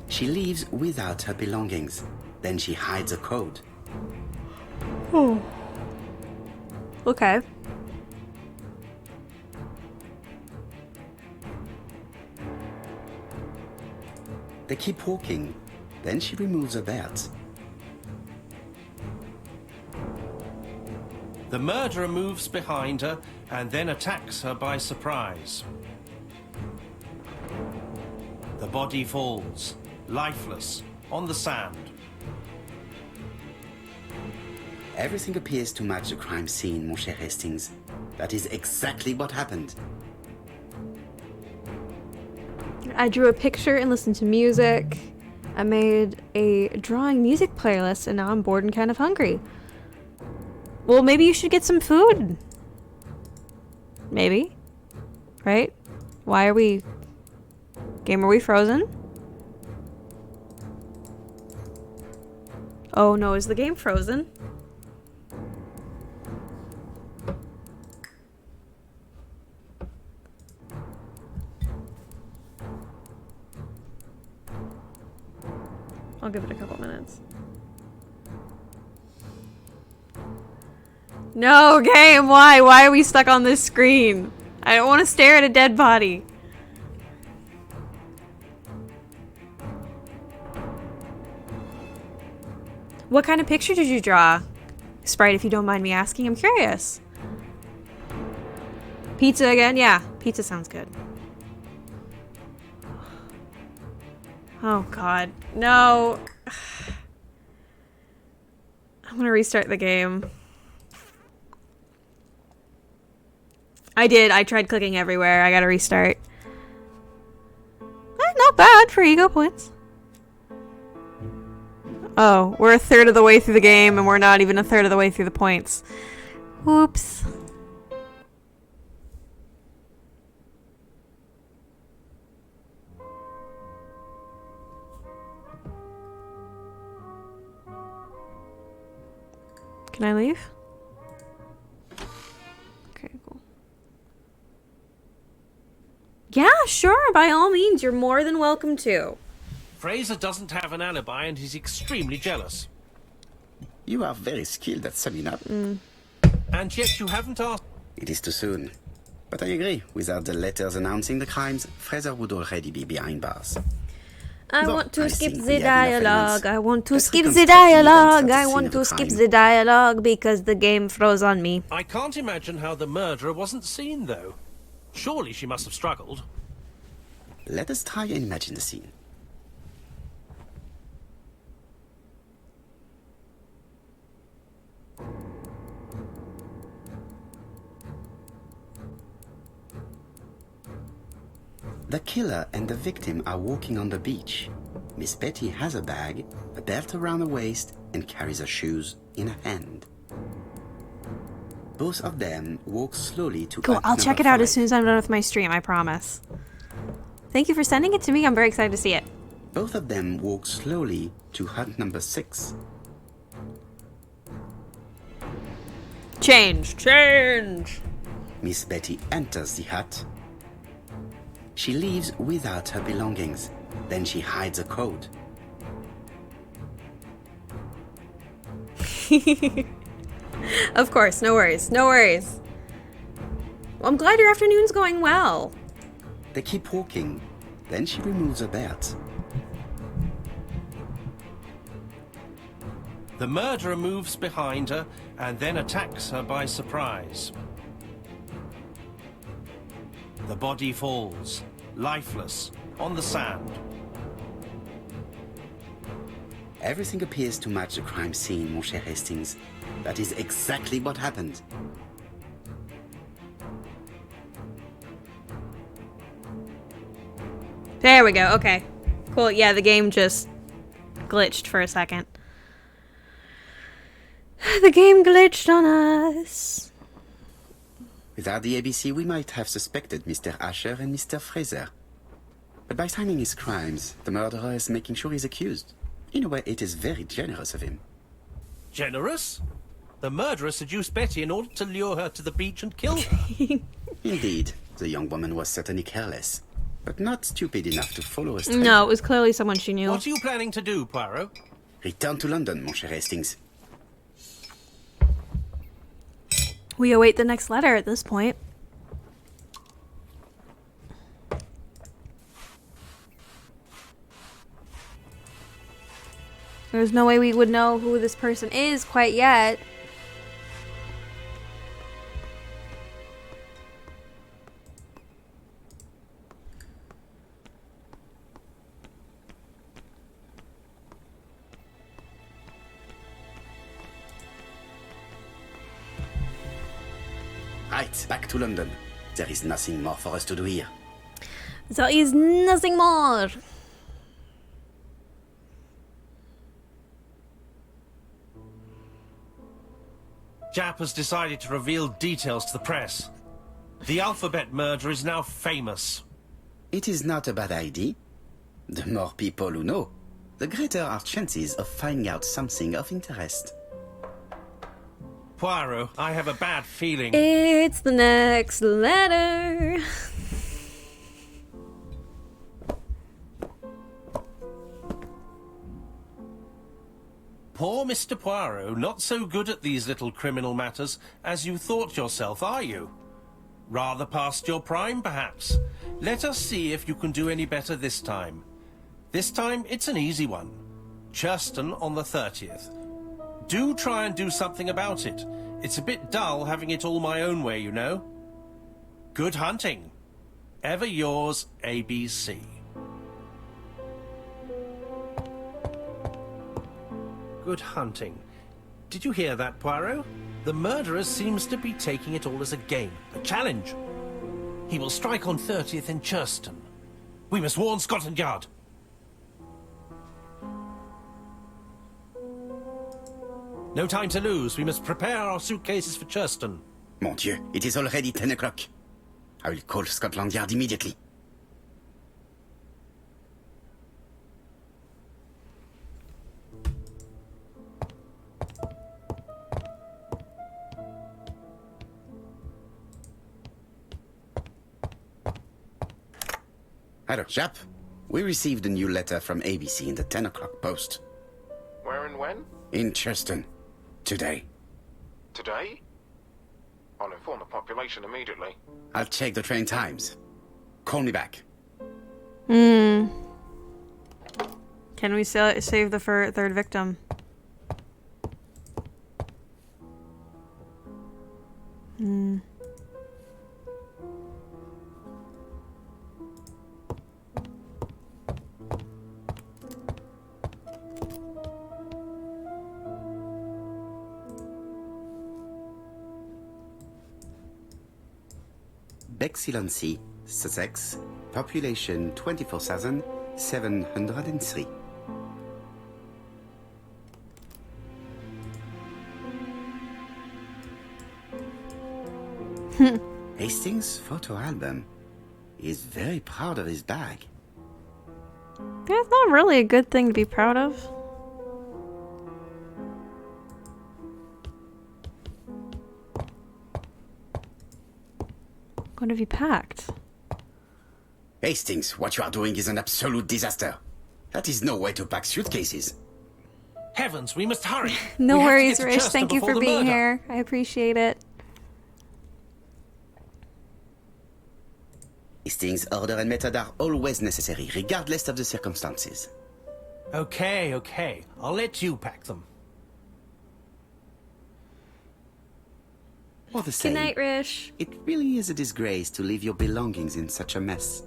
She leaves without her belongings. Then she hides a coat. Oh. Okay. They keep walking. Then she removes her belt. The murderer moves behind her and then attacks her by surprise. The body falls, lifeless, on the sand. Everything appears to match the crime scene, mon cher Hastings. That is exactly what happened. I drew a picture and listened to music. I made a drawing music playlist, and now I'm bored and kind of hungry. Well, maybe you should get some food. Maybe. Right? Why are we... Game, are we frozen? Oh no, is the game frozen? I'll give it a couple minutes. No, game, why? Why are we stuck on this screen? I don't want to stare at a dead body. What kind of picture did you draw? Sprite, if you don't mind me asking, I'm curious. Pizza again? Yeah, pizza sounds good. Oh god, no. I'm gonna restart the game. I did, I tried clicking everywhere. I gotta restart. Not bad for ego points. Oh, we're a third of the way through the game and we're not even a third of the way through the points. Whoops. Can I leave? Okay, cool. Yeah, sure, by all means, you're more than welcome to. Fraser doesn't have an alibi and he's extremely jealous. You are very skilled at summing up. And yet you haven't asked... It is too soon. But I agree. Without the letters announcing the crimes, Fraser would already be behind bars. I Well, want to I skip think the we have enough dialogue. evidence. I want to Let's skip the reconstruct the events dialogue. at the I scene want of to the skip crime. the dialogue because the game froze on me. I can't imagine how the murderer wasn't seen, though. Surely she must have struggled. Let us try and imagine the scene. The killer and the victim are walking on the beach. Miss Betty has a bag, a belt around her waist, and carries her shoes in her hand. Both of them walk slowly to Cool, hut I'll check number it out 5. as soon as I'm done with my stream, I promise. Thank you for sending it to me, I'm very excited to see it. Both of them walk slowly to hut number 6. Change! Miss Betty enters the hut. She leaves without her belongings. Then she hides a code. Of course, no worries, no worries. Well, I'm glad your afternoon's going well. They keep walking. Then she removes her belt. The murderer moves behind her and then attacks her by surprise. The body falls, lifeless, on the sand. Everything appears to match the crime scene, mon cher Hastings. That is exactly what happened. There we go, okay. Cool, yeah, the game just glitched for a second. The game glitched on us. Without the ABC, we might have suspected Mr. Asher and Mr. Fraser. But by timing his crimes, the murderer is making sure he's accused. In a way, it is very generous of him. Generous? The murderer seduced Betty in order to lure her to the beach and kill her. Indeed, the young woman was certainly careless, but not stupid enough to follow his trend. No, it was clearly someone she knew. What are you planning to do, Poirot? Return to London, mon cher Hastings. We await the next letter at this point. There's no way we would know who this person is quite yet. Right, back to London. There is nothing more for us to do here. There is nothing more. Jap has decided to reveal details to the press. The alphabet murder is now famous. It is not a bad idea. The more people who know, the greater our chances of finding out something of interest. Poirot, I have a bad feeling. It's the next letter. Poor Mr. Poirot, not so good at these little criminal matters as you thought yourself, are you? Rather past your prime, perhaps. Let us see if you can do any better this time. This time, it's an easy one. Churston on the 30th. Do try and do something about it. It's a bit dull having it all my own way, you know. Good hunting. Ever yours, ABC. Good hunting. Did you hear that, Poirot? The murderer seems to be taking it all as a game, a challenge. He will strike on 30th in Churston. We must warn Scotland Yard. No time to lose. We must prepare our suitcases for Churston. Mon Dieu, it is already 10 o'clock. I will call Scotland Yard immediately. Hello, Jap. We received a new letter from ABC in the 10 o'clock post. Where and when? In Churston. Today. Today? I'll inform the population immediately. I'll check the train times. Call me back. Can we save the third victim? Bexhill-on-Sea, Sussex, population 24,703. Hastings' photo album. He's very proud of his bag. That's not really a good thing to be proud of. What have you packed? Hastings, what you are doing is an absolute disaster. That is no way to pack suitcases. Heavens, we must hurry. No We have to worries, get to Rich. Chester Thank you before for the being murder. here. I appreciate it. Hastings' order and method are always necessary, regardless of the circumstances. Okay. I'll let you pack them. All the Good same, night, Rish. it really is a disgrace to leave your belongings in such a mess.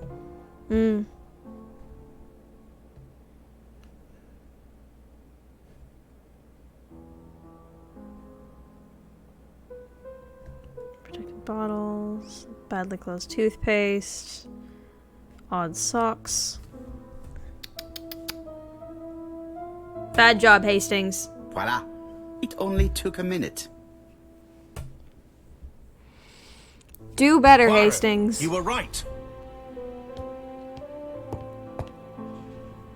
Protected bottles, badly closed toothpaste, odd socks. Bad job, Hastings. Voila. It only took a minute. Do better, Poirot, Hastings. You were right.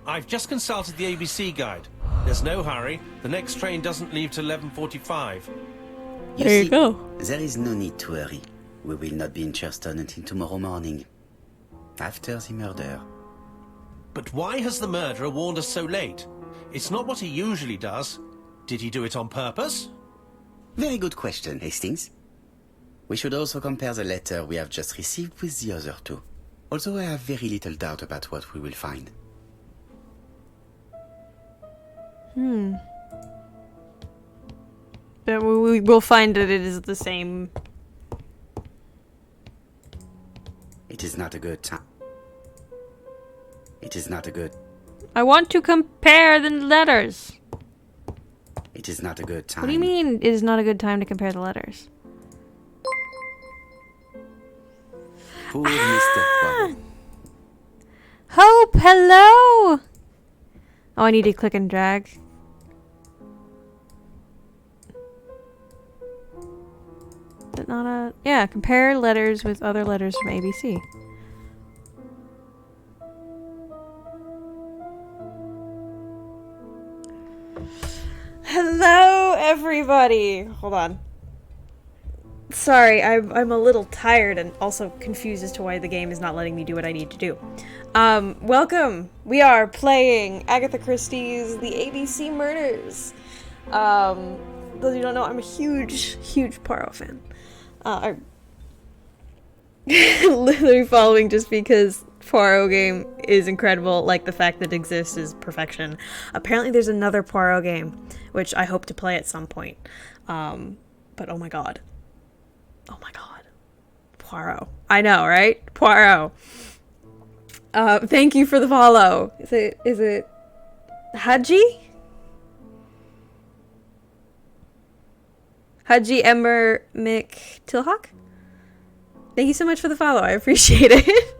I've just consulted the ABC guide. There's no hurry. The next train doesn't leave till 11:45. There you go. There is no need to hurry. We will not be in Charleston until tomorrow morning. After the murder. But why has the murderer warned us so late? It's not what he usually does. Did he do it on purpose? Very good question, Hastings. We should also compare the letter we have just received with the other two. Although I have very little doubt about what we will find. But we will find that it is the same. It is not a good time. It is not a good. I want to compare the letters. It is not a good time. What do you mean it is not a good time to compare the letters? Poor Mr. Poirot. Hope, hello! Oh, I need to click and drag. Is it not a... Yeah, compare letters with other letters from ABC. Hello, everybody! Hold on. Sorry, I'm a little tired and also confused as to why the game is not letting me do what I need to do. Welcome! We are playing Agatha Christie's The ABC Murders. Those of you who don't know, I'm a huge Poirot fan. I'm literally following just because Poirot game is incredible. Like, the fact that it exists is perfection. Apparently there's another Poirot game, which I hope to play at some point. But oh my god. Oh my god. Poirot. I know, right? Poirot. Thank you for the follow. Is it Haji? Haji Ember McTilhawk? Thank you so much for the follow. I appreciate it.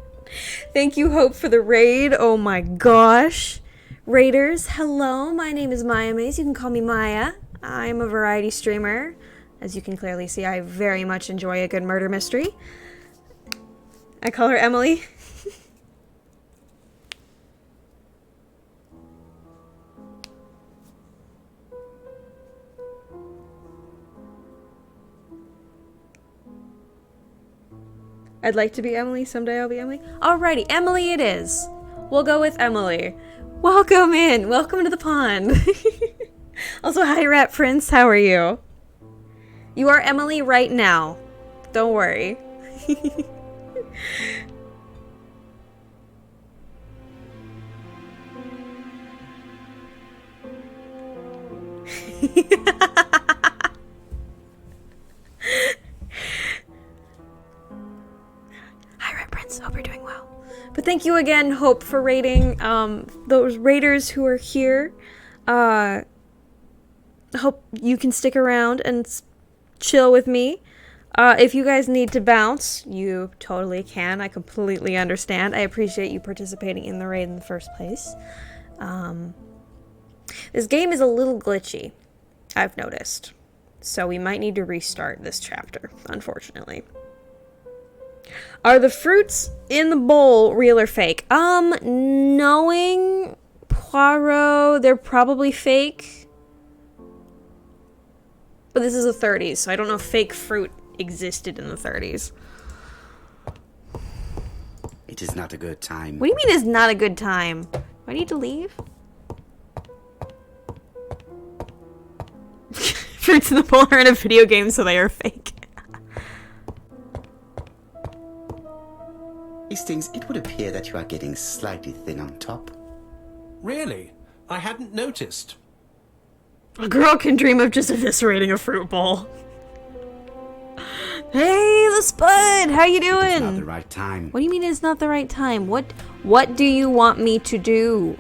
Thank you, Hope, for the raid. Oh my gosh. Raiders, hello. My name is Miyamaze. You can call me Maya. I'm a variety streamer. As you can clearly see, I very much enjoy a good murder mystery. I call her Emily. I'd like to be Emily. Someday I'll be Emily. Alrighty, Emily it is. We'll go with Emily. Welcome in. Welcome to the pond. Also, hi, Rat Prince. How are you? You are Emily right now. Don't worry. Hi, Red Prince. Hope you're doing well. But thank you again, Hope, for raiding those raiders who are here. Hope you can stick around and chill with me. If you guys need to bounce, you totally can. I completely understand. I appreciate you participating in the raid in the first place. This game is a little glitchy, I've noticed. So we might need to restart this chapter, unfortunately. Are the fruits in the bowl real or fake? Knowing Poirot, they're probably fake. But this is the 30s, so I don't know if fake fruit existed in the 30s. It is not a good time. What do you mean it's not a good time? Do I need to leave? Fruits in the bowl are in a video game, so they are fake. Hastings, it would appear that you are getting slightly thin on top. Really? I hadn't noticed. A girl can dream of just eviscerating a fruit bowl. Hey, the Spud! How you doing? It's not the right time. What do you mean it's not the right time? What do you want me to do?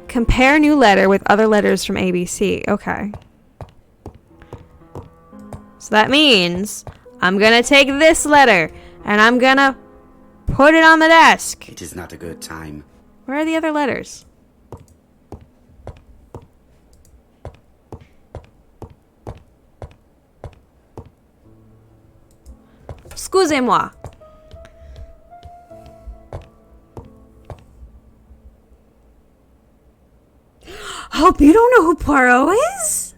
Compare new letter with other letters from ABC. Okay. So that means I'm gonna take this letter and I'm gonna put it on the desk. It is not a good time. Where are the other letters? Excusez-moi. Hope you don't know who Poirot is?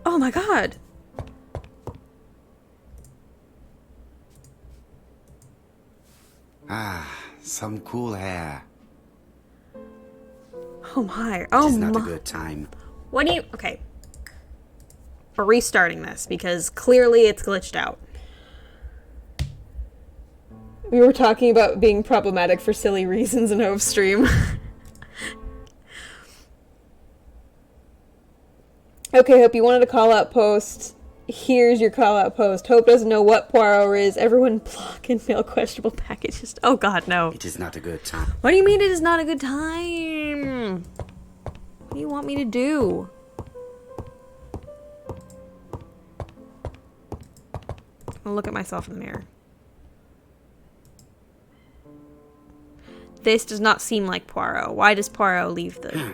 Oh my god. Ah, some cool hair. Oh my. It Oh is not a my. good time. What do you... Okay. We're restarting this because clearly it's glitched out. We were talking about being problematic for silly reasons in Hove Stream. Okay, Hope, you wanted a call-out post. Here's your call-out post. Hope doesn't know what Poirot is. Everyone block and mail questionable packages. Oh god, no. It is not a good time. What do you mean it is not a good time? What do you want me to do? I'll look at myself in the mirror. This does not seem like Poirot. Why does Poirot leave the...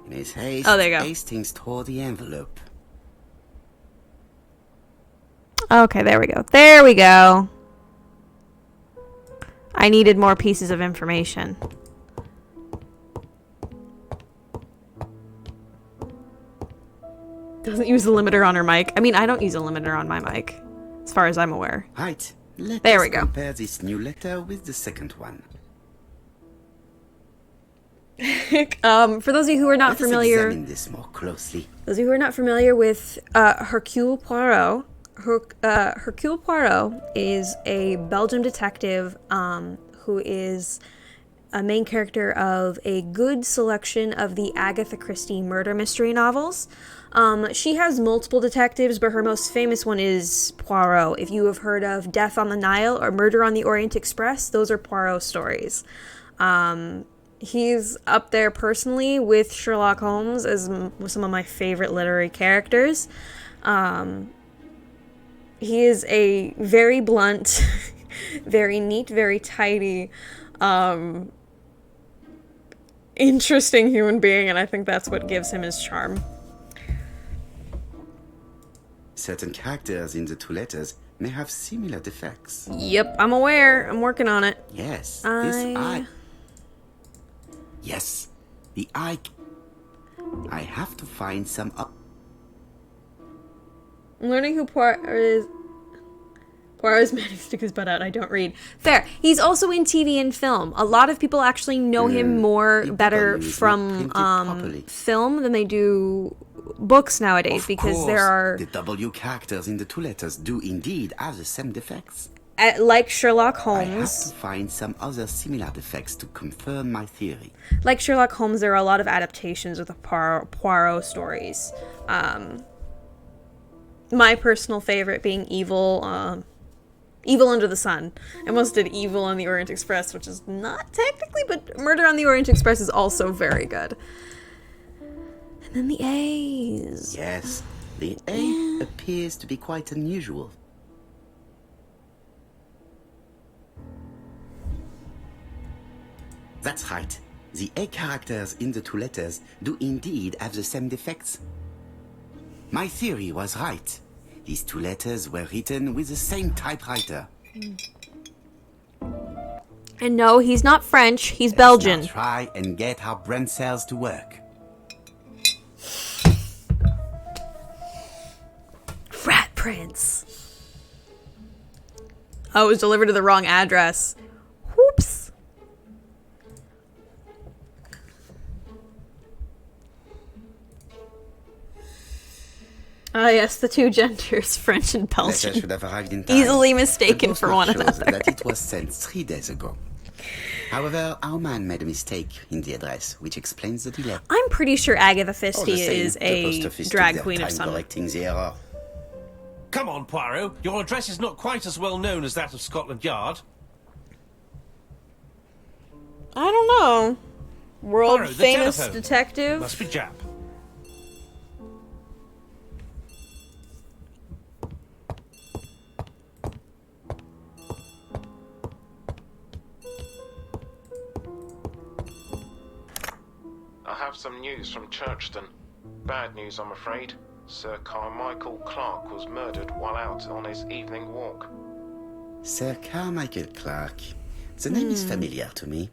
In his haste, Oh, there you go. Hastings tore the envelope. Okay, there we go. There we go. I needed more pieces of information. Doesn't use a limiter on her mic. I mean, I don't use a limiter on my mic, as far as I'm aware. Right. Let There us we go. compare this new letter with the second one. For those of you who are not Let familiar... us examine this more closely. Those of you who are not familiar with Hercule Poirot, Hercule Poirot is a Belgian detective who is a main character of a good selection of the Agatha Christie murder mystery novels. She has multiple detectives, but her most famous one is Poirot. If you have heard of Death on the Nile or Murder on the Orient Express, those are Poirot stories. He's up there personally with Sherlock Holmes as some of my favorite literary characters. He is a very blunt, very neat, very tidy, interesting human being, and I think that's what gives him his charm. Certain characters in the two letters may have similar defects. Yep, I'm aware. I'm working on it. Yes, this eye. Yes, the eye. I have to find some up. I'm learning who Poirot is. Poirot's man who stick his butt out. I don't read. Fair. He's also in TV and film. A lot of people actually know him better from film than they do books nowadays, because there are... The W characters in the two letters do indeed have the same defects. Like Sherlock I have Holmes. to find some other similar defects to confirm my theory. Like Sherlock Holmes, there are a lot of adaptations of the Poirot stories. My personal favorite being Evil Under the Sun. I almost did Evil on the Orient Express, which is not technically, but Murder on the Orient Express is also very good. And then the A's. Yes, the A appears to be quite unusual. That's right. The A characters in the two letters do indeed have the same defects. My theory was right. These two letters were written with the same typewriter. And no, he's not French, he's Let's Belgian. now try and get our brain cells to work. Rat Prince. Oh, it was delivered to the wrong address. Whoops. Ah, yes, the two genders, French and Letter Belgian. should have arrived in time. Easily The mistaken for one postmark shows another. that it was sent 3 days ago. However, our man made a mistake in the address, which explains the delay. I'm pretty sure Agatha All the Christie same, is the a post office drag took their queen of time some. correcting the error. Come on, Poirot. Your address is not quite as well known as that of Scotland Yard. I don't know. World Poirot, the famous telephone. detective. Must be Jap. I have some news from Churchton. Bad news, I'm afraid. Sir Carmichael Clark was murdered while out on his evening walk. Sir Carmichael Clark. The name is familiar to me.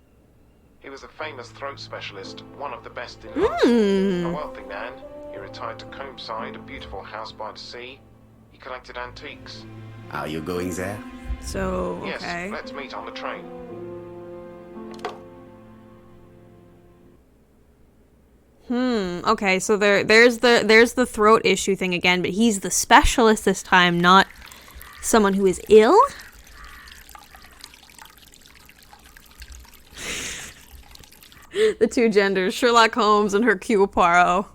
He was a famous throat specialist, one of the best in London. A wealthy man, he retired to Combside, a beautiful house by the sea. He collected antiques. Are you going there? So, Yes, okay. let's meet on the train. Okay, so there's the throat issue thing again, but he's the specialist this time, not someone who is ill? The two genders, Sherlock Holmes and Hercule Poirot.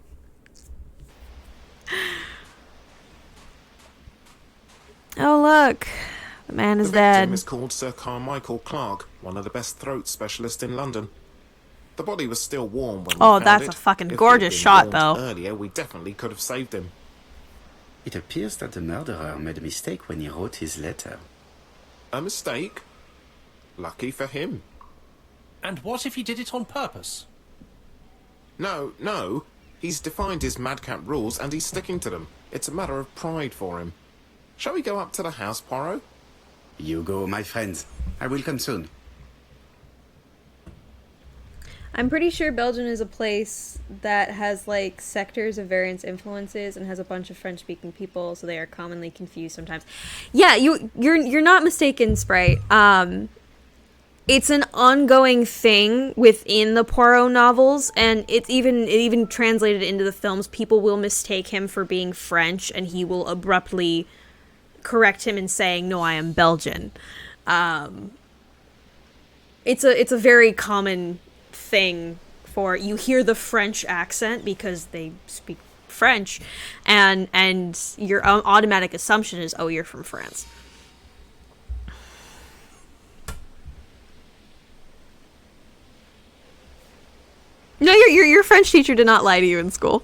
Oh look, the man is The victim dead. is called Sir Carmichael Clark, one of the best throat specialists in London. The body was still warm when we Oh, found that's it. a fucking If he'd gorgeous been shot, warmed though. Earlier, we definitely could have saved him. It appears that the murderer made a mistake when he wrote his letter. A mistake? Lucky for him. And what if he did it on purpose? No. He's defined his madcap rules and he's sticking to them. It's a matter of pride for him. Shall we go up to the house, Poirot? You go, my friend. I will come soon. I'm pretty sure Belgium is a place that has like sectors of various influences and has a bunch of French-speaking people, so they are commonly confused sometimes. Yeah, you're not mistaken, Sprite. It's an ongoing thing within the Poirot novels, and it even translated into the films. People will mistake him for being French, and he will abruptly correct him in saying, "No, I am Belgian." It's a very common thing for you hear the French accent because they speak French, and your automatic assumption is, oh, you're from France. No, your French teacher did not lie to you in school.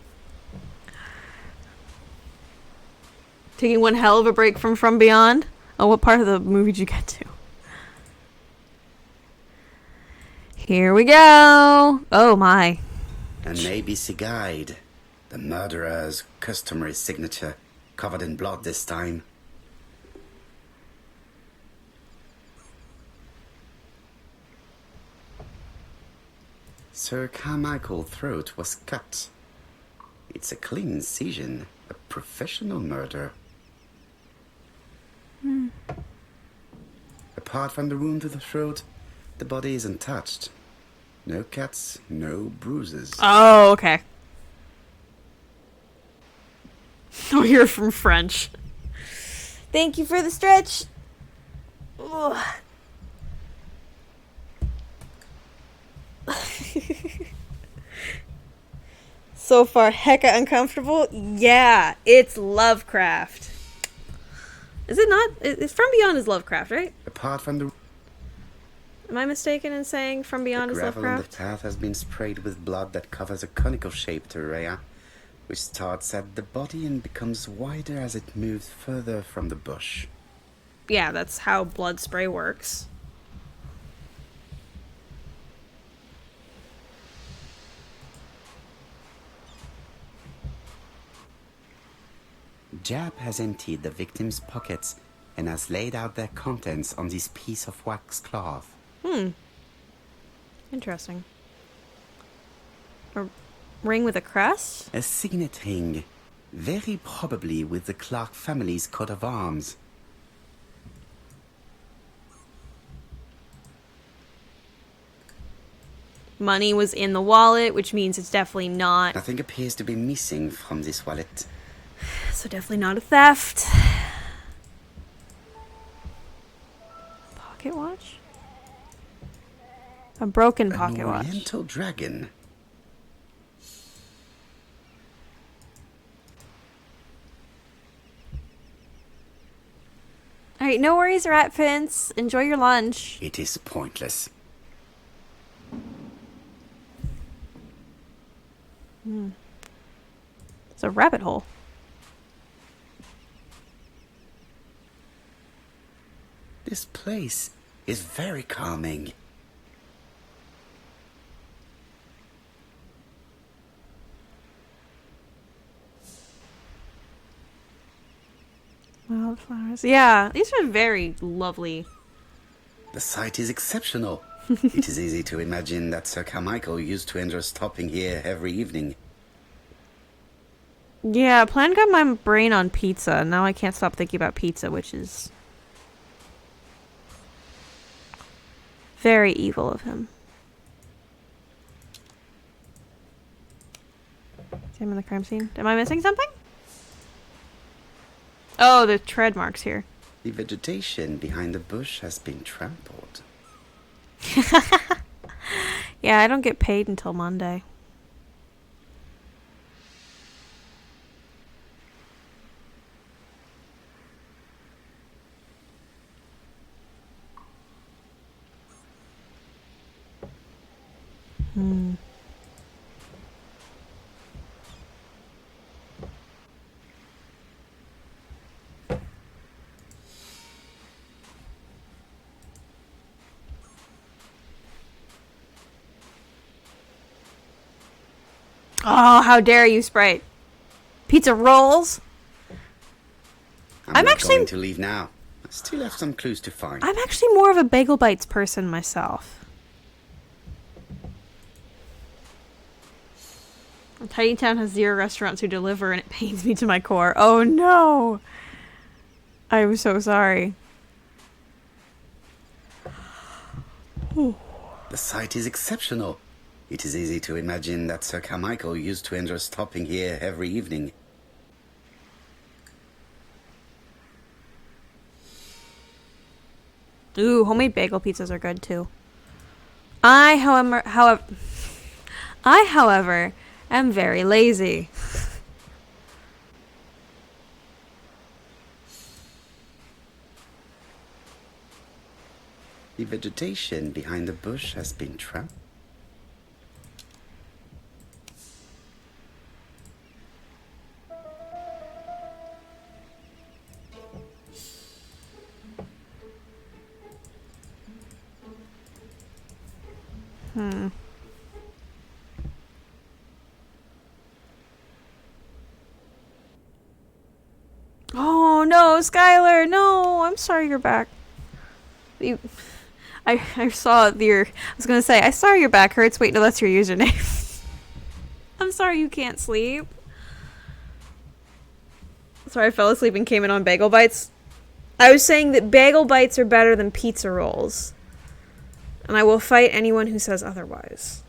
Taking one hell of a break from Beyond. Oh, what part of the movie did you get to? Here we go. Oh my. An ABC guide. The murderer's customary signature, covered in blood this time. Sir Carmichael's throat was cut. It's a clean incision, a professional murder. Apart from the wound to the throat, the body is untouched. No cuts, no bruises. Oh, okay. Oh, you're from French. Thank you for the stretch. Ugh. So far, hecka uncomfortable. Yeah, it's Lovecraft. Is it not? It's From Beyond is Lovecraft, right? Apart from the Am I mistaken in saying From Beyond is gravel on the Lovecraft? path has been sprayed with blood that covers a conical-shaped area, which starts at the body and becomes wider as it moves further from the bush. Yeah, that's how blood spray works. Jap has emptied the victim's pockets and has laid out their contents on this piece of wax cloth. Interesting. A ring with a crest? A signet ring, very probably with the Clark family's coat of arms. Money was in the wallet, which means it's definitely not. Nothing appears to be missing from this wallet. So definitely not a theft. Pocket watch? A broken pocket An watch. Oriental dragon. Alright, no worries, Rat Prince. Enjoy your lunch. It is pointless. It's a rabbit hole. This place is very calming. Wildflowers. Yeah, these are very lovely. The site is exceptional. It is easy to imagine that Sir Carmichael used to enjoy stopping here every evening. Yeah, Plan got my brain on pizza. Now I can't stop thinking about pizza, which is very evil of him. Same in the crime scene. Am I missing something? Oh, the tread marks here. The vegetation behind the bush has been trampled. Yeah, I don't get paid until Monday. Oh, how dare you, Sprite. Pizza rolls? I'm not actually going to leave now. I still have some clues to find. I'm actually more of a Bagel Bites person myself. Tiny Town has 0 restaurants who deliver, and it pains me to my core. Oh no! I'm so sorry. The site is exceptional. It is easy to imagine that Sir Carmichael used to enjoy stopping here every evening. Ooh, homemade bagel pizzas are good too. However, am very lazy. The vegetation behind the bush has been trampled. Oh no, Skylar, no! I'm sorry you're back. I saw your. I was gonna say I saw your back hurts. Wait, no, that's your username. I'm sorry you can't sleep. Sorry, I fell asleep and came in on Bagel Bites. I was saying that Bagel Bites are better than pizza rolls, and I will fight anyone who says otherwise.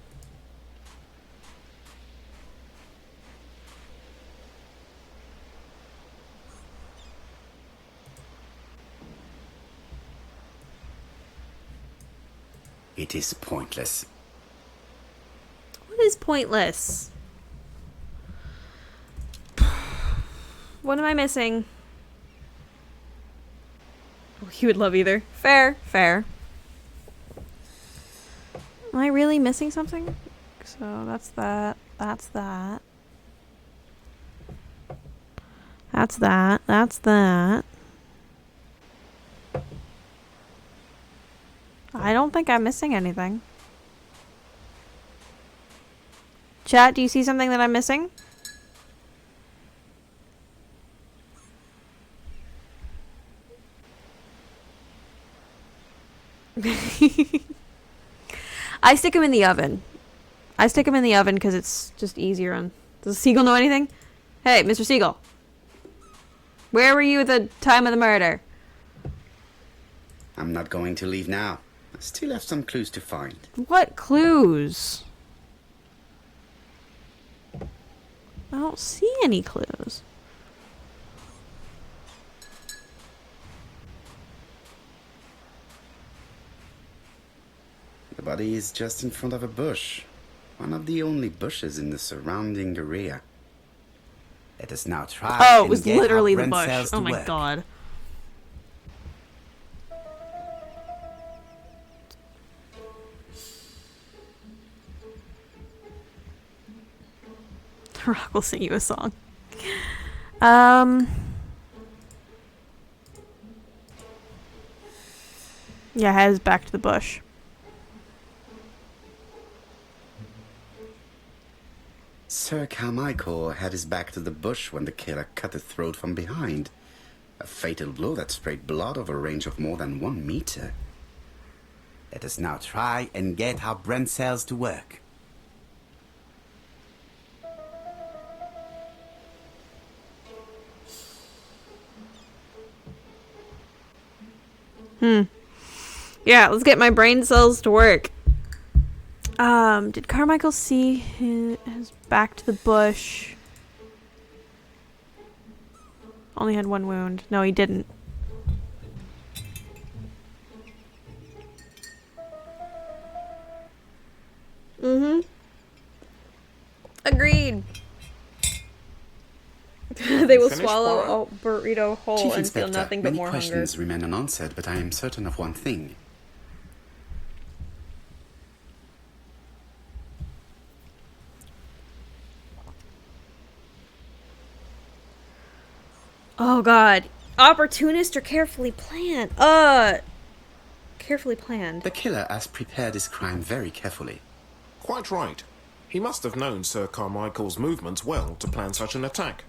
It is pointless. What is pointless? What am I missing? Oh, you would love either. Fair, fair. Am I really missing something? So that's that. That's that. That's that. That's that. I don't think I'm missing anything. Chat, do you see something that I'm missing? I stick them in the oven. I stick them in the oven because it's just easier. Does the seagull know anything? Hey, Mr. Seagull. Where were you at the time of the murder? I'm not going to leave now. I still have some clues to find. What clues? I don't see any clues. The body is just in front of a bush. One of the only bushes in the surrounding area. Let us now try. Oh, it and was get literally our the brain bush. cells to Oh my work. god. Rock will sing you a song. Yeah, head is back to the bush. Sir Carmichael had his back to the bush when the killer cut his throat from behind. A fatal blow that sprayed blood over a range of more than 1 meter. Let us now try and get our brain cells to work. Yeah, let's get my brain cells to work. Did Carmichael see his back to the bush? Only had 1 wound. No, he didn't. Agreed. They will Finished, swallow a burrito whole Chief and feel Inspector, nothing but many more hunger. questions remain unanswered, but I am certain of one thing. Oh god. Opportunist or carefully planned? Carefully planned. The killer has prepared his crime very carefully. Quite right. He must have known Sir Carmichael's movements well to plan such an attack.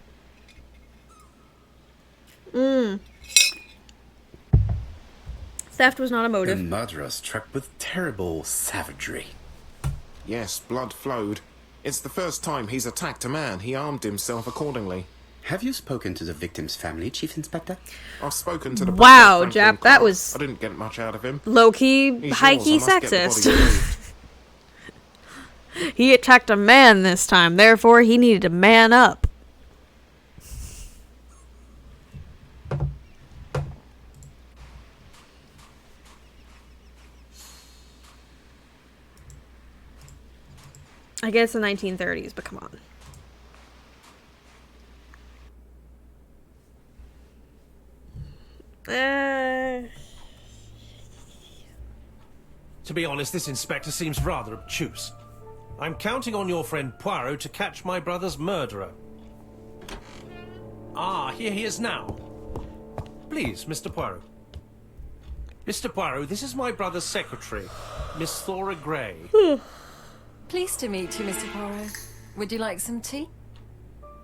Theft was not a The motive. murderer struck with terrible savagery. Yes, blood flowed. It's the first time he's attacked a man. He armed himself accordingly. Have you spoken to the victim's family, Chief Inspector? I've spoken to the Wow, butler, Franklin Jap, that Clark. was I didn't get much out of him. low-key, He's high-key yours. I must get the sexist. body moved. He attacked a man this time, therefore he needed to man up. I guess the 1930s, but come on. To be honest, this inspector seems rather obtuse. I'm counting on your friend Poirot to catch my brother's murderer. Ah, here he is now. Please, Mr. Poirot. Mr. Poirot, this is my brother's secretary, Miss Thora Gray. Pleased to meet you, Mr. Poirot. Would you like some tea?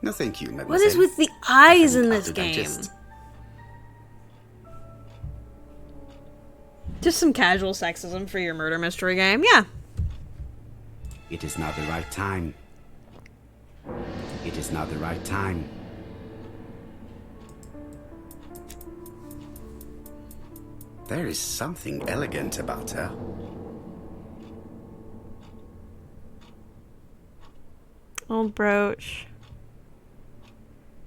No, thank you, mademoiselle. What is with the eyes in How this to game? digest. Just some casual sexism for your murder mystery game, yeah. It is not the right time. It is not the right time. There is something elegant about her. Old brooch.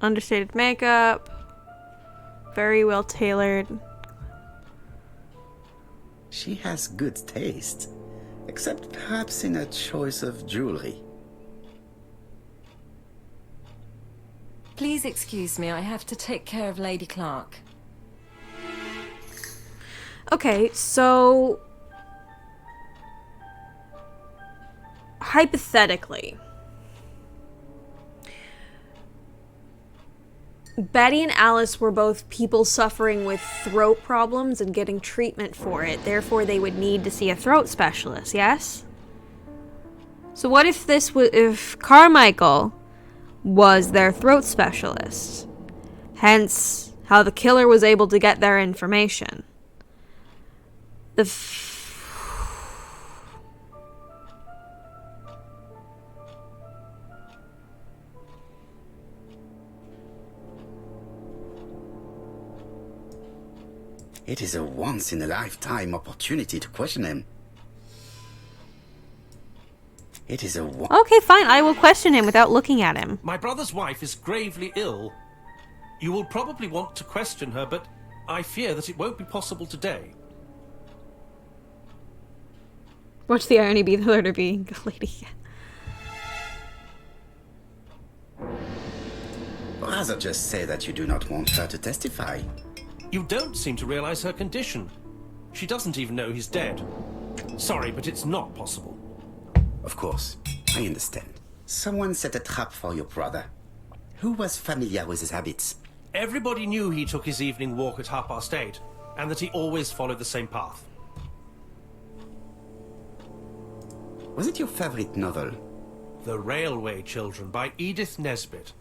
Understated makeup. Very well tailored. She has good taste, except perhaps in her choice of jewelry. Please excuse me, I have to take care of Lady Clark. Okay, so hypothetically, Betty and Alice were both people suffering with throat problems and getting treatment for it. Therefore, they would need to see a throat specialist, yes? So what if this was, if Carmichael was their throat specialist? Hence, how the killer was able to get their information. It is a once-in-a-lifetime opportunity to question him. It is a Okay, fine. I will question him without looking at him. My brother's wife is gravely ill. You will probably want to question her, but I fear that it won't be possible today. Watch the irony be there being a lady. Rather just say that you do not want her to testify. You don't seem to realize her condition. She doesn't even know he's dead. Sorry, but it's not possible. Of course, I understand. Someone set a trap for your brother. Who was familiar with his habits? Everybody knew he took his evening walk at 8:30, and that he always followed the same path. Was it your favorite novel? The Railway Children by Edith Nesbit.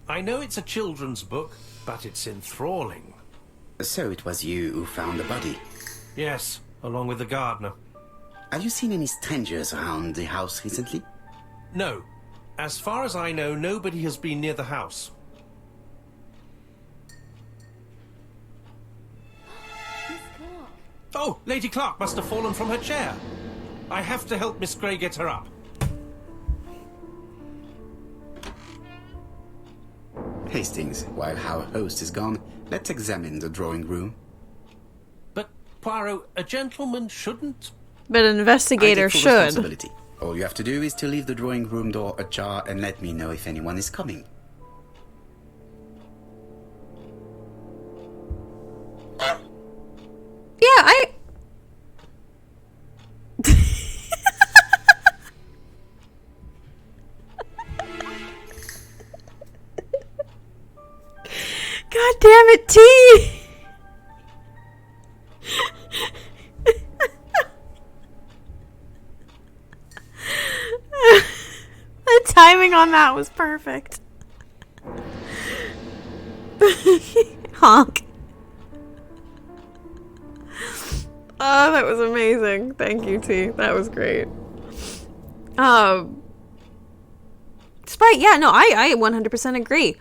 I know it's a children's book, but it's enthralling. So it was you who found the body? Yes, along with the gardener. Have you seen any strangers around the house recently? No. As far as I know, nobody has been near the house. Miss Clark. Oh, Lady Clark must have fallen from her chair. I have to help Miss Grey get her up. Hastings, while our host is gone, let's examine the drawing room. But, Poirot, a gentleman shouldn't... But an investigator I take full should. responsibility. All you have to do is to leave the drawing room door ajar and let me know if anyone is coming. Yeah, God damn it, T! The timing on that was perfect. Honk. Oh, that was amazing. Thank you, T. That was great. Sprite, yeah, no, I 100% agree.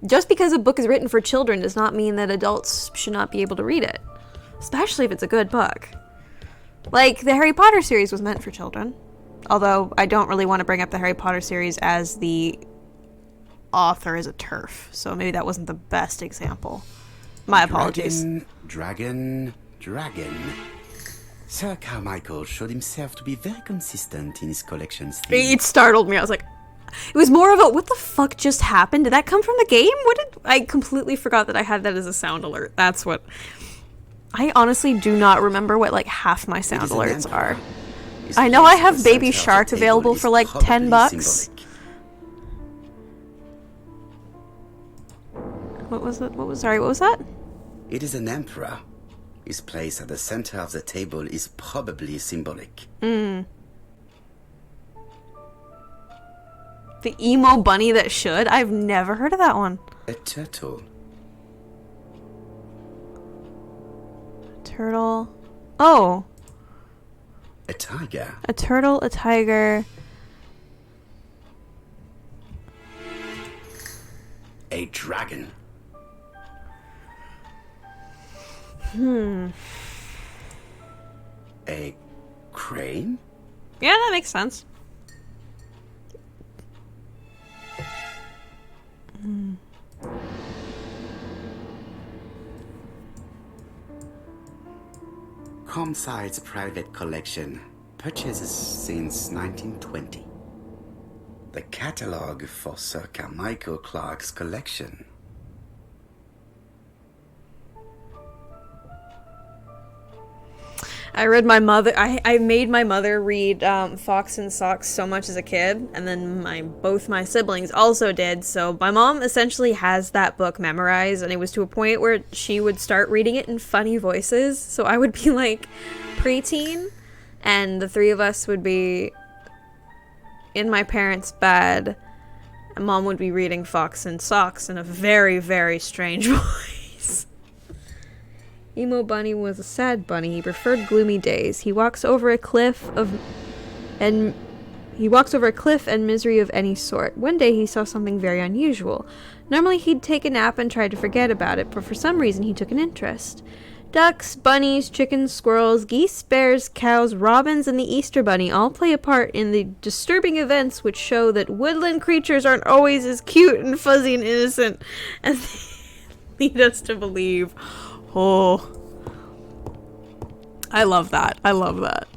Just because a book is written for children does not mean that adults should not be able to read it. Especially if it's a good book. Like, the Harry Potter series was meant for children. Although, I don't really want to bring up the Harry Potter series as the author is a TERF. So maybe that wasn't the best example. My apologies. Dragon. Sir Carmichael showed himself to be very consistent in his collections. It startled me. I was like, it was more of a, what the fuck just happened? Did that come from the game? I completely forgot that I had that as a sound alert. That's what... I honestly do not remember what, like, half my sound alerts are. I know I have Baby Shark available for, like, $10. What was it? Sorry, what was that? It is an emperor. His place at the center of the table is probably symbolic. The emo bunny that should? I've never heard of that one. A turtle. Turtle. Oh. A tiger. A turtle, a tiger. A dragon. A crane? Yeah, that makes sense. Comside's private collection, purchases since 1920. The catalogue for Sir Carmichael Clark's collection. I read my mother. I made my mother read Fox and Socks so much as a kid, and then both my siblings also did. So my mom essentially has that book memorized, and it was to a point where she would start reading it in funny voices. So I would be like preteen, and the three of us would be in my parents' bed, and Mom would be reading Fox and Socks in a very, very strange voice. Emo Bunny was a sad bunny. He preferred gloomy days. He walks over a cliff and misery of any sort. One day he saw something very unusual. Normally he'd take a nap and try to forget about it, but for some reason he took an interest. Ducks, bunnies, chickens, squirrels, geese, bears, cows, robins, and the Easter Bunny all play a part in the disturbing events which show that woodland creatures aren't always as cute and fuzzy and innocent as they lead us to believe. Oh. I love that. I love that.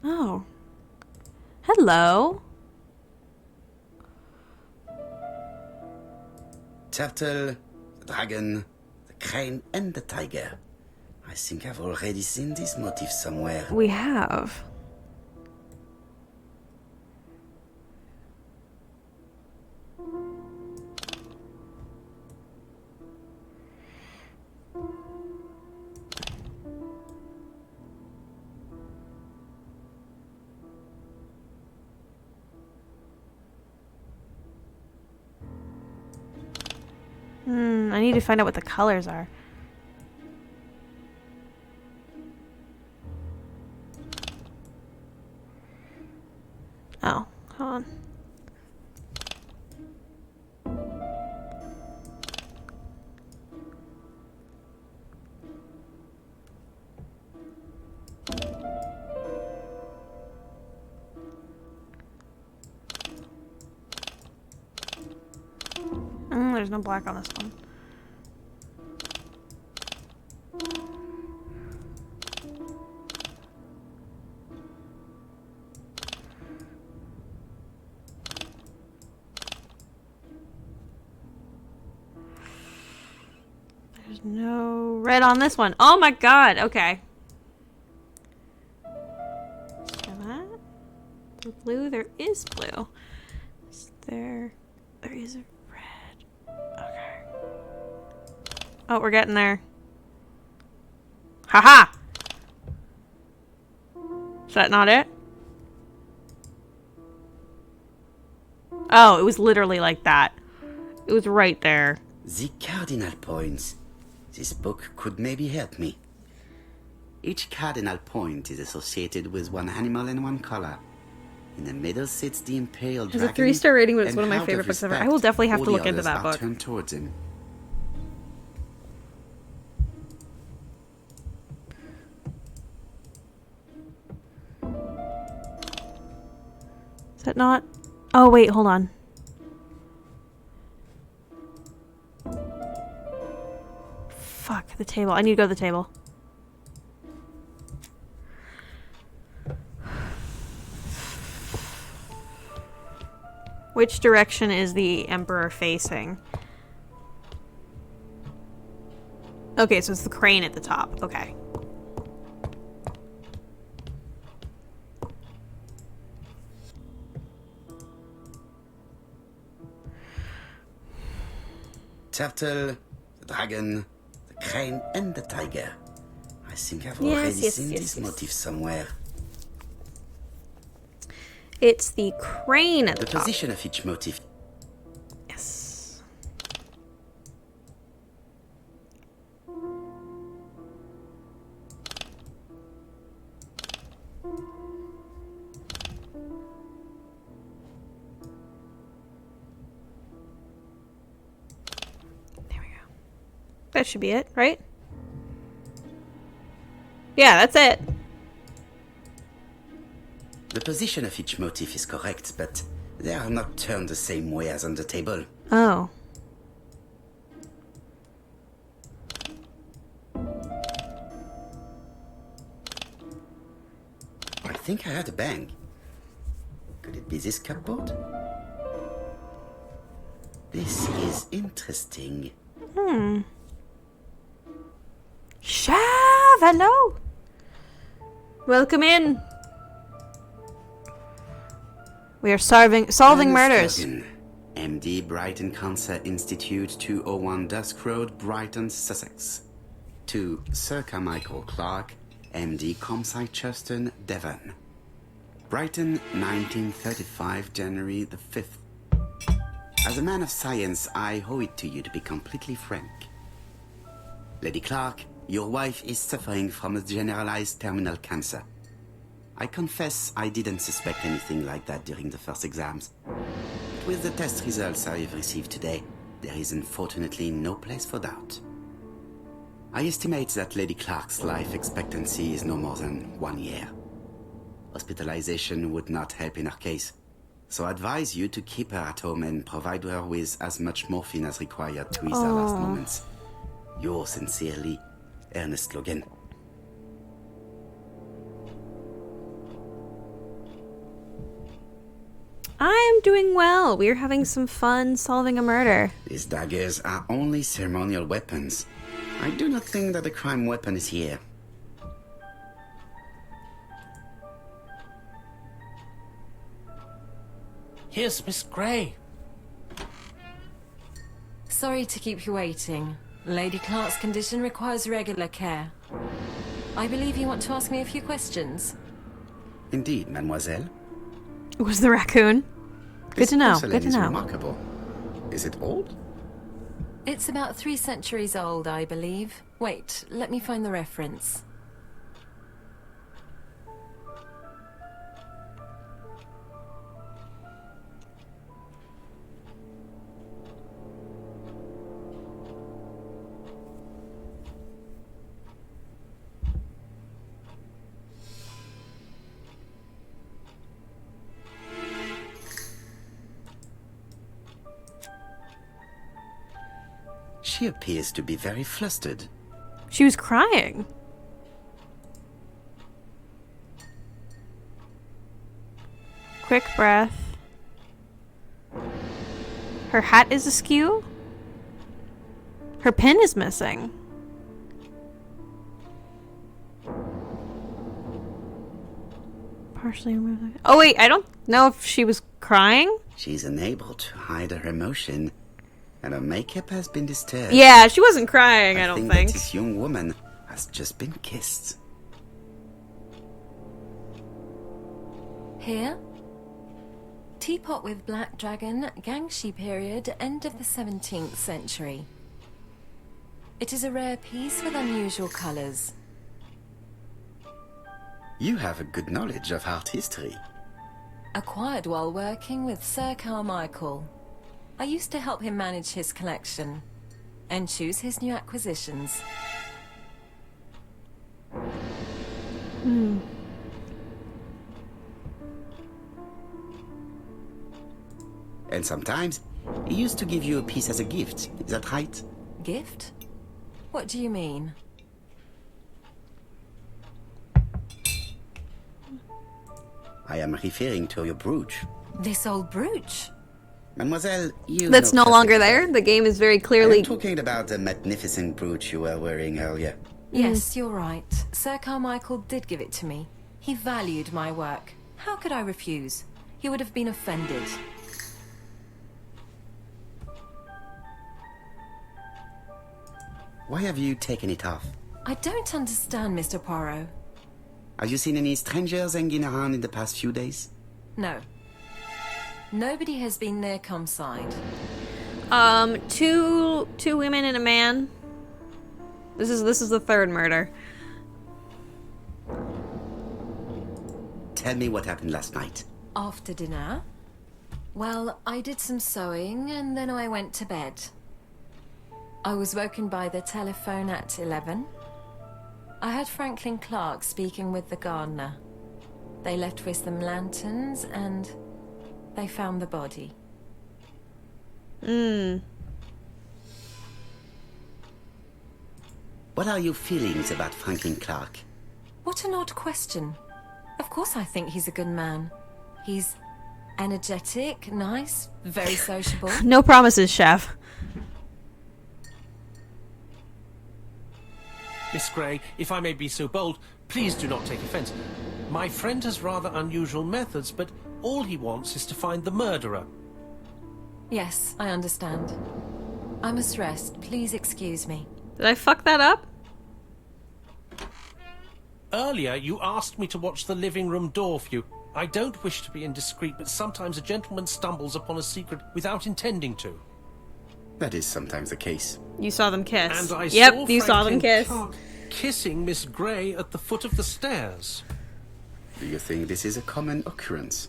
Oh. Hello. Turtle, the dragon, the crane, and the tiger. I think I've already seen this motif somewhere. We have. I need to find out what the colors are. Oh, hold on. There's no black on this one. There's no red on this one. Oh my god, okay. That. The blue, there is blue. There is a red. Okay. Oh, we're getting there. Haha! Is that not it? Oh, it was literally like that. It was right there. The cardinal points. This book could maybe help me. Each cardinal point is associated with one animal and one color. In the middle sits the imperial dragon. It's a 3-star rating, but it's and one of my out favorite books ever. respect, I will definitely have all to the look into others that are book. turned towards him. Is that not? Oh, wait, hold on. Fuck, the table. I need to go to the table. Which direction is the Emperor facing? Okay, so it's the crane at the top. Okay. Turtle, the dragon, the crane, and the tiger. I think I've already seen this motif somewhere. It's the crane at the top. position of each motif. Yes. There we go. That should be it, right? Yeah, that's it. The position of each motif is correct, but they are not turned the same way as on the table. Oh. I think I heard a bang. Could it be this cupboard? This is interesting. Shav, hello. Welcome in. We are solving murders. Duggan, MD, Brighton Cancer Institute, 201 Dusk Road, Brighton, Sussex. To Sir Carmichael Clark, MD, Comsite Churton, Devon. Brighton, 1935, January the 5th. As a man of science, I owe it to you to be completely frank. Lady Clark, your wife is suffering from a generalized terminal cancer. I confess I didn't suspect anything like that during the first exams. With the test results I've received today, there is unfortunately no place for doubt. I estimate that Lady Clark's life expectancy is no more than 1 year. Hospitalization would not help in her case, so I advise you to keep her at home and provide her with as much morphine as required to ease her last moments. Yours sincerely, Ernest Logan. I am doing well. We're having some fun solving a murder. These daggers are only ceremonial weapons. I do not think that the crime weapon is here. Here's Miss Grey. Sorry to keep you waiting. Lady Clark's condition requires regular care. I believe you want to ask me a few questions. Indeed, mademoiselle. It was the raccoon. Good to know. Porcelain Good to is know. remarkable. Is it old? It's about 3 centuries old, I believe. Wait, let me find the reference. She appears to be very flustered. She was crying. Quick breath. Her hat is askew. Her pin is missing. Partially removed. Oh wait, I don't know if she was crying. She's unable to hide her emotion, and her makeup has been disturbed. Yeah, she wasn't crying, I don't think. That this young woman has just been kissed. Here? Teapot with black dragon, Gangshi period, end of the 17th century. It is a rare piece with unusual colours. You have a good knowledge of art history. Acquired while working with Sir Carmichael. I used to help him manage his collection and choose his new acquisitions. And sometimes, he used to give you a piece as a gift. Is that right? Gift? What do you mean? I am referring to your brooch. This old brooch? Mademoiselle, you That's know no longer perfectly. there. The game is very clearly. I'm talking about the magnificent brooch you were wearing earlier. Yes, you're right. Sir Carmichael did give it to me. He valued my work. How could I refuse? He would have been offended. Why have you taken it off? I don't understand, Mr. Poirot. Have you seen any strangers hanging around in the past few days? No. Nobody has been near Comside. Two women and a man. This is the third murder. Tell me what happened last night. After dinner? Well, I did some sewing and then I went to bed. I was woken by the telephone at 11. I heard Franklin Clark speaking with the gardener. They left with some lanterns and they found the body. What are your feelings about Franklin Clark? What an odd question. Of course I think he's a good man. He's energetic, nice, very sociable. No promises, chef. Miss Grey, if I may be so bold, please do not take offence. My friend has rather unusual methods, but all he wants is to find the murderer. Yes, I understand. I must rest. Please excuse me. Did I fuck that up? Earlier, you asked me to watch the living room door for you. I don't wish to be indiscreet, but sometimes a gentleman stumbles upon a secret without intending to. That is sometimes the case. You saw them kiss. And I yep, saw you saw them Franklin kiss. Clark kissing Miss Grey at the foot of the stairs. Do you think this is a common occurrence?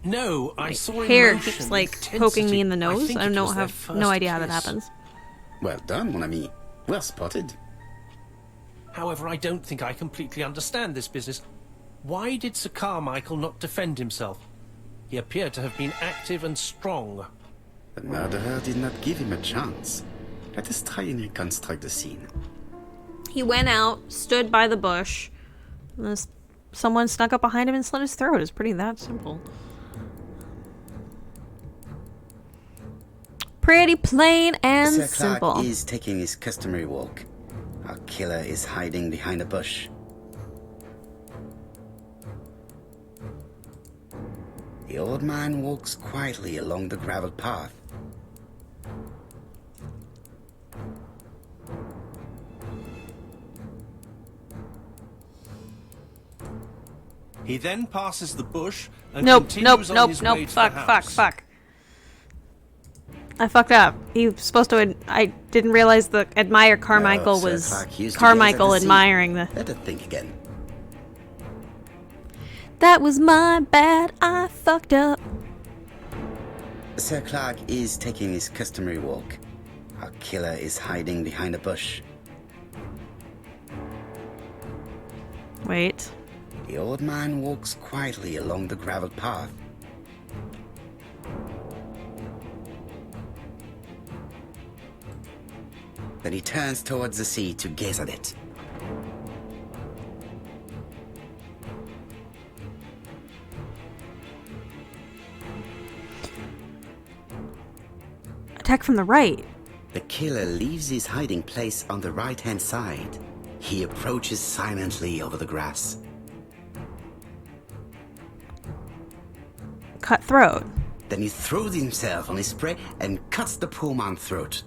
No, I My saw in hair motion keeps with like poking me intensity. in the nose. think I it don't was their have no first idea how that kiss. happens. Well done, mon ami. Well spotted. However, I don't think I completely understand this business. Why did Sir Carmichael not defend himself? He appeared to have been active and strong. The murderer did not give him a chance. Let us try and reconstruct the scene. He went out, stood by the bush, and someone snuck up behind him and slit his throat. It's pretty that simple. Pretty plain and Sir simple. Clark is taking his customary walk. Our killer is hiding behind a bush. The old man walks quietly along the gravel path. He then passes the bush and Nope, continues nope, on nope, his nope. way to Fuck, the fuck, house. fuck. I fucked up. He was supposed to. I didn't realize the admire Carmichael No, Sir was Clark used to Carmichael gaze at the sea. admiring the. Let us think again. That was my bad. I fucked up. Sir Clark is taking his customary walk. Our killer is hiding behind a bush. Wait. The old man walks quietly along the gravel path. Then he turns towards the sea to gaze at it. Attack from the right. The killer leaves his hiding place on the right-hand side. He approaches silently over the grass. Cut throat. Then he throws himself on his prey and cuts the poor man's throat.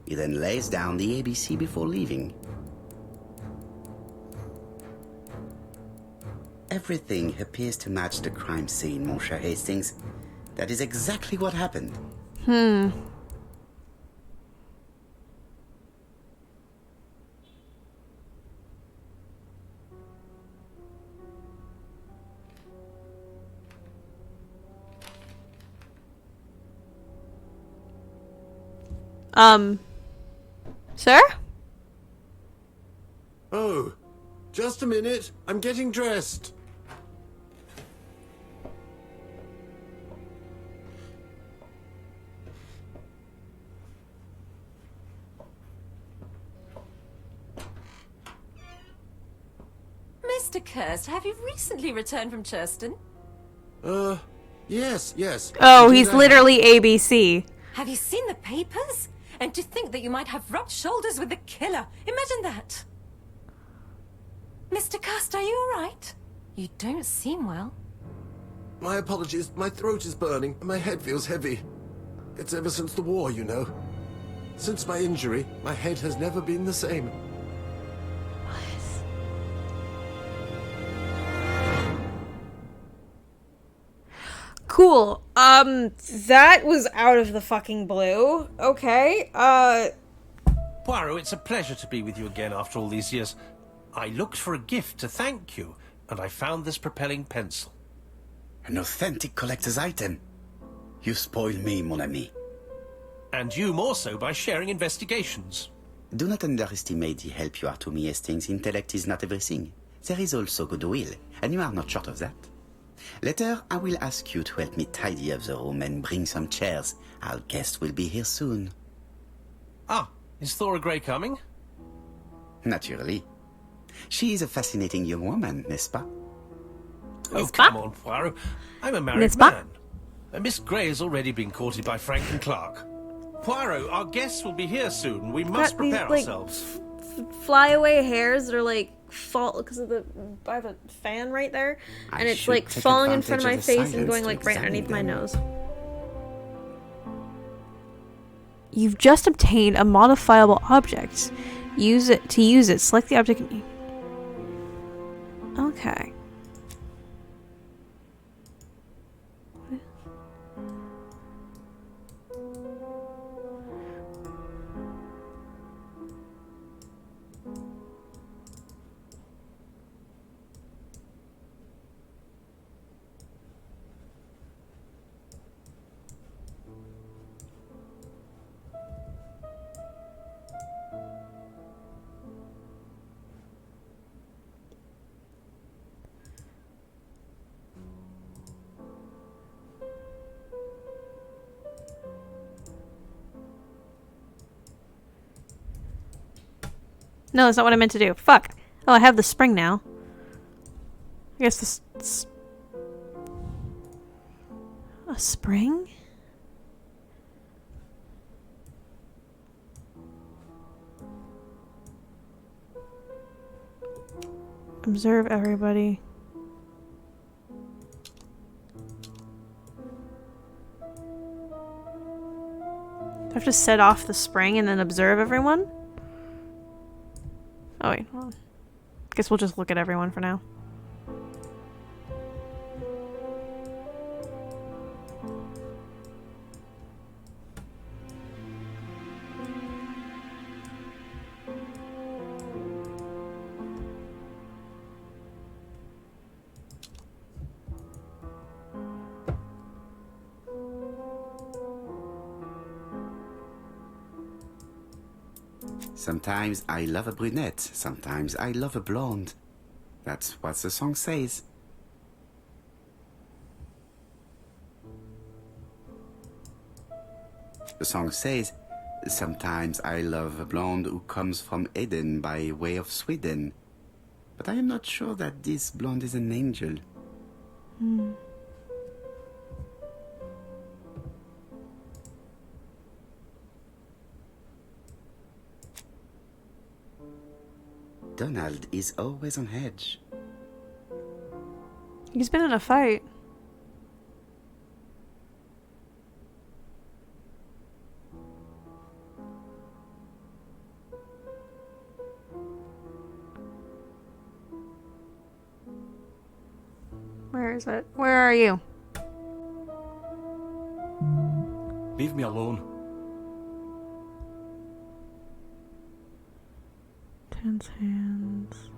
He then lays down the ABC before leaving. Everything appears to match the crime scene, mon cher Hastings. That is exactly what happened. Sir? Oh, just a minute. I'm getting dressed. Mr. Kirst, have you recently returned from Churston? Yes. Oh, Indeed, he's I have. literally ABC. Have you seen the papers? And to think that you might have rubbed shoulders with the killer. Imagine that. Mr. Kirst, are you all right? You don't seem well. My apologies. My throat is burning and my head feels heavy. It's ever since the war, you know. Since my injury, my head has never been the same. Cool. That was out of the fucking blue. Okay. Poirot, it's a pleasure to be with you again after all these years. I looked for a gift to thank you, and I found this propelling pencil. An authentic collector's item. You spoil me, mon ami. And you more so by sharing investigations. Do not underestimate the help you are to me, Hastings. Intellect is not everything. There is also goodwill, and you are not short of that. Later, I will ask you to help me tidy up the room and bring some chairs. Our guest will be here soon. Ah, is Thora Grey coming? Naturally. She is a fascinating young woman, n'est-ce pas? Oh, N'est-ce come pas? on, Poirot. I'm a married N'est-ce pas? man. Miss Grey has already been courted by Frank and Clark. Poirot, our guests will be here soon. We must Got these, prepare like, ourselves. Flyaway hairs that are like fall because of the by the fan right there, I and it's should like take falling in front of my advantage of the face and going silence like to right examine underneath my them. nose. You've just obtained a modifiable object. Use it to use it. Select the object. Okay. No, that's not what I meant to do. Fuck. Oh, I have the spring now. I guess this... A spring? Observe everybody. Do I have to set off the spring and then observe everyone? Oh wait, well, guess we'll just look at everyone for now. Sometimes I love a brunette, sometimes I love a blonde. That's what the song says. The song says, sometimes I love a blonde who comes from Eden by way of Sweden. But I am not sure that this blonde is an angel. Donald is always on edge. He's been in a fight. Where is it? Where are you? Leave me alone. Tense hands.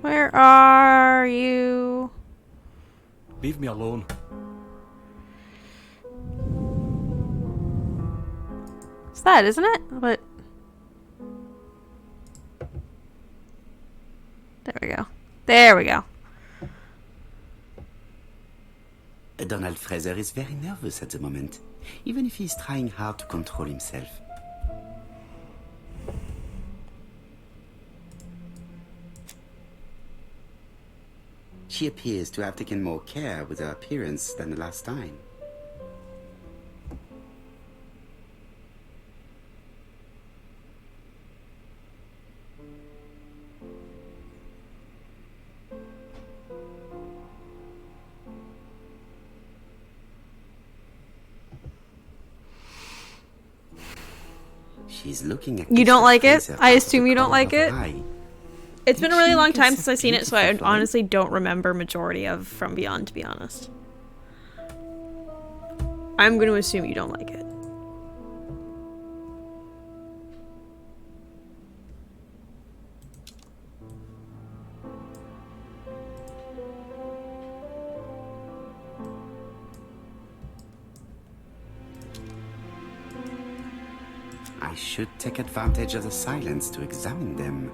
Where are you? Leave me alone. It's that, isn't it? But there we go. There we go. Donald Fraser is very nervous at the moment, even if he's trying hard to control himself. She appears to have taken more care with her appearance than the last time. She's looking at You don't Mr. like it? Fraser I out assume the you don't corner like of her it? eye. It's been a really long time It's since I've seen it, so I beautiful. honestly don't remember majority of From Beyond, to be honest. I'm going to assume you don't like it. I should take advantage of the silence to examine them.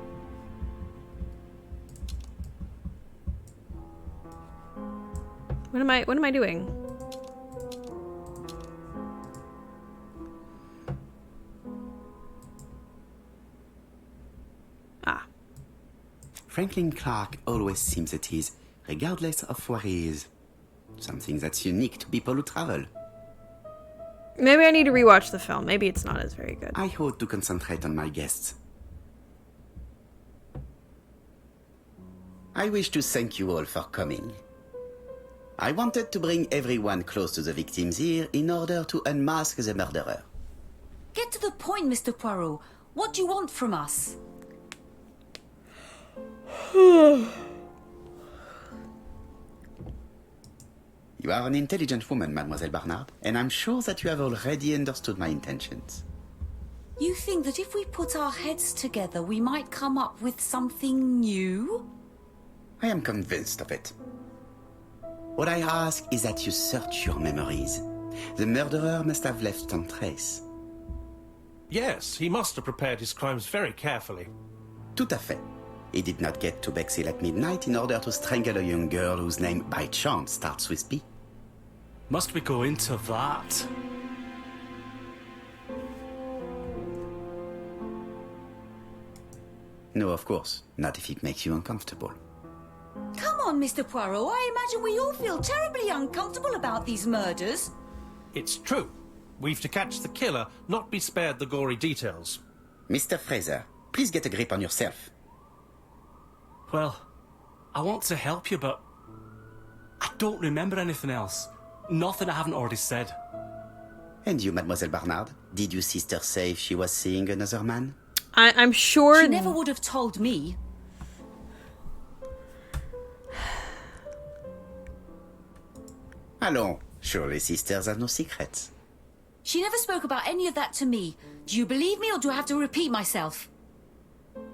What am I doing? Ah. Franklin Clark always seems at ease, regardless of where he is. Something that's unique to people who travel. Maybe I need to rewatch the film. Maybe it's not as very good. I ought to concentrate on my guests. I wish to thank you all for coming. I wanted to bring everyone close to the victims here in order to unmask the murderer. Get to the point, Mr. Poirot. What do you want from us? You are an intelligent woman, Mademoiselle Barnard, and I'm sure that you have already understood my intentions. You think that if we put our heads together, we might come up with something new? I am convinced of it. What I ask is that you search your memories. The murderer must have left some trace. Yes, he must have prepared his crimes very carefully. Tout à fait. He did not get to Bexhill at midnight in order to strangle a young girl whose name by chance starts with B. Must we go into that? No, of course. Not if it makes you uncomfortable. Come on, Mr. Poirot. I imagine we all feel terribly uncomfortable about these murders. It's true. We've to catch the killer, not be spared the gory details. Mr. Fraser, please get a grip on yourself. Well, I want to help you, but I don't remember anything else. Nothing I haven't already said. And you, Mademoiselle Barnard? Did your sister say if she was seeing another man? I'm sure... She never would have told me. Allons, surely sisters have no secrets. She never spoke about any of that to me. Do you believe me, or do I have to repeat myself?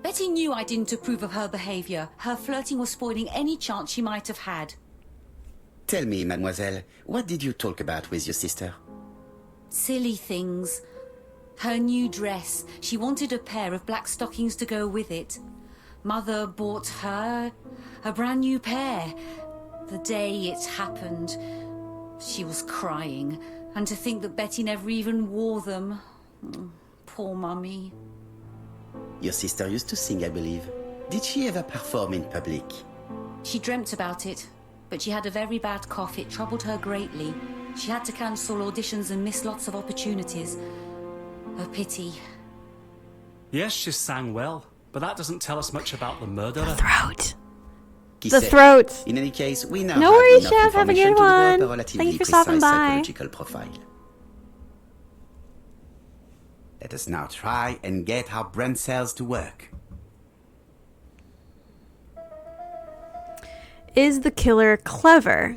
Betty knew I didn't approve of her behaviour. Her flirting was spoiling any chance she might have had. Tell me, mademoiselle, what did you talk about with your sister? Silly things. Her new dress. She wanted a pair of black stockings to go with it. Mother bought her a brand new pair. The day it happened, she was crying. And to think that Betty never even wore them. Poor Mummy. Your sister used to sing, I believe. Did she ever perform in public? She dreamt about it, but she had a very bad cough. It troubled her greatly. She had to cancel auditions and miss lots of opportunities. A pity. Yes, she sang well, but that doesn't tell us much about the murderer. The throat. Qui The sait? throat. In any case, we now No have worries, enough Chef. Have a information good to develop one. a relatively Thank you for precise stopping by. psychological profile. Let us now try and get our brain cells to work. Is the killer clever?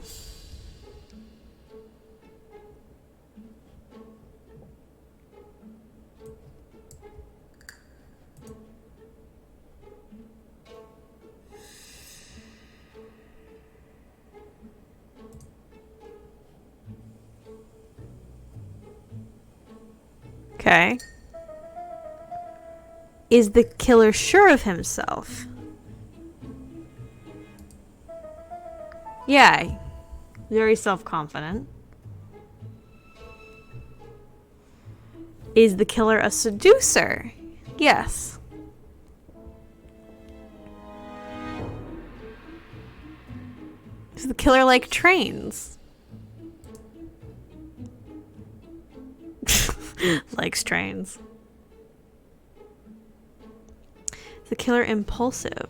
Okay. Is the killer sure of himself? Yeah. Very self-confident. Is the killer a seducer? Yes. Does the killer like trains? Likes trains. Is the killer impulsive?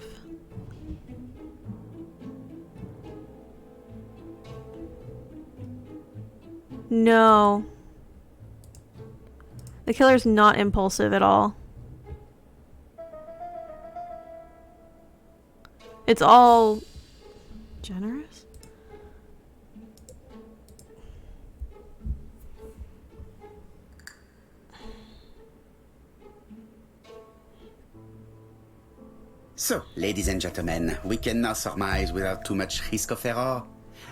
No. The killer's not impulsive at all. It's all generous? So, ladies and gentlemen, we can now surmise without too much risk of error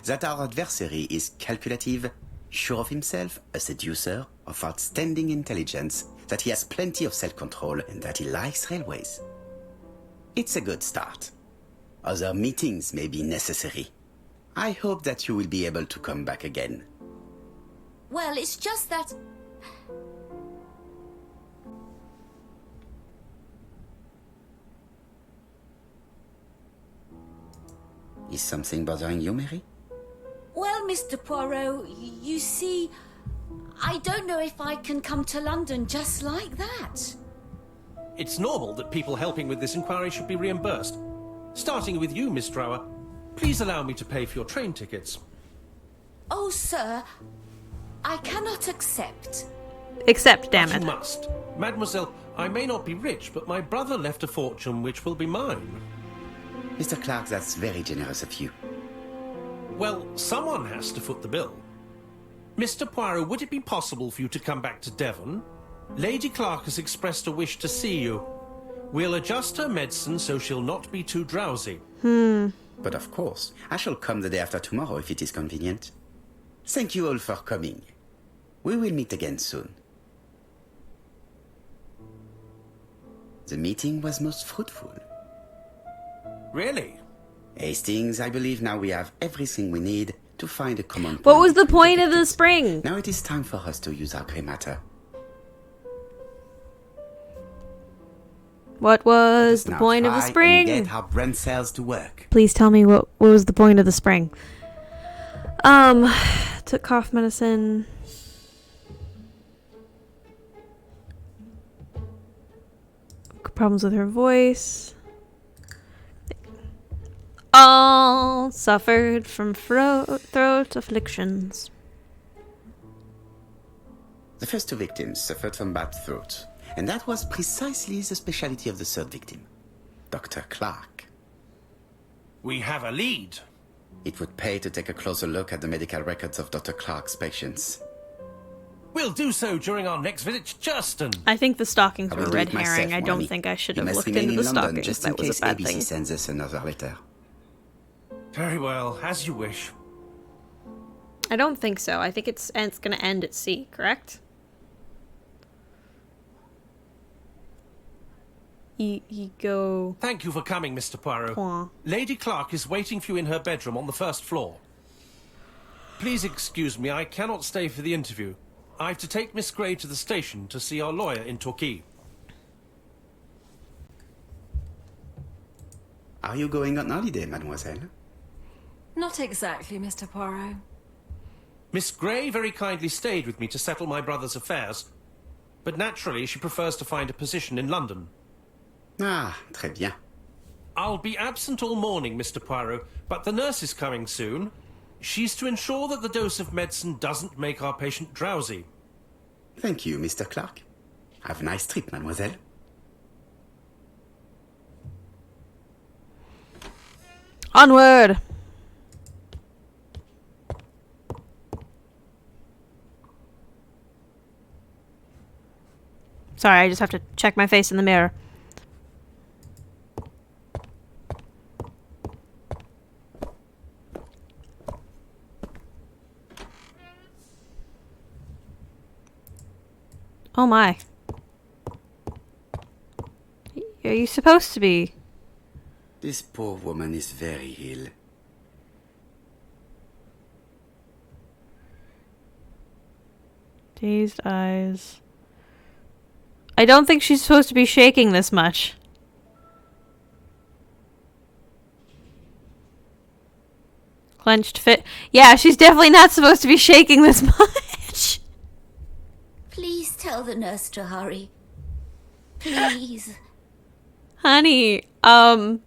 that our adversary is calculative, sure of himself, a seducer, of outstanding intelligence, that he has plenty of self-control, and that he likes railways. It's a good start. Other meetings may be necessary. I hope that you will be able to come back again. Well, it's just that... Is something bothering you, Mary? Well, Mr. Poirot, you see, I don't know if I can come to London just like that. It's normal that people helping with this inquiry should be reimbursed. Starting with you, Miss Drower. Please allow me to pay for your train tickets. Oh, sir, I cannot accept. Accept, damn But it. you must. Mademoiselle, I may not be rich, but my brother left a fortune which will be mine. Mr. Clark, that's very generous of you. Well, someone has to foot the bill. Mr. Poirot, would it be possible for you to come back to Devon? Lady Clark has expressed a wish to see you. We'll adjust her medicine so she'll not be too drowsy. But of course, I shall come the day after tomorrow if it is convenient. Thank you all for coming. We will meet again soon. The meeting was most fruitful. Really? Hastings, I believe now we have everything we need to find a common point. What was the between point of the victims. spring? Now it is time for us to use our grey matter. What was the Now point of the try spring? and get our brain cells to work. Please tell me what was the point of the spring. Took cough medicine. Problems with her voice. All suffered from throat afflictions. The first two victims suffered from bad throat, and that was precisely the specialty of the third victim, Dr. Clark. We have a lead. It would pay to take a closer look at the medical records of Dr. Clark's patients. We'll do so during our next visit to Churston. I think the stockings I were will do red it myself, herring. I mon don't ami. think I should You have must looked remain into the in London stockings. just in That was case a bad ABC thing. sends us another letter. Very well, as you wish. I don't think so. I think it's going to end at sea, correct? You go... Thank you for coming, Mr. Poirot. Point. Lady Clark is waiting for you in her bedroom on the first floor. Please excuse me, I cannot stay for the interview. I have to take Miss Grey to the station to see our lawyer in Torquay. Are you going on holiday, mademoiselle? Not exactly, Mr. Poirot. Miss Grey very kindly stayed with me to settle my brother's affairs, but naturally she prefers to find a position in London. Ah, très bien. I'll be absent all morning, Mr. Poirot, but the nurse is coming soon. She's to ensure that the dose of medicine doesn't make our patient drowsy. Thank you, Mr. Clark. Have a nice trip, mademoiselle. Onward! Sorry, I just have to check my face in the mirror. Oh my. Are you supposed to be? This poor woman is very ill. Dazed eyes. I don't think she's supposed to be shaking this much. Clenched fit. Yeah, she's definitely not supposed to be shaking this much. Please tell the nurse to hurry. Please. Honey, I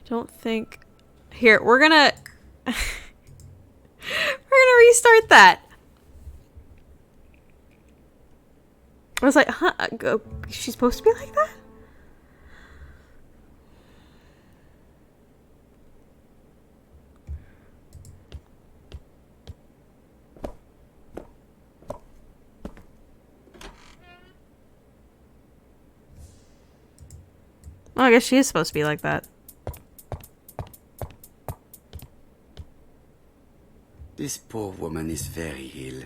don't think... Here, we're gonna... we're gonna restart that. I was like, huh? She's supposed to be like that? Well, I guess she is supposed to be like that. This poor woman is very ill.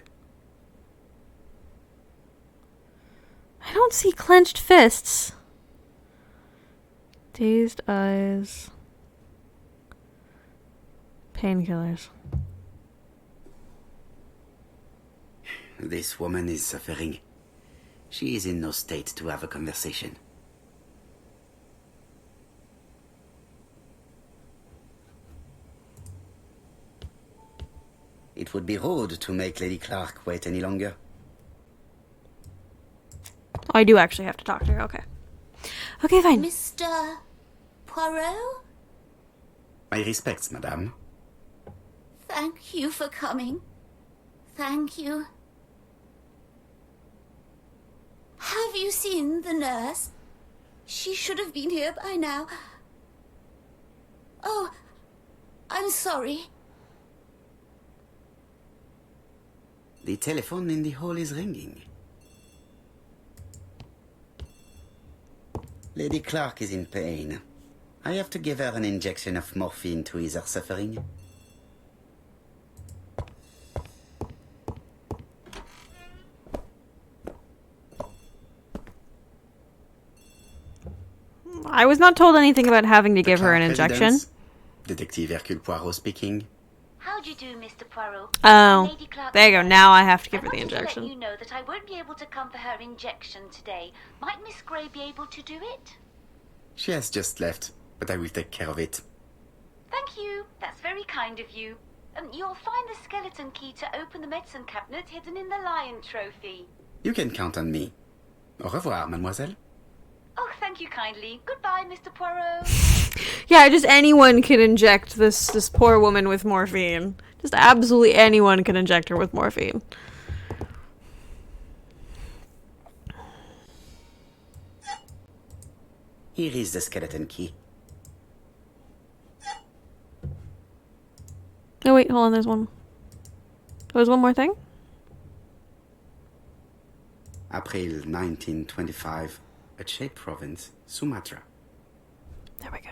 I don't see clenched fists. Dazed eyes. Painkillers. This woman is suffering. She is in no state to have a conversation. It would be rude to make Lady Clark wait any longer. Oh, I do actually have to talk to her. Okay. Okay, fine. Mr. Poirot? My respects, madame. Thank you for coming. Thank you. Have you seen the nurse? She should have been here by now. Oh, I'm sorry. The telephone in the hall is ringing. Lady Clark is in pain. I have to give her an injection of morphine to ease her suffering. I was not told anything about having to give her an injection. Residence. Detective Hercule Poirot speaking. How do you do, Mr. Poirot? Oh, Lady Clark there you go. Now I have to give her the I wanted injection. to let you know that I won't be able to come for her injection today. Might Miss Grey be able to do it? She has just left, but I will take care of it. Thank you. That's very kind of you. You'll find the skeleton key to open the medicine cabinet hidden in the lion trophy. You can count on me. Au revoir, mademoiselle. Oh, thank you kindly. Goodbye, Mr. Poirot. Yeah, just anyone can inject this poor woman with morphine. Just absolutely anyone can inject her with morphine. Here is the skeleton key. Oh wait, hold on, there's one. There's one more thing? April 1925, Aceh Province, Sumatra. There we go.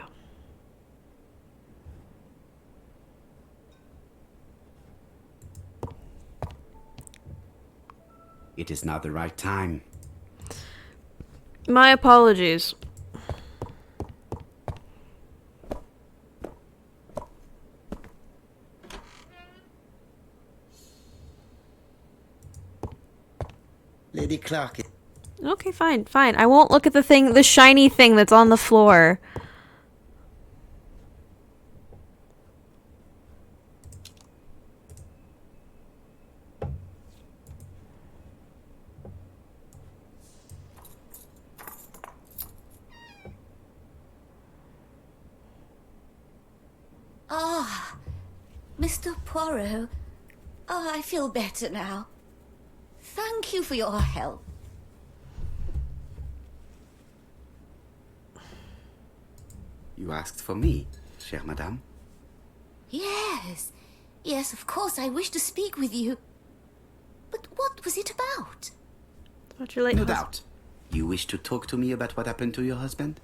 It is not the right time. My apologies. Lady Clark. Okay, fine, fine. I won't look at the shiny thing that's on the floor. Ah, Mr. Poirot. Oh, I feel better now. Thank you for your help. You asked for me, chère madame. Yes. Yes, of course, I wish to speak with you. But what was it about? About your late No husband. doubt. You wish to talk to me about what happened to your husband?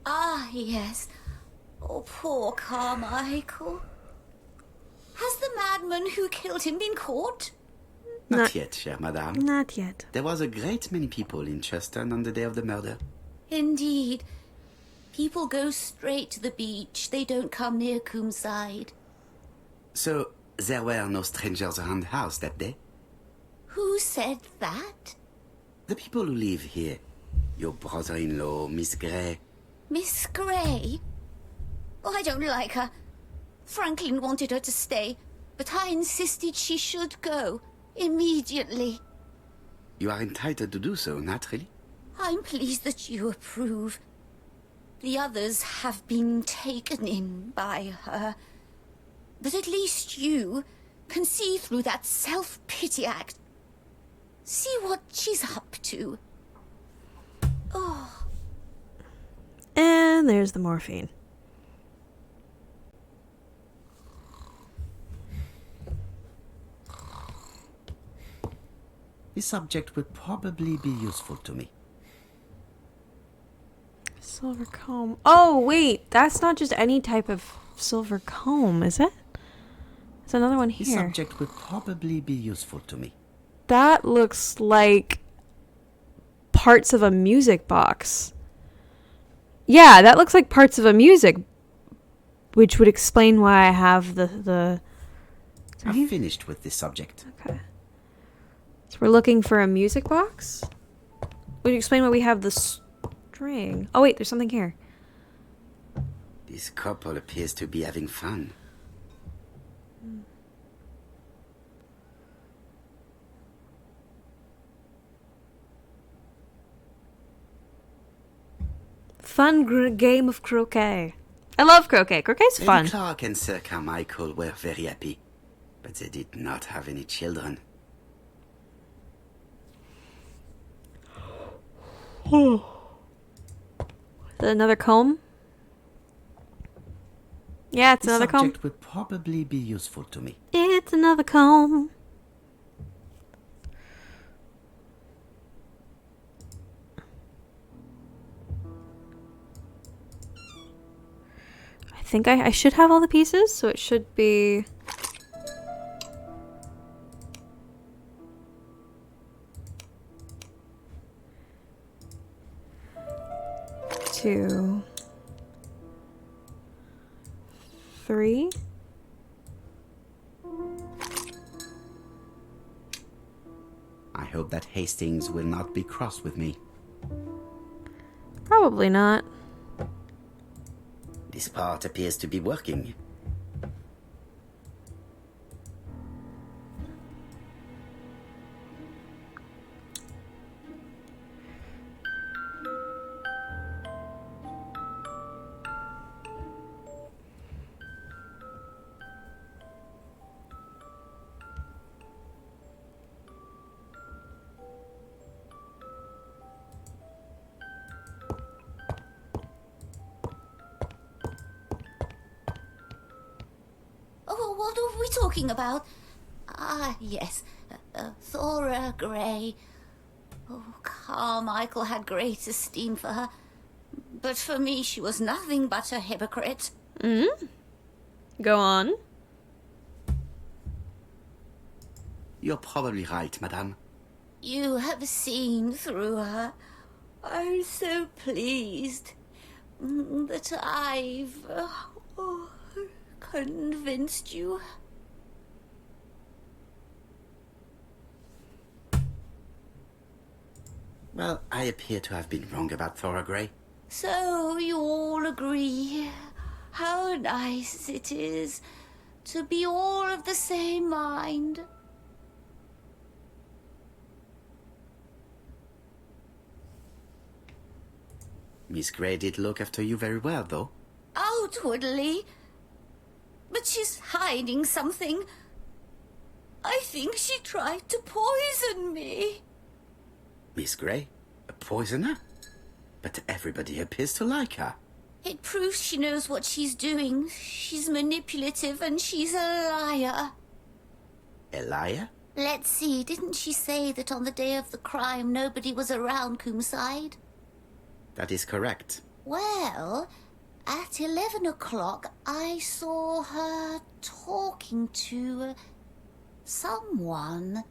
Ah, yes. Oh, poor Carmichael. Has the madman who killed him been caught? Not yet, chère madame. Not yet. There was a great many people in Cheston on the day of the murder. Indeed. People go straight to the beach. They don't come near Coomside. So, there were no strangers around the house that day? Who said that? The people who live here. Your brother-in-law, Miss Grey. Miss Grey? Oh, I don't like her. Franklin wanted her to stay, but I insisted she should go. Immediately. You are entitled to do so, naturally. I'm pleased that you approve. The others have been taken in by her. But at least you can see through that self-pity act. See what she's up to. Oh. And there's the morphine. This subject would probably be useful to me. Silver comb. Oh, wait. That's not just any type of silver comb, is it? There's another one This here. subject would probably be useful to me. That looks like parts of a music box. Yeah, that looks like parts of a music, which would explain why I have the I've finished with this subject. Okay. So we're looking for a music box? Would you explain why we have the string? Oh wait, there's something here. This couple appears to be having fun. Fun game of croquet. I love croquet. Croquet's Lady fun. Clark and Sir Carmichael were very happy, but they did not have any children. Is that another comb? Yeah, it's This another comb. subject would probably be useful to me. It's another comb. I think I should have all the pieces, so it should be... Two. 3. I hope that Hastings will not be cross with me. Probably not. This part appears to be working. Oh, what are we talking about? Ah, yes, Thora Grey. Oh, Carmichael had great esteem for her, but for me she was nothing but a hypocrite. Go on. You're probably right, madame. You have seen through her. I'm so pleased that I've convinced you. Well, I appear to have been wrong about Thora Grey. So you all agree. How nice it is to be all of the same mind. Miss Grey did look after you very well, though. Outwardly. But she's hiding something. I think she tried to poison me. Miss Grey? A poisoner? But everybody appears to like her. It proves she knows what she's doing. She's manipulative and she's a liar. A liar? Let's see, didn't she say that on the day of the crime nobody was around Coomside? That is correct. Well, at 11 o'clock I saw her talking to someone.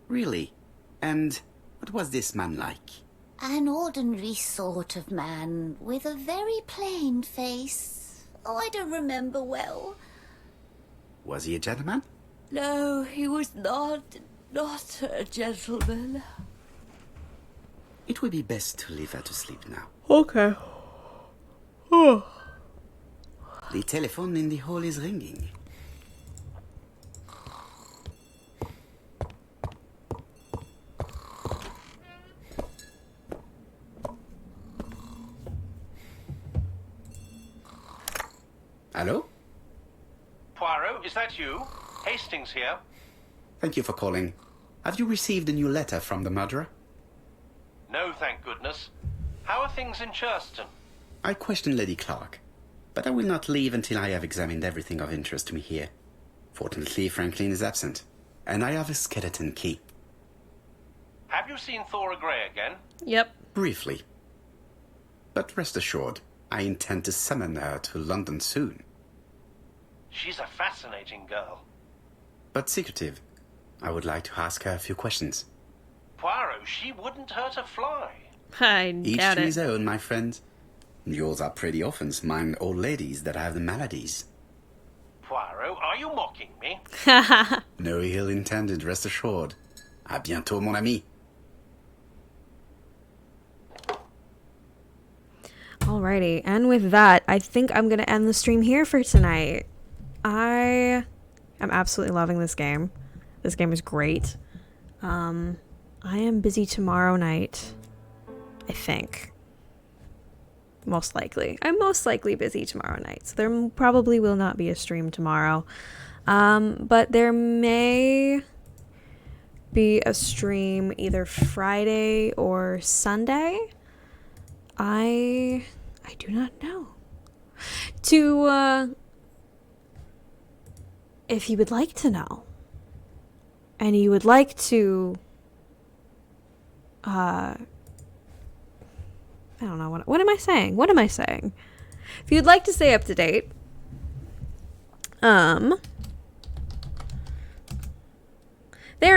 Really? And what was this man like? An ordinary sort of man with a very plain face. Oh, I don't remember well. Was he a gentleman? No, he was not a gentleman. It would be best to leave her to sleep now. Okay. Oh. The telephone in the hall is ringing. Hello? Poirot, is that you? Hastings here. Thank you for calling. Have you received a new letter from the murderer? No, thank goodness. How are things in Churston? I questioned Lady Clark, but I will not leave until I have examined everything of interest to me here. Fortunately, Franklin is absent, and I have a skeleton key. Have you seen Thora Grey again? Yep. Briefly. But rest assured, I intend to summon her to London soon. She's a fascinating girl. But secretive. I would like to ask her a few questions. Poirot, she wouldn't hurt a fly. I Each doubt to it. his own, my friend. Yours are pretty often mine old ladies that have the maladies. Poirot, are you mocking me? No ill intended, rest assured. À bientôt, mon ami. Alrighty, and with that, I think I'm gonna end the stream here for tonight. I am absolutely loving this game. This game is great. I am busy tomorrow night, I think. Most likely. I'm most likely busy tomorrow night, so there probably will not be a stream tomorrow. But there may be a stream either Friday or Sunday. I do not know. If you would like to know, and you would like to, I don't know, what am I saying? What am I saying? If you'd like to stay up to date, there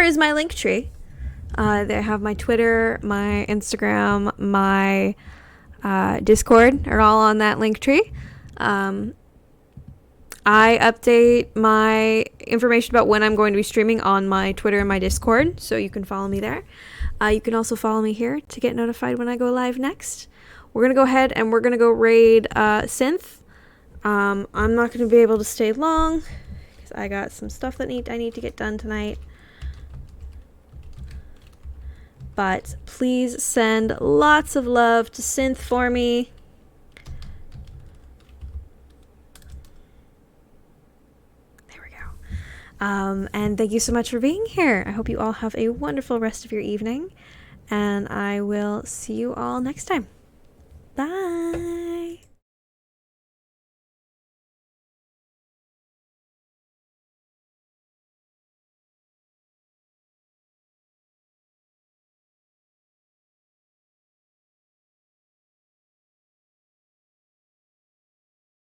is my link tree. They have my Twitter, my Instagram, my Discord are all on that link tree. I update my information about when I'm going to be streaming on my Twitter and my Discord, so you can follow me there. You can also follow me here to get notified when I go live next. We're going to go ahead and we're going to go raid Synth. I'm not going to be able to stay long because I got some stuff that I need to get done tonight. But please send lots of love to Synth for me. And thank you so much for being here. I hope you all have a wonderful rest of your evening, and I will see you all next time. Bye!